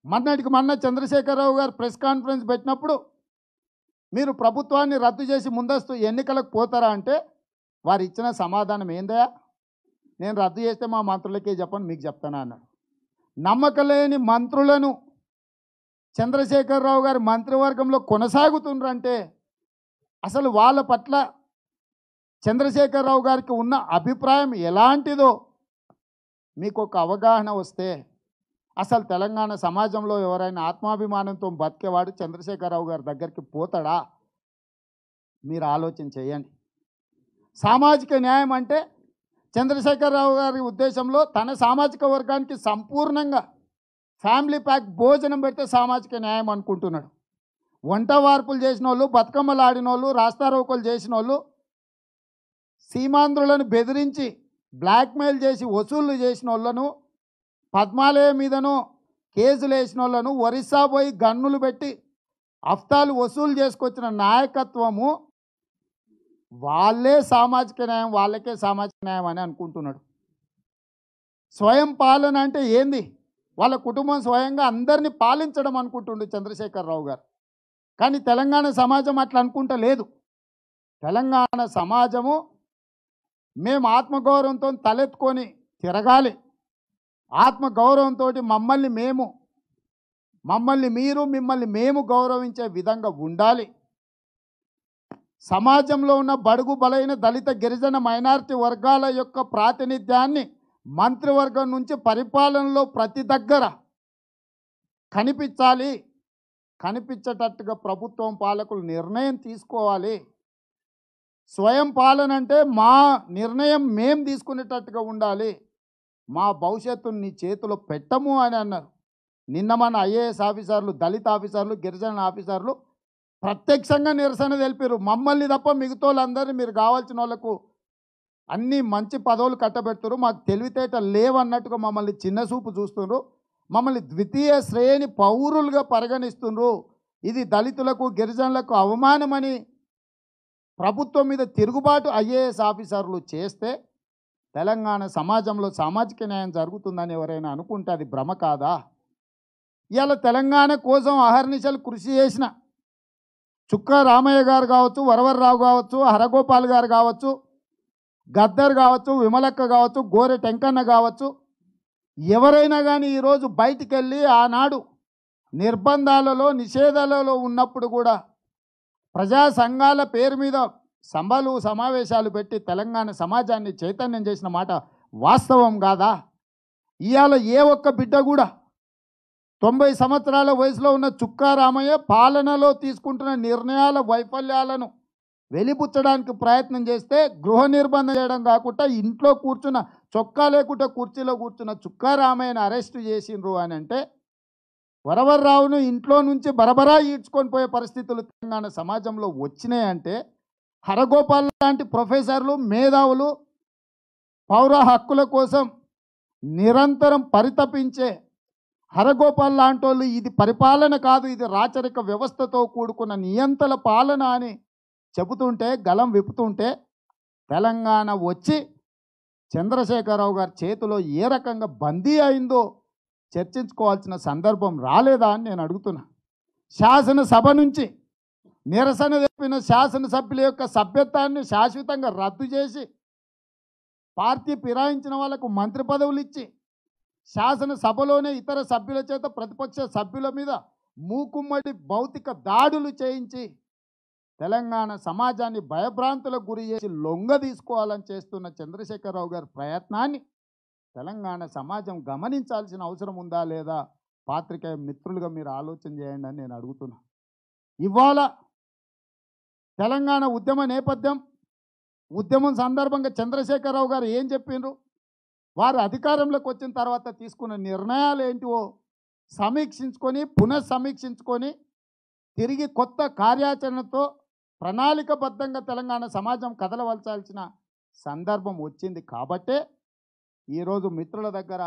మొన్నటికి మొన్న చంద్రశేఖరరావు గారు ప్రెస్ కాన్ఫరెన్స్ పెట్టినప్పుడు మీరు ప్రభుత్వాన్ని రద్దు చేసి ముందస్తు ఎన్నికలకు పోతారా అంటే వారు ఇచ్చిన సమాధానం ఏందయా, నేను రద్దు చేస్తే మా మంత్రులకే చెప్పండి మీకు చెప్తానా అన్నాడు. నమ్మకలేని మంత్రులను చంద్రశేఖరరావు గారి మంత్రివర్గంలో కొనసాగుతుండ్రంటే అసలు వాళ్ళ పట్ల చంద్రశేఖరరావు గారికి ఉన్న అభిప్రాయం ఎలాంటిదో మీకు ఒక అవగాహన వస్తే అసలు తెలంగాణ సమాజంలో ఎవరైనా ఆత్మాభిమానంతో బతికేవాడు చంద్రశేఖరరావు గారి దగ్గరికి పోతాడా? మీరు ఆలోచన చేయండి. సామాజిక న్యాయం అంటే చంద్రశేఖరరావు గారి ఉద్దేశంలో తన సామాజిక వర్గానికి సంపూర్ణంగా ఫ్యామిలీ ప్యాక్ భోజనం పెడితే సామాజిక న్యాయం అనుకుంటున్నాడు. వంట వార్పులు చేసిన వాళ్ళు, బతుకమ్మలు ఆడిన వాళ్ళు, రాస్తారోకలు చేసిన వాళ్ళు, సీమాంధ్రులను బెదిరించి బ్లాక్మెయిల్ చేసి వసూళ్లు చేసిన వాళ్ళను, పద్మాలయ మీదను కేసులు వేసిన వాళ్ళను ఒరిస్సా పోయి గన్నులు పెట్టి అఫ్తాలు వసూలు చేసుకొచ్చిన నాయకత్వము వాళ్ళే సామాజిక న్యాయం, వాళ్ళకే సామాజిక న్యాయం అని అనుకుంటున్నాడు. స్వయం పాలన అంటే ఏంది? వాళ్ళ కుటుంబం స్వయంగా అందరినీ పాలించడం అనుకుంటుండు చంద్రశేఖరరావు గారు. కానీ తెలంగాణ సమాజం అట్లా అనుకుంటా లేదు. తెలంగాణ సమాజము మేము ఆత్మగౌరవంతో తలెత్తుకొని తిరగాలి, ఆత్మగౌరవంతో మమ్మల్ని మీరు, మిమ్మల్ని మేము గౌరవించే విధంగా ఉండాలి. సమాజంలో ఉన్న బడుగు బలైన దళిత గిరిజన మైనారిటీ వర్గాల యొక్క ప్రాతినిధ్యాన్ని మంత్రివర్గం నుంచి పరిపాలనలో ప్రతి దగ్గర కనిపించాలి. కనిపించేటట్టుగా ప్రభుత్వం, పాలకులు నిర్ణయం తీసుకోవాలి. స్వయం పాలన అంటే మా నిర్ణయం మేం తీసుకునేటట్టుగా ఉండాలి, మా భవిష్యత్తుని నీ చేతిలో పెట్టము అని అన్నారు. నిన్న మన ఐఏఎస్ ఆఫీసర్లు, దళిత ఆఫీసర్లు, గిరిజన ఆఫీసర్లు ప్రత్యక్షంగా నిరసన తెలిపారు. మమ్మల్ని తప్ప మిగతా వాళ్ళందరినీ మీరు కావాల్సిన వాళ్ళకు అన్ని మంచి పదవులు కట్టబెడుతున్నారు, మాకు తెలివితేటలు లేవన్నట్టుగా మమ్మల్ని చిన్నచూపు చూస్తున్నారు, మమ్మల్ని ద్వితీయ శ్రేణి పౌరులుగా పరిగణిస్తున్నారు. ఇది దళితులకు, గిరిజనులకు అవమానమని ప్రభుత్వం మీద తిరుగుబాటు ఐఏఎస్ ఆఫీసర్లు చేస్తే తెలంగాణ సమాజంలో సామాజిక న్యాయం జరుగుతుందని ఎవరైనా అనుకుంటే అది భ్రమ కాదా? ఇవాళ తెలంగాణ కోసం అహర్నిశలు కృషి చేసిన చుక్కా రామయ్య గారు కావచ్చు, వరవర్రావు కావచ్చు, హరగోపాల్ గారు కావచ్చు, గద్దర్ కావచ్చు, విమలక్క కావచ్చు, గోరె టెంకన్న కావచ్చు, ఎవరైనా కానీ ఈరోజు బయటికి వెళ్ళి ఆనాడు నిర్బంధాలలో నిషేధాలలో ఉన్నప్పుడు కూడా ప్రజా సంఘాల పేరు మీద సభలు సమావేశాలు పెట్టి తెలంగాణ సమాజాన్ని చైతన్యం చేసిన మాట వాస్తవం కాదా? ఇవాళ ఏ ఒక్క బిడ్డ కూడా 90 సంవత్సరాల వయసులో ఉన్న చుక్కా రామయ్య పాలనలో తీసుకుంటున్న నిర్ణయాల వైఫల్యాలను వెలిపుచ్చడానికి ప్రయత్నం చేస్తే గృహ నిర్బంధం చేయడం కాకుండా ఇంట్లో కూర్చున్న చొక్కా లేకుండా కుర్చీలో కూర్చున్న చుక్కా రామయ్యను అరెస్టు చేసిండ్రు అని అంటే వరవర్రావును ఇంట్లో నుంచి బరబరా ఈడ్చుకొని పోయే పరిస్థితులు తెలంగాణ సమాజంలో వచ్చినాయంటే హరగోపాల్ లాంటి ప్రొఫెసర్లు, మేధావులు, పౌర హక్కుల కోసం నిరంతరం పరితపించే హరగోపాల్ లాంటి వాళ్ళు ఇది పరిపాలన కాదు, ఇది రాచరిక వ్యవస్థతో కూడుకున్న నియంతల పాలన అని చెబుతుంటే, గలం విప్పుతుంటే తెలంగాణ వచ్చి చంద్రశేఖరరావు గారి చేతిలో ఏ రకంగా బందీ అయిందో చర్చించుకోవాల్సిన సందర్భం రాలేదా అని నేను అడుగుతున్నా. శాసనసభ నుంచి నిరసన తెలిపిన శాసనసభ్యుల యొక్క సభ్యత్వాన్ని శాశ్వతంగా రద్దు చేసి పార్టీ ఫిరాయించిన వాళ్ళకు మంత్రి పదవులు ఇచ్చి శాసనసభలోనే ఇతర సభ్యుల చేత ప్రతిపక్ష సభ్యుల మీద మూకుమ్మడి భౌతిక దాడులు చేయించి తెలంగాణ సమాజాన్ని భయభ్రాంతులకు గురి చేసి లొంగ తీసుకోవాలని చేస్తున్న చంద్రశేఖరరావు గారి ప్రయత్నాన్ని తెలంగాణ సమాజం గమనించాల్సిన అవసరం ఉందా లేదా? పాత్రికేయ మిత్రులుగా మీరు ఆలోచన చేయండి అని నేను అడుగుతున్నా. ఇవాళ తెలంగాణ ఉద్యమ నేపథ్యం, ఉద్యమం సందర్భంగా చంద్రశేఖరరావు గారు ఏం చెప్పిండ్రు, వారు అధికారంలోకి వచ్చిన తర్వాత తీసుకున్న నిర్ణయాలు ఏంటివో సమీక్షించుకొని పునఃసమీక్షించుకొని తిరిగి కొత్త కార్యాచరణతో ప్రణాళికబద్ధంగా తెలంగాణ సమాజం కదలవలసాల్సిన సందర్భం వచ్చింది. కాబట్టే ఈరోజు మిత్రుల దగ్గర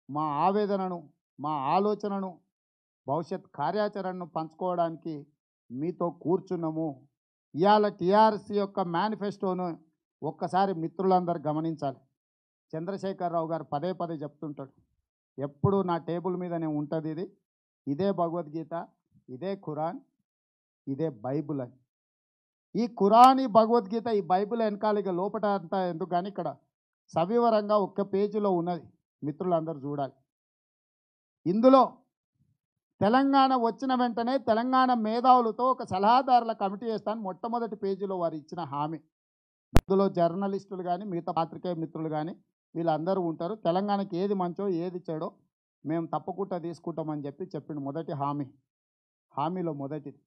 మా ఆవేదనను, మా ఆలోచనను, భవిష్యత్ కార్యాచరణను పంచుకోవడానికి మీతో కూర్చున్నాము. ఇవాళ టీఆర్ఎస్ యొక్క మేనిఫెస్టోను ఒక్కసారి మిత్రులందరూ గమనించాలి. చంద్రశేఖరరావు గారు పదే పదే చెప్తుంటాడు, ఎప్పుడు నా టేబుల్ మీదనే ఉంటుంది ఇదే భగవద్గీత, ఇదే ఖురాన్, ఇదే బైబుల్ అని. ఈ ఖురాన్, ఈ భగవద్గీత, ఈ బైబుల్ వెనకాల ఇక లోపట అంతా ఎందుకు కానీ ఇక్కడ సవివరంగా ఒక్క పేజీలో ఉన్నది, మిత్రులందరూ చూడాలి. ఇందులో తెలంగాణ వచ్చిన వెంటనే తెలంగాణ మేధావులతో ఒక సలహాదారుల కమిటీ వేస్తాను మొట్టమొదటి పేజీలో వారు ఇచ్చిన హామీ. ఇందులో జర్నలిస్టులు కానీ మిగతా పాత్రికేయ మిత్రులు కానీ వీళ్ళందరూ ఉంటారు. తెలంగాణకి ఏది మంచో ఏది చెడో మేము తప్పకుండా తీసుకుంటామని చెప్పిన మొదటి హామీలో మొదటిది.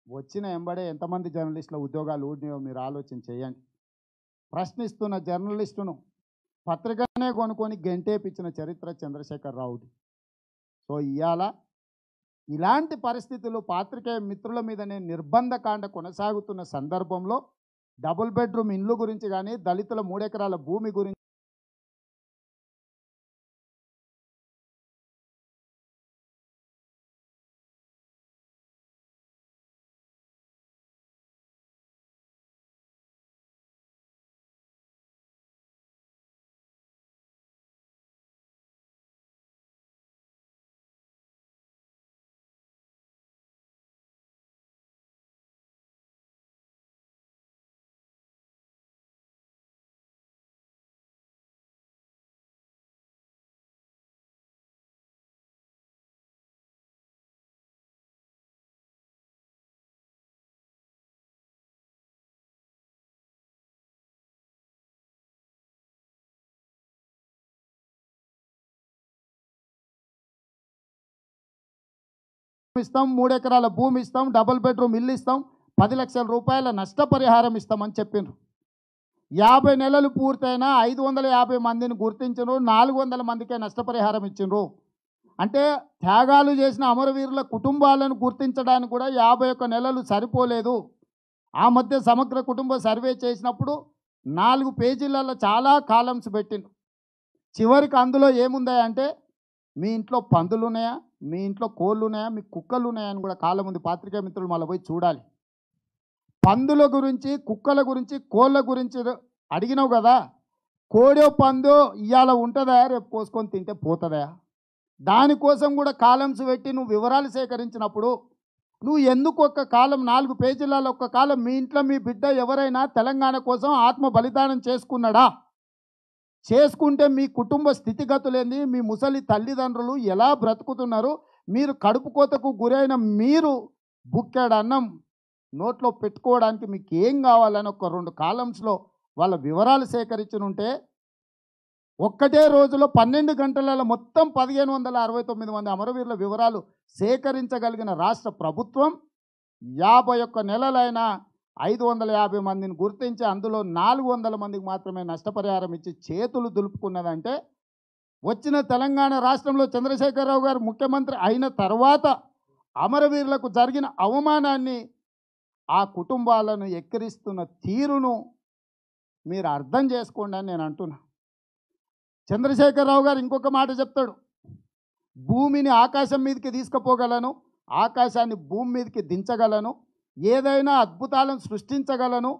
వచ్చిన ఎంబడే ఎంతమంది జర్నలిస్టుల ఉద్యోగాలు ఊడినాయో మీరు ఆలోచన చేయండి. ప్రశ్నిస్తున్న జర్నలిస్టును పత్రికనే కొనుక్కొని గెంటేపించిన చరిత్ర చంద్రశేఖరరావుది. సో ఇవాళ ఇలాంటి పరిస్థితులు పాత్రికేయ మిత్రుల మీదనే నిర్బంధకాండ కొనసాగుతున్న సందర్భంలో డబుల్ బెడ్రూమ్ ఇండ్లు గురించి కానీ, దళితుల 3 ఎకరాల భూమి గురించి ఇస్తాం, 3 ఎకరాల భూమి ఇస్తాం, డబుల్ బెడ్రూమ్ ఇల్లు ఇస్తాం, 10 లక్షల రూపాయల నష్టపరిహారం ఇస్తామని చెప్పిండ్రు. 50 నెలలు పూర్తయినా 550 మందిని గుర్తించరు, 400 మందికే నష్టపరిహారం ఇచ్చిండ్రు. అంటే త్యాగాలు చేసిన అమరవీరుల కుటుంబాలను గుర్తించడానికి కూడా 51 నెలలు సరిపోలేదు. ఆ మధ్య సమగ్ర కుటుంబ సర్వే చేసినప్పుడు 4 పేజీలలో చాలా కాలమ్స్ పెట్టిండ్రు. చివరికి అందులో ఏముందా అంటే మీ ఇంట్లో పందులు ఉన్నాయా, మీ ఇంట్లో కోళ్ళు ఉన్నాయా, మీ కుక్కలు ఉన్నాయా అని కూడా కాలం ఉంది. పాత్రికేయ మిత్రులు మళ్ళీ పోయి చూడాలి. పందుల గురించి, కుక్కల గురించి, కోళ్ళ గురించి అడిగినావు కదా, కోడో పందో ఇవాళ ఉంటుందా, రేపు కోసుకొని తింటే పోతుందా? దానికోసం కూడా కాలమ్స్ పెట్టి నువ్వు వివరాలు సేకరించినప్పుడు నువ్వు ఎందుకు ఒక్క కాలం 4 పేజీలలో ఒక్క కాలం మీ ఇంట్లో మీ బిడ్డ ఎవరైనా తెలంగాణ కోసం ఆత్మ బలిదానం చేసుకున్నాడా? చేసుకుంటే మీ కుటుంబ స్థితిగతులేంది, మీ ముసలి తల్లిదండ్రులు ఎలా బ్రతుకుతున్నారు, మీరు కడుపు కోతకు గురైన మీరు బుక్కెడు అన్నం నోట్లో పెట్టుకోవడానికి మీకు ఏం కావాలని ఒక 2 కాలమ్స్లో వాళ్ళ వివరాలు సేకరించుంటే ఒక్కటే రోజులో 12 గంటలలో మొత్తం 1569 మంది అమరవీరుల వివరాలు సేకరించగలిగిన రాష్ట్ర ప్రభుత్వం 51 నెలలైనా 550 మందిని గుర్తించి అందులో 400 మందికి మాత్రమే నష్టపరిహారం ఇచ్చి చేతులు దులుపుకున్నదంటే వచ్చిన తెలంగాణ రాష్ట్రంలో చంద్రశేఖరరావు గారు ముఖ్యమంత్రి అయిన తర్వాత అమరవీరులకు జరిగిన అవమానాన్ని, ఆ కుటుంబాలను ఎక్కిరిస్తున్న తీరును మీరు అర్థం చేసుకోండి అని నేను అంటున్నా. చంద్రశేఖరరావు గారు ఇంకొక మాట చెప్తాడు, భూమిని ఆకాశం మీదకి తీసుకుపోగలను, ఆకాశాన్ని భూమి మీదకి దించగలను, ఏదైనా అద్భుతాలను సృష్టించగలను,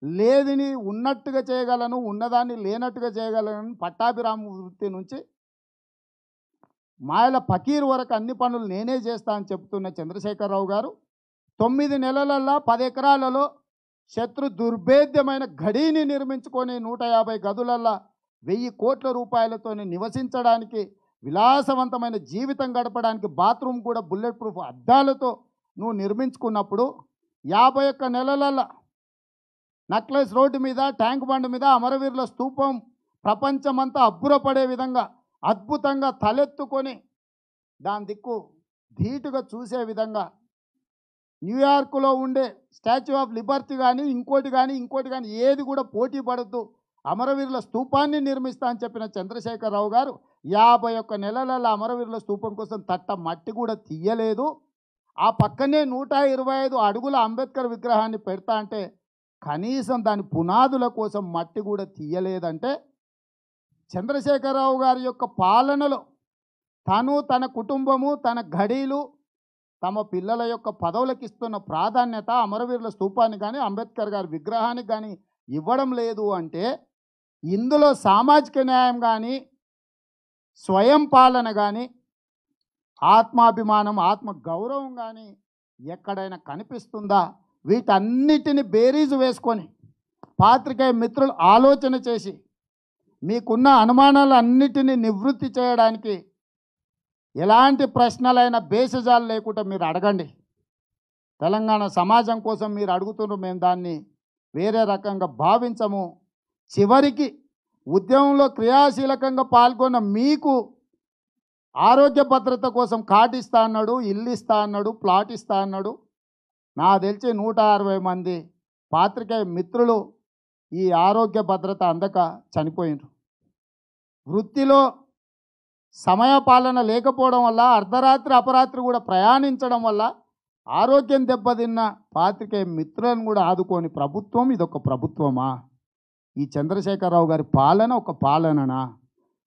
లేదిని ఉన్నట్టుగా చేయగలను, ఉన్నదాన్ని లేనట్టుగా చేయగలను. పట్టాభిరామ వృత్తి నుంచి మాయల ఫకీర్ వరకు అన్ని పనులు నేనే చేస్తా అని చెప్తున్న చంద్రశేఖరరావు గారు 9 నెలలల్లో 10 ఎకరాలలో శత్రు దుర్భేద్యమైన గడిని నిర్మించుకొని 150 గదులల్లో 1000 కోట్ల రూపాయలతో నివసించడానికి, విలాసవంతమైన జీవితం గడపడానికి బాత్రూమ్ కూడా బుల్లెట్ ప్రూఫ్ అద్దాలతో నువ్వు నిర్మించుకున్నప్పుడు 51 నెలలలో నక్లెస్ రోడ్డు మీద, ట్యాంక్ బండ్ మీద అమరవీరుల స్తూపం ప్రపంచమంతా అబ్బురపడే విధంగా అద్భుతంగా తలెత్తుకొని దాని దిక్కు ధీటుగా చూసే విధంగా న్యూయార్క్లో ఉండే స్టాచ్యూ ఆఫ్ లిబర్టీ కానీ ఇంకోటి కానీ ఏది కూడా పోటీ పడద్దు, అమరవీరుల స్తూపాన్ని నిర్మిస్తా అని చెప్పిన చంద్రశేఖరరావు గారు 51 నెలలలో అమరవీరుల స్తూపం కోసం తట్ట మట్టి కూడా తీయలేదు. ఆ పక్కనే 125 అడుగుల అంబేద్కర్ విగ్రహాన్ని పెడతా అంటే కనీసం దాని పునాదుల కోసం మట్టి కూడా తీయలేదంటే చంద్రశేఖరరావు గారి యొక్క పాలనలో తను, తన కుటుంబము, తన ఘడీలు, తమ పిల్లల యొక్క పదవులకు ఇస్తున్న ప్రాధాన్యత అమరవీరుల స్తూపాన్ని కానీ అంబేద్కర్ గారి విగ్రహానికి కానీ ఇవ్వడం లేదు అంటే ఇందులో సామాజిక న్యాయం కానీ, స్వయం పాలన కానీ, ఆత్మాభిమానం, ఆత్మ గౌరవం కానీ ఎక్కడైనా కనిపిస్తుందా? వీటన్నిటిని బేరీజు వేసుకొని పాత్రికేయ మిత్రులు ఆలోచన చేసి మీకున్న అనుమానాలు అన్నిటినీ నివృత్తి చేయడానికి ఎలాంటి ప్రశ్నలైనా బేసజాలు లేకుండా మీరు అడగండి. తెలంగాణ సమాజం కోసం మీరు అడుగుతున్నారు, మేము దాన్ని వేరే రకంగా భావించము. చివరికి ఉద్యమంలో క్రియాశీలకంగా పాల్గొన్న మీకు ఆరోగ్య భద్రత కోసం కాటిస్తా అన్నాడు, ఇల్లు ఇస్తా అన్నాడు, ప్లాట్ ఇస్తా అన్నాడు. నా తెలిసి 160 మంది పాత్రికేయ మిత్రులు ఈ ఆరోగ్య భద్రత అందక చనిపోయినారు. వృత్తిలో సమయపాలన లేకపోవడం వల్ల, అర్ధరాత్రి అపరాత్రి కూడా ప్రయాణించడం వల్ల ఆరోగ్యం దెబ్బతిన్న పాత్రికేయ మిత్రులను కూడా ఆదుకోని ప్రభుత్వం ఇదొక ప్రభుత్వమా? ఈ చంద్రశేఖరరావు గారి పాలన ఒక పాలననా?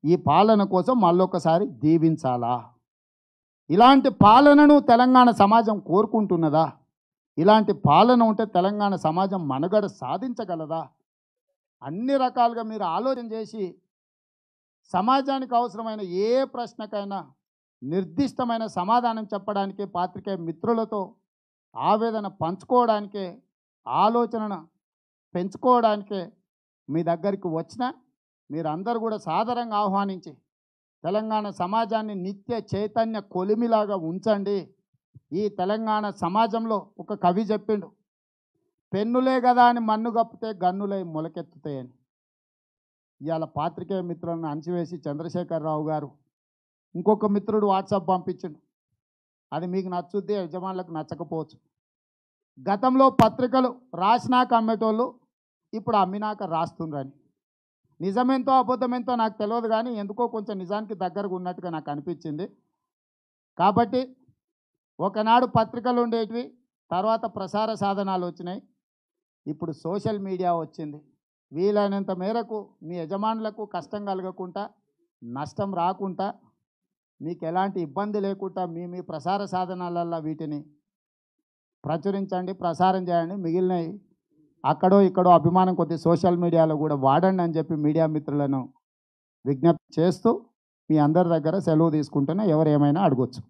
ఈ పాలన కోసం మళ్ళొకసారి దీవించాలా? ఇలాంటి పాలనను తెలంగాణ సమాజం కోరుకుంటున్నదా? ఇలాంటి పాలన ఉంటే తెలంగాణ సమాజం మనుగడ సాధించగలదా? అన్ని రకాలుగా మీరు ఆలోచన చేసి సమాజానికి అవసరమైన ఏ ప్రశ్నకైనా నిర్దిష్టమైన సమాధానం చెప్పడానికే, పాత్రికేయ మిత్రులతో ఆవేదన పంచుకోవడానికే, ఆలోచనను పెంచుకోవడానికే మీ దగ్గరికి వచ్చిన మీరందరూ కూడా సాదరంగా ఆహ్వానించి తెలంగాణ సమాజాన్ని నిత్య చైతన్య కొలిమిలాగా ఉంచండి. ఈ తెలంగాణ సమాజంలో ఒక కవి చెప్పిండు, పెన్నులే కదా అని మన్ను కప్పితే గన్నులై మొలకెత్తుతాయని. ఇవాళ పాత్రికేయ మిత్రులను అణచివేసి చంద్రశేఖరరావు గారు ఇంకొక మిత్రుడు వాట్సాప్ పంపించిండు. అది మీకు నచ్చుద్ది, యజమానులకు నచ్చకపోవచ్చు. గతంలో పత్రికలు రాసినాక అమ్మేటోళ్ళు ఇప్పుడు అమ్మినాక రాస్తుండ్రని. నిజమేంతో అబద్ధమేంతో నాకు తెలియదు, కానీ ఎందుకో కొంచెం నిజానికి దగ్గరగా ఉన్నట్టుగా నాకు అనిపించింది. కాబట్టి ఒకనాడు పత్రికలు ఉండేటివి, తర్వాత ప్రసార సాధనాలు వచ్చినాయి, ఇప్పుడు సోషల్ మీడియా వచ్చింది. వీలైనంత మేరకు మీ యజమానులకు కష్టం కలగకుండా, నష్టం రాకుండా, మీకు ఎలాంటి ఇబ్బంది లేకుండా మీ ప్రసార సాధనాలల్లో వీటిని ప్రచురించండి, ప్రసారం చేయండి. మిగిలినవి అక్కడో ఇక్కడో అభిమానం కొద్ది సోషల్ మీడియాలో కూడా వాడండి అని చెప్పి మీడియా మిత్రులను విజ్ఞప్తి చేస్తూ మీ అందరి దగ్గర సెలవు తీసుకుంటున్నా. ఎవరు ఏమైనా అడగొచ్చు.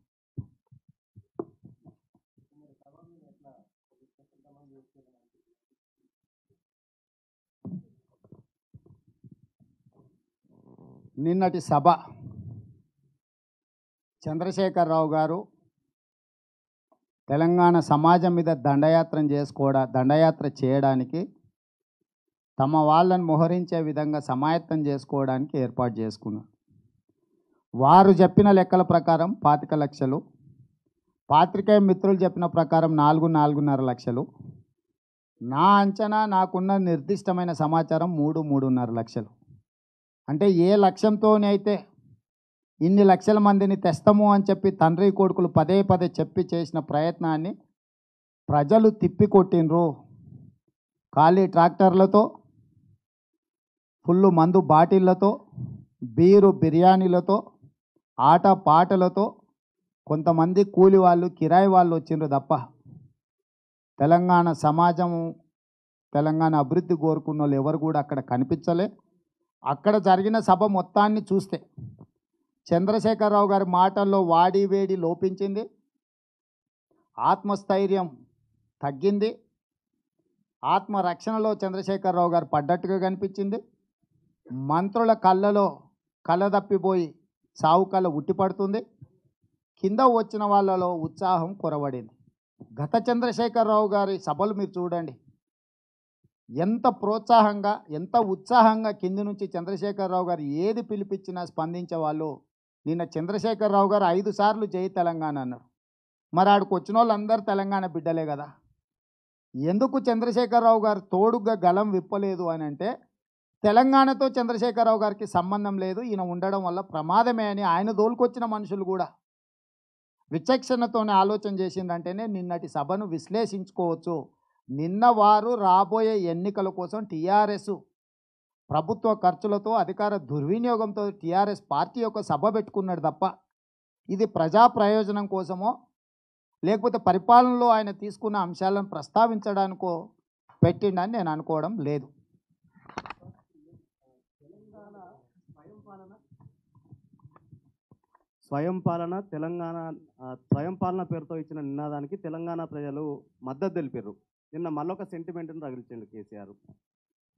నిన్నటి సభ చంద్రశేఖరరావు గారు తెలంగాణ సమాజం మీద దండయాత్ర చేయడానికి తమ వాళ్ళని మోహరించే విధంగా సమాయత్తం చేసుకోవడానికి ఏర్పాటు చేసుకున్నారు. వారు చెప్పిన లెక్కల ప్రకారం 25 లక్షలు, పాత్రికేయ మిత్రులు చెప్పిన ప్రకారం 4-4.5 లక్షలు, నా అంచనా నాకున్న నిర్దిష్టమైన సమాచారం 3-3.5 లక్షలు. అంటే ఏ లక్ష్యంతోనైతే ఇన్ని లక్షల మందిని తెస్తాము అని చెప్పి తండ్రి కొడుకులు పదే పదే చెప్పి చేసిన ప్రయత్నాన్ని ప్రజలు తిప్పికొట్టినరు. ఖాళీ ట్రాక్టర్లతో, ఫుల్లు మందు బాటిళ్లతో, బీరు బిర్యానీలతో, ఆట పాటలతో, కొంతమంది కూలి వాళ్ళు, కిరాయి వాళ్ళు వచ్చిండ్రు తప్ప తెలంగాణ సమాజము, తెలంగాణ అభివృద్ధి కోరుకున్న వాళ్ళు ఎవరు కూడా అక్కడ కనిపించలే. అక్కడ జరిగిన సభ మొత్తాన్ని చూస్తే చంద్రశేఖరరావు గారి మాటల్లో వాడి వేడి లోపించింది, ఆత్మస్థైర్యం తగ్గింది, ఆత్మరక్షణలో చంద్రశేఖరరావు గారు పడ్డట్టుగా కనిపించింది. మంత్రుల కళ్ళలో కళ్ళ తప్పిపోయి సావు కళ్ళ ఉట్టిపడుతుంది. కింద వచ్చిన వాళ్ళలో ఉత్సాహం కొరవడింది. గత చంద్రశేఖరరావు గారి సభలు మీరు చూడండి, ఎంత ప్రోత్సాహంగా, ఎంత ఉత్సాహంగా కింది నుంచి చంద్రశేఖరరావు గారు ఏది పిలిపించినా స్పందించే వాళ్ళు. నిన్న చంద్రశేఖరరావు గారు 5 సార్లు జై తెలంగాణ అన్నారు. మరి ఆడికి వచ్చిన వాళ్ళందరూ తెలంగాణ బిడ్డలే కదా. ఎందుకు చంద్రశేఖరరావు గారు తోడుగా గలం విప్పలేదు అని అంటే, తెలంగాణతో చంద్రశేఖరరావు గారికి సంబంధం లేదు, ఈయన ఉండడం వల్ల ప్రమాదమే అని ఆయన దోలుకొచ్చిన మనుషులు కూడా విచక్షణతోనే ఆలోచన చేసిందంటేనే నిన్నటి సభను విశ్లేషించుకోవచ్చు. నిన్న వారు రాబోయే ఎన్నికల కోసం టీఆర్ఎస్ ప్రభుత్వ ఖర్చులతో, అధికార దుర్వినియోగంతో టీఆర్ఎస్ పార్టీ యొక్క సభ పెట్టుకున్నాడు తప్ప ఇది ప్రజా ప్రయోజనం కోసమో లేకపోతే పరిపాలనలో ఆయన తీసుకున్న అంశాలను ప్రస్తావించడానికో పెట్టిండని నేను అనుకోవడం లేదు. స్వయం పాలన పేరుతో ఇచ్చిన నినాదానికి తెలంగాణ ప్రజలు మద్దతు తెలిపారు. నిన్న మళ్ళొక సెంటిమెంట్ని రగిలించాడు కేసీఆర్.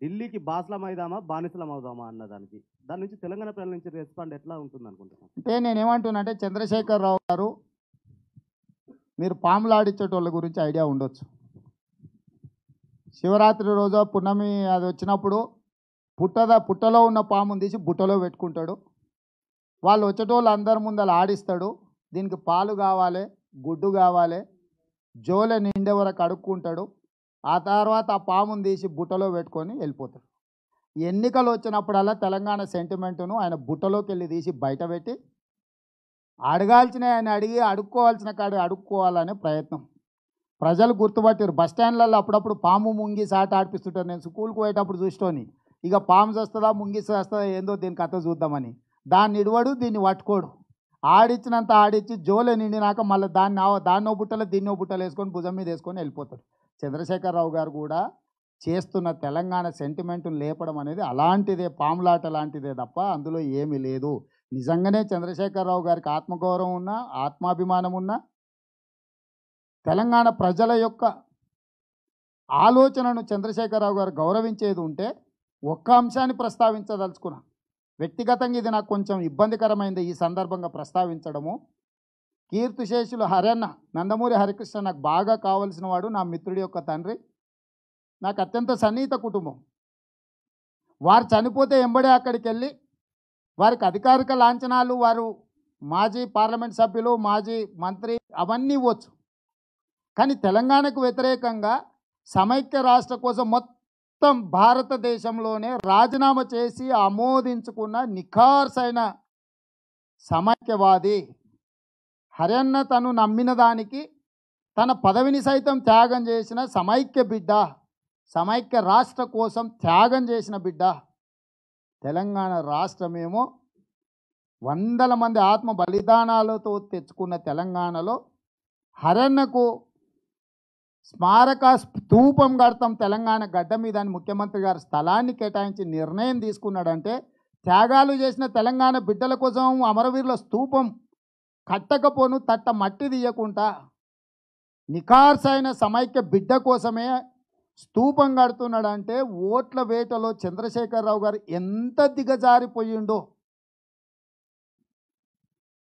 ఢిల్లీకి బాస్లం అయిదామా బానిసలం అవుదామా అన్నదానికి, దాని నుంచి తెలంగాణ ప్రజల నుంచి రెస్పాండ్ ఎట్లా ఉంటుంది అనుకుంటున్నాను? అంటే నేనేమంటున్నానంటే, చంద్రశేఖరరావు గారు మీరు పాములాడించేటోళ్ళ గురించి ఐడియా ఉండొచ్చు. శివరాత్రి రోజు పున్నమి అది వచ్చినప్పుడు పుట్టలో ఉన్న పాముని తీసి బుట్టలో పెట్టుకుంటాడు. వాళ్ళు వచ్చేటోళ్ళు అందరి ముందర ఆడిస్తాడు. దీనికి పాలు కావాలి, గుడ్డు కావాలి, జోలె నిండే వరకు అడుక్కుంటాడు. ఆ తర్వాత ఆ పాముని తీసి బుట్టలో పెట్టుకొని వెళ్ళిపోతాడు. ఎన్నికలు వచ్చినప్పుడల్లా తెలంగాణ సెంటిమెంటును ఆయన బుట్టలోకి వెళ్ళి తీసి బయట పెట్టి అడగాల్సిన ఆయన అడిగి, అడుక్కోవాల్సిన కాడ అడుక్కోవాలనే ప్రయత్నం ప్రజలు గుర్తుపట్టారు. బస్టాండ్లలో అప్పుడప్పుడు పాము ముంగి సాట ఆడిపిస్తుంటారు. నేను స్కూల్కి పోయేటప్పుడు చూస్తోని, ఇక పాము చేస్తుందా ముంగిసి వస్తుందా ఏందో దీని కథ చూద్దామని. దాన్ని ఇడవడు, దీన్ని పట్టుకోడు. ఆడిచ్చినంత ఆడిచ్చి జోలే నిండినాక మళ్ళీ దాన్నో బుట్టలో దీన్నో బుట్టలు వేసుకొని భుజం మీద వేసుకొని వెళ్ళిపోతాడు. చంద్రశేఖరరావు గారు కూడా చేస్తున్న తెలంగాణ సెంటిమెంటును లేపడం అనేది అలాంటిదే, పాములాట లాంటిదే తప్ప అందులో ఏమీ లేదు. నిజంగానే చంద్రశేఖరరావు గారికి ఆత్మగౌరవం ఉన్నా, ఆత్మాభిమానం ఉన్నా, తెలంగాణ ప్రజల యొక్క ఆలోచనను చంద్రశేఖరరావు గారు గౌరవించేది ఉంటే ఒక్క అంశాన్ని ప్రస్తావించదలుచుకున్నా. వ్యక్తిగతంగా ఇది నాకు కొంచెం ఇబ్బందికరమైంది ఈ సందర్భంగా ప్రస్తావించడము. కీర్తిశేషులు హరన్న, నందమూరి హరికృష్ణ నాకు బాగా కావలసిన వాడు, నా మిత్రుడి యొక్క తండ్రి, నాకు అత్యంత సన్నిహిత కుటుంబం. వారు చనిపోతే ఎంబడే అక్కడికి వెళ్ళి వారికి అధికారిక లాంఛనాలు, వారు మాజీ పార్లమెంట్ సభ్యులు, మాజీ మంత్రి అవన్నీ ఇవ్వచ్చు. కానీ తెలంగాణకు వ్యతిరేకంగా సమైక్య రాష్ట్ర కోసం మొత్తం భారతదేశంలోనే రాజీనామా చేసి ఆమోదించుకున్న నిఖార్సైన సమైక్యవాది హరన్న తను నమ్మిన దానికి తన పదవిని సైతం త్యాగం చేసిన సమైక్య బిడ్డ, సమైక్య రాష్ట్ర కోసం త్యాగం చేసిన బిడ్డ. తెలంగాణ రాష్ట్రమేమో వందల మంది ఆత్మ బలిదానాలతో తెచ్చుకున్న తెలంగాణలో హరన్నకు స్మారక స్తూపం కడతాం తెలంగాణ గడ్డ మీద అని ముఖ్యమంత్రి గారు స్థలాన్ని కేటాయించి నిర్ణయం తీసుకున్నాడంటే, త్యాగాలు చేసిన తెలంగాణ బిడ్డల కోసం అమరవీరుల స్తూపం కట్టకపోను తట్ట మట్టి తీయకుండా నిఖార్సైన సమైక్య బిడ్డ కోసమే స్తూపం కడుతున్నాడంటే ఓట్ల వేటలో చంద్రశేఖరరావు గారు ఎంత దిగజారిపోయిండో.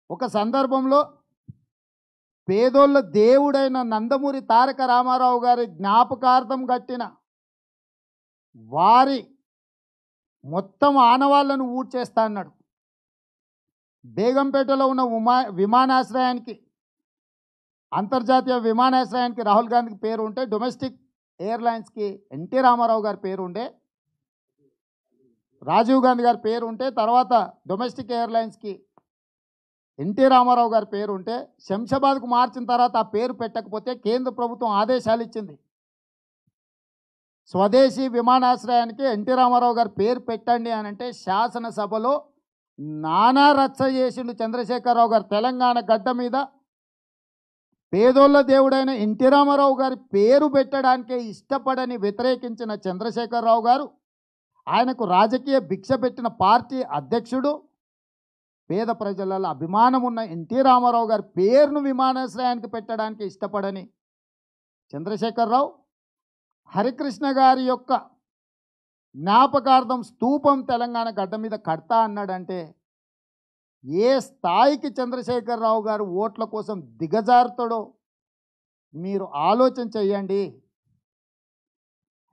ఒక సందర్భంలో పేదోళ్ళ దేవుడైన నందమూరి తారక రామారావు గారి జ్ఞాపకార్థం కట్టిన వారి మొత్తం ఆనవాళ్లను ఊడ్చేస్తా అన్నాడు. బేగంపేటలో ఉన్న విమానాశ్రయానికి, అంతర్జాతీయ విమానాశ్రయానికి రాహుల్ గాంధీకి పేరు ఉంటే, డొమెస్టిక్ ఎయిర్లైన్స్కి ఎన్టీ రామారావు గారి పేరు ఉండే, రాజీవ్ గాంధీ గారి పేరు ఉంటే, తర్వాత డొమెస్టిక్ ఎయిర్లైన్స్కి ఎన్టీ రామారావు గారి పేరు ఉంటే, శంషాబాద్కు మార్చిన తర్వాత ఆ పేరు పెట్టకపోతే కేంద్ర ప్రభుత్వం ఆదేశాలు ఇచ్చింది. స్వదేశీ విమానాశ్రయానికి ఎన్టీ రామారావు గారి పేరు పెట్టండి అని అంటే శాసనసభలో నానా రచ్చ చేసిండు చంద్రశేఖరరావు గారు. తెలంగాణ గడ్డ మీద పేదోళ్ళ దేవుడైన ఎన్టీ రామారావు గారి పేరు పెట్టడానికే ఇష్టపడని వ్యతిరేకించిన చంద్రశేఖరరావు గారు, ఆయనకు రాజకీయ భిక్ష పెట్టిన పార్టీ అధ్యక్షుడు, పేద ప్రజలలో అభిమానం ఉన్న ఎన్టీ రామారావు గారి పేరును విమానాశ్రయానికి పెట్టడానికి ఇష్టపడని చంద్రశేఖరరావు హరికృష్ణ గారి యొక్క జ్ఞాపకార్థం స్తూపం తెలంగాణ గడ్డ మీద కడతా అన్నాడంటే ఏ స్థాయికి చంద్రశేఖరరావు గారు ఓట్ల కోసం దిగజారుతాడో మీరు ఆలోచన చెయ్యండి.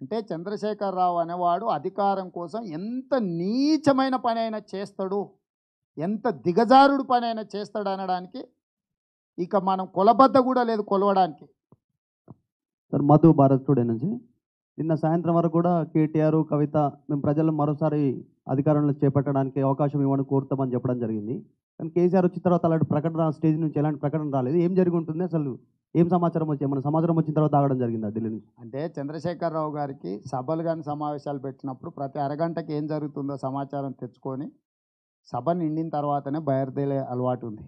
అంటే చంద్రశేఖరరావు అనేవాడు అధికారం కోసం ఎంత నీచమైన పని అయినా చేస్తాడు, ఎంత దిగజారుడు పని అయినా చేస్తాడు అనడానికి ఇక మనం కొలబద్ద కూడా లేదు కొలవడానికి. సార్ మధు భారత్ టుడే నుంచి నిన్న సాయంత్రం వరకు కూడా కేటీఆర్, కవిత మేము ప్రజలను మరోసారి అధికారంలో చేపట్టడానికి అవకాశం ఇవ్వని కోరుతామని చెప్పడం జరిగింది. కానీ కేసీఆర్ వచ్చిన తర్వాత అలాంటి ప్రకటన స్టేజ్ నుంచి ఎలాంటి ప్రకటన రాలేదు. ఏం జరిగి ఉంటుంది అసలు? ఏం సమాచారం వచ్చి ఏమైనా సమాచారం వచ్చిన తర్వాత ఆగడం జరిగిందా ఢిల్లీ నుంచి? అంటే చంద్రశేఖరరావు గారికి సభలు కానీ సమావేశాలు పెట్టినప్పుడు ప్రతి అరగంటకి ఏం జరుగుతుందో సమాచారం తెచ్చుకొని సభ నిండిన తర్వాతనే బయలుదేరే అలవాటు ఉంది.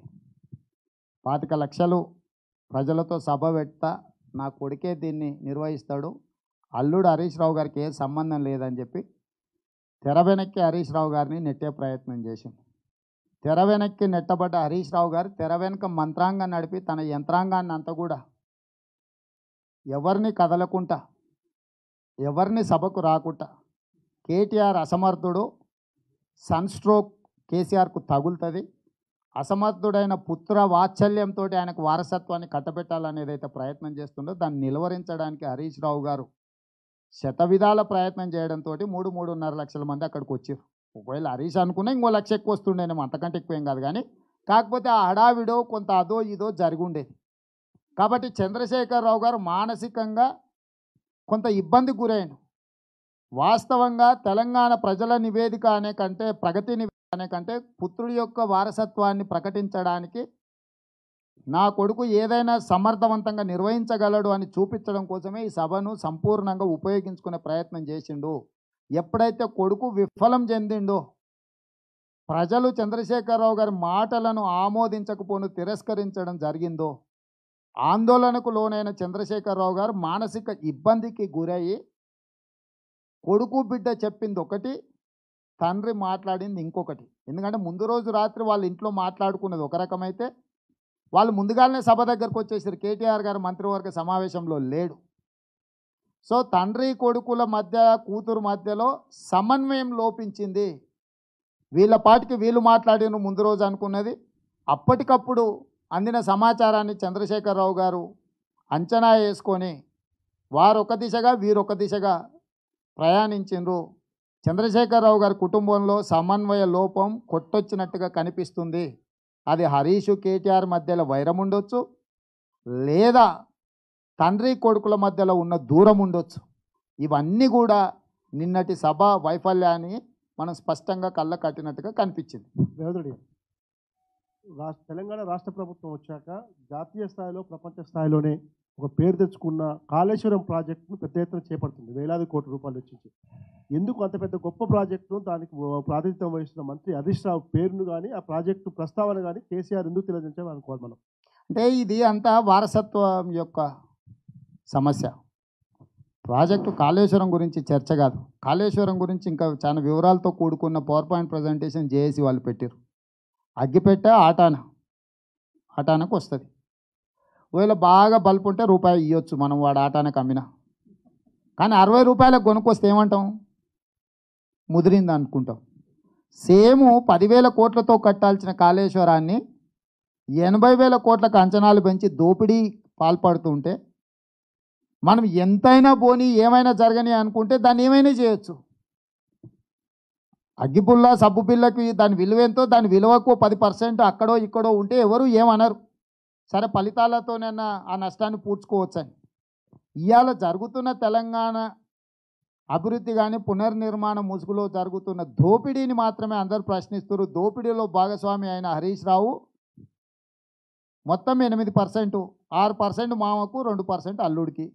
25 లక్షలు ప్రజలతో సభ పెడతా, నా కొడుకే దీన్ని నిర్వహిస్తాడు, అల్లుడు హరీష్ రావు గారికి ఏ సంబంధం లేదని చెప్పి తెర వెనక్కి హరీష్ రావు గారిని నెట్టే ప్రయత్నం చేసింది. తెర వెనక్కి నెట్టబడ్డ హరీష్ రావు గారు తెర వెనక మంత్రాంగం నడిపి తన యంత్రాంగాన్ని అంతా కూడా ఎవరిని కదలకుండా, ఎవరిని సభకు రాకుండా, కేటీఆర్ అసమర్థుడు, సన్ స్ట్రోక్ కేసీఆర్కు తగులుతుంది, అసమర్థుడైన పుత్ర వాత్సల్యంతో ఆయనకు వారసత్వాన్ని కట్టబెట్టాలనేది అయితే ప్రయత్నం చేస్తుండో దాన్ని నిలువరించడానికి హరీష్ రావు గారు శతవిధాల ప్రయత్నం చేయడంతో 3-3.5 లక్షల మంది అక్కడికి వచ్చారు. ఒకవేళ హరీష్ అనుకున్నా ఇంకో 1 లక్ష ఎక్కువ వస్తుండేనేమో, అంతకంటే ఎక్కువ ఏం కాదు. కానీ కాకపోతే ఆ హడావిడో కొంత అదో ఇదో జరిగి ఉండేది. కాబట్టి చంద్రశేఖరరావు గారు మానసికంగా కొంత ఇబ్బందికి గురైండు. వాస్తవంగా తెలంగాణ ప్రజల నివేదిక అనే కంటే, ప్రగతి నివేదిక అనే కంటే పుత్రుడి యొక్క వారసత్వాన్ని ప్రకటించడానికి నా కొడుకు ఏదైనా సమర్థవంతంగా నిర్వహించగలడు అని చూపించడం కోసమే ఈ సభను సంపూర్ణంగా ఉపయోగించుకునే ప్రయత్నం చేసిండు. ఎప్పుడైతే కొడుకు విఫలం చెందిండో, ప్రజలు చంద్రశేఖరరావు గారి మాటలను ఆమోదించకపోను తిరస్కరించడం జరిగిందో, ఆందోళనకు లోనైన చంద్రశేఖరరావు గారు మానసిక ఇబ్బందికి గురయ్యి కొడుకు బిడ్డ చెప్పింది ఒకటి, తండ్రి మాట్లాడింది ఇంకొకటి. ఎందుకంటే ముందు రోజు రాత్రి వాళ్ళ ఇంట్లో మాట్లాడుకున్నది ఒక రకమైతే వాళ్ళు ముందుగానే సభ దగ్గరకు వచ్చేసారు. కేటీఆర్ గారు మంత్రివర్గ సమావేశంలో లేడు. సో తండ్రి కొడుకుల మధ్య, కూతురు మధ్యలో సమన్వయం లోపించింది. వీళ్ళ పాటికి వీళ్ళు మాట్లాడిన ముందు రోజు అనుకున్నది, అప్పటికప్పుడు అందిన సమాచారాన్ని చంద్రశేఖరరావు గారు అంచనా వేసుకొని వారొక దిశగా వీరొక దిశగా ప్రయాణించిండ్రు. చంద్రశేఖరరావు గారి కుటుంబంలో సమన్వయ లోపం కొట్టొచ్చినట్టుగా కనిపిస్తుంది. అది హరీష్, కేటీఆర్ మధ్యలో వైరం ఉండొచ్చు, లేదా తండ్రి కొడుకుల మధ్యలో ఉన్న దూరం ఉండొచ్చు. ఇవన్నీ కూడా నిన్నటి సభ వైఫల్యాన్ని మనం స్పష్టంగా కళ్ళ కట్టినట్టుగా కనిపించింది. రేవంత్ రెడ్డి తెలంగాణ రాష్ట్ర ప్రభుత్వం వచ్చాక జాతీయ స్థాయిలో, ప్రపంచ స్థాయిలోనే ఒక పేరు తెచ్చుకున్న కాళేశ్వరం ప్రాజెక్టును పెద్ద ఎత్తున చేపడుతుంది. వేలాది కోట్ల రూపాయలు వెచ్చించి. ఎందుకు అంత పెద్ద గొప్ప ప్రాజెక్టును, దానికి ప్రాతినిధ్యం వహిస్తున్న మంత్రి హరీష్ రావు పేరును కానీ, ఆ ప్రాజెక్టు ప్రస్తావన కానీ కేసీఆర్ ఎందుకు తెలియజేయాలని అనుకోవాలి మనం? అంటే ఇది అంతా వారసత్వం యొక్క సమస్య. ప్రాజెక్టు కాళేశ్వరం గురించి చర్చ కాదు. కాళేశ్వరం గురించి ఇంకా చాలా వివరాలతో కూడుకున్న పవర్ పాయింట్ ప్రజెంటేషన్ జేఏసీ వాళ్ళు పెట్టారు. అగ్గిపెట్ట ఆటానకు వస్తుంది. ఒకవేళ బాగా బల్బు ఉంటే రూపాయి ఇవ్వచ్చు మనం వాడు ఆటానికి అమ్మినా. కానీ 60 రూపాయలకు కొనుక్కొస్తే ఏమంటాం? ముదిరింది అనుకుంటాం. సేమ్ 10,000 కోట్లతో కట్టాల్సిన కాళేశ్వరాన్ని 80,000 కోట్లకు అంచనాలు పెంచి దోపిడీ పాల్పడుతుంటే మనం ఎంతైనా పోనీ ఏమైనా జరగని అనుకుంటే దాన్ని ఏమైనా చేయొచ్చు. అగ్గిపుల్ల సబ్బు బిళ్ళకి దాని విలువ ఎంతో దాని విలువకు 10% అక్కడో ఇక్కడో ఉంటే ఎవరు ఏమనరు. సరే ఫలితాలతోనైనా ఆ నష్టాన్ని పూడ్చుకోవచ్చని. ఇవాళ జరుగుతున్న తెలంగాణ అభివృద్ధి కానీ పునర్నిర్మాణ ముసుగులో జరుగుతున్న దోపిడీని మాత్రమే అందరూ ప్రశ్నిస్తారు. దోపిడీలో భాగస్వామి అయిన హరీష్ రావు మొత్తం 8%, 6% మామకు, 2% అల్లుడికి.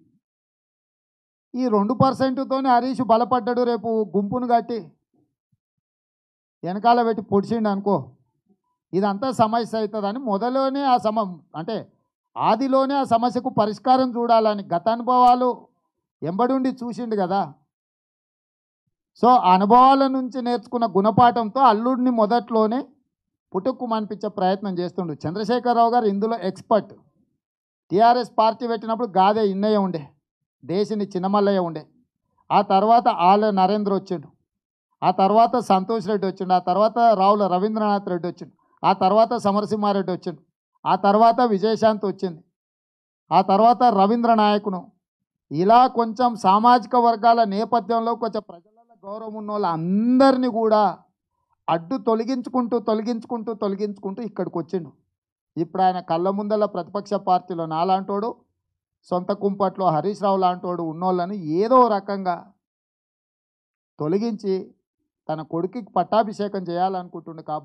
ఈ 2%తోనే హరీష్ బలపడ్డాడు. రేపు గుంపును కట్టి వెనకాల పెట్టి పొడిచిండు అనుకో, ఇదంతా సమస్య అవుతుందని మొదలోనే అంటే ఆదిలోనే ఆ సమస్యకు పరిష్కారం చూడాలని గత అనుభవాలు ఎంబడుండి చూసిండు కదా. సో అనుభవాల నుంచి నేర్చుకున్న గుణపాఠంతో అల్లుడిని మొదట్లోనే పుట్టుక్కు మనిపించే ప్రయత్నం చేస్తుండు. చంద్రశేఖరరావు గారు ఇందులో ఎక్స్పర్ట్. టీఆర్ఎస్ పార్టీ పెట్టినప్పుడు గాదే ఇన్నయ్య ఉండే, దేశిని చిన్నమల్లయ్య ఉండే, ఆ తర్వాత ఆల నరేంద్ర వచ్చిండు, ఆ తర్వాత సంతోష్ రెడ్డి వచ్చిండు, ఆ తర్వాత రావుల రవీంద్రనాథ్ రెడ్డి వచ్చిండు, ఆ తర్వాత సమరసింహారెడ్డి వచ్చిండు, ఆ తర్వాత విజయశాంతి వచ్చింది, ఆ తర్వాత రవీంద్ర నాయకును. ఇలా కొంచెం సామాజిక వర్గాల నేపథ్యంలో కొంచెం ప్రజల గౌరవం ఉన్న వాళ్ళు అందరినీ కూడా అడ్డు తొలగించుకుంటూ ఇక్కడికి వచ్చిండు. ఇప్పుడు ఆయన కళ్ళ ముందల ప్రతిపక్ష పార్టీలో నాలాంటోడు, సొంత కుంపట్లో హరీష్ రావు లాంటోడు ఉన్నోళ్ళని ఏదో రకంగా తొలగించి తన కొడుకుకి పట్టాభిషేకం చేయాలనుకుంటుండు. కాబట్టి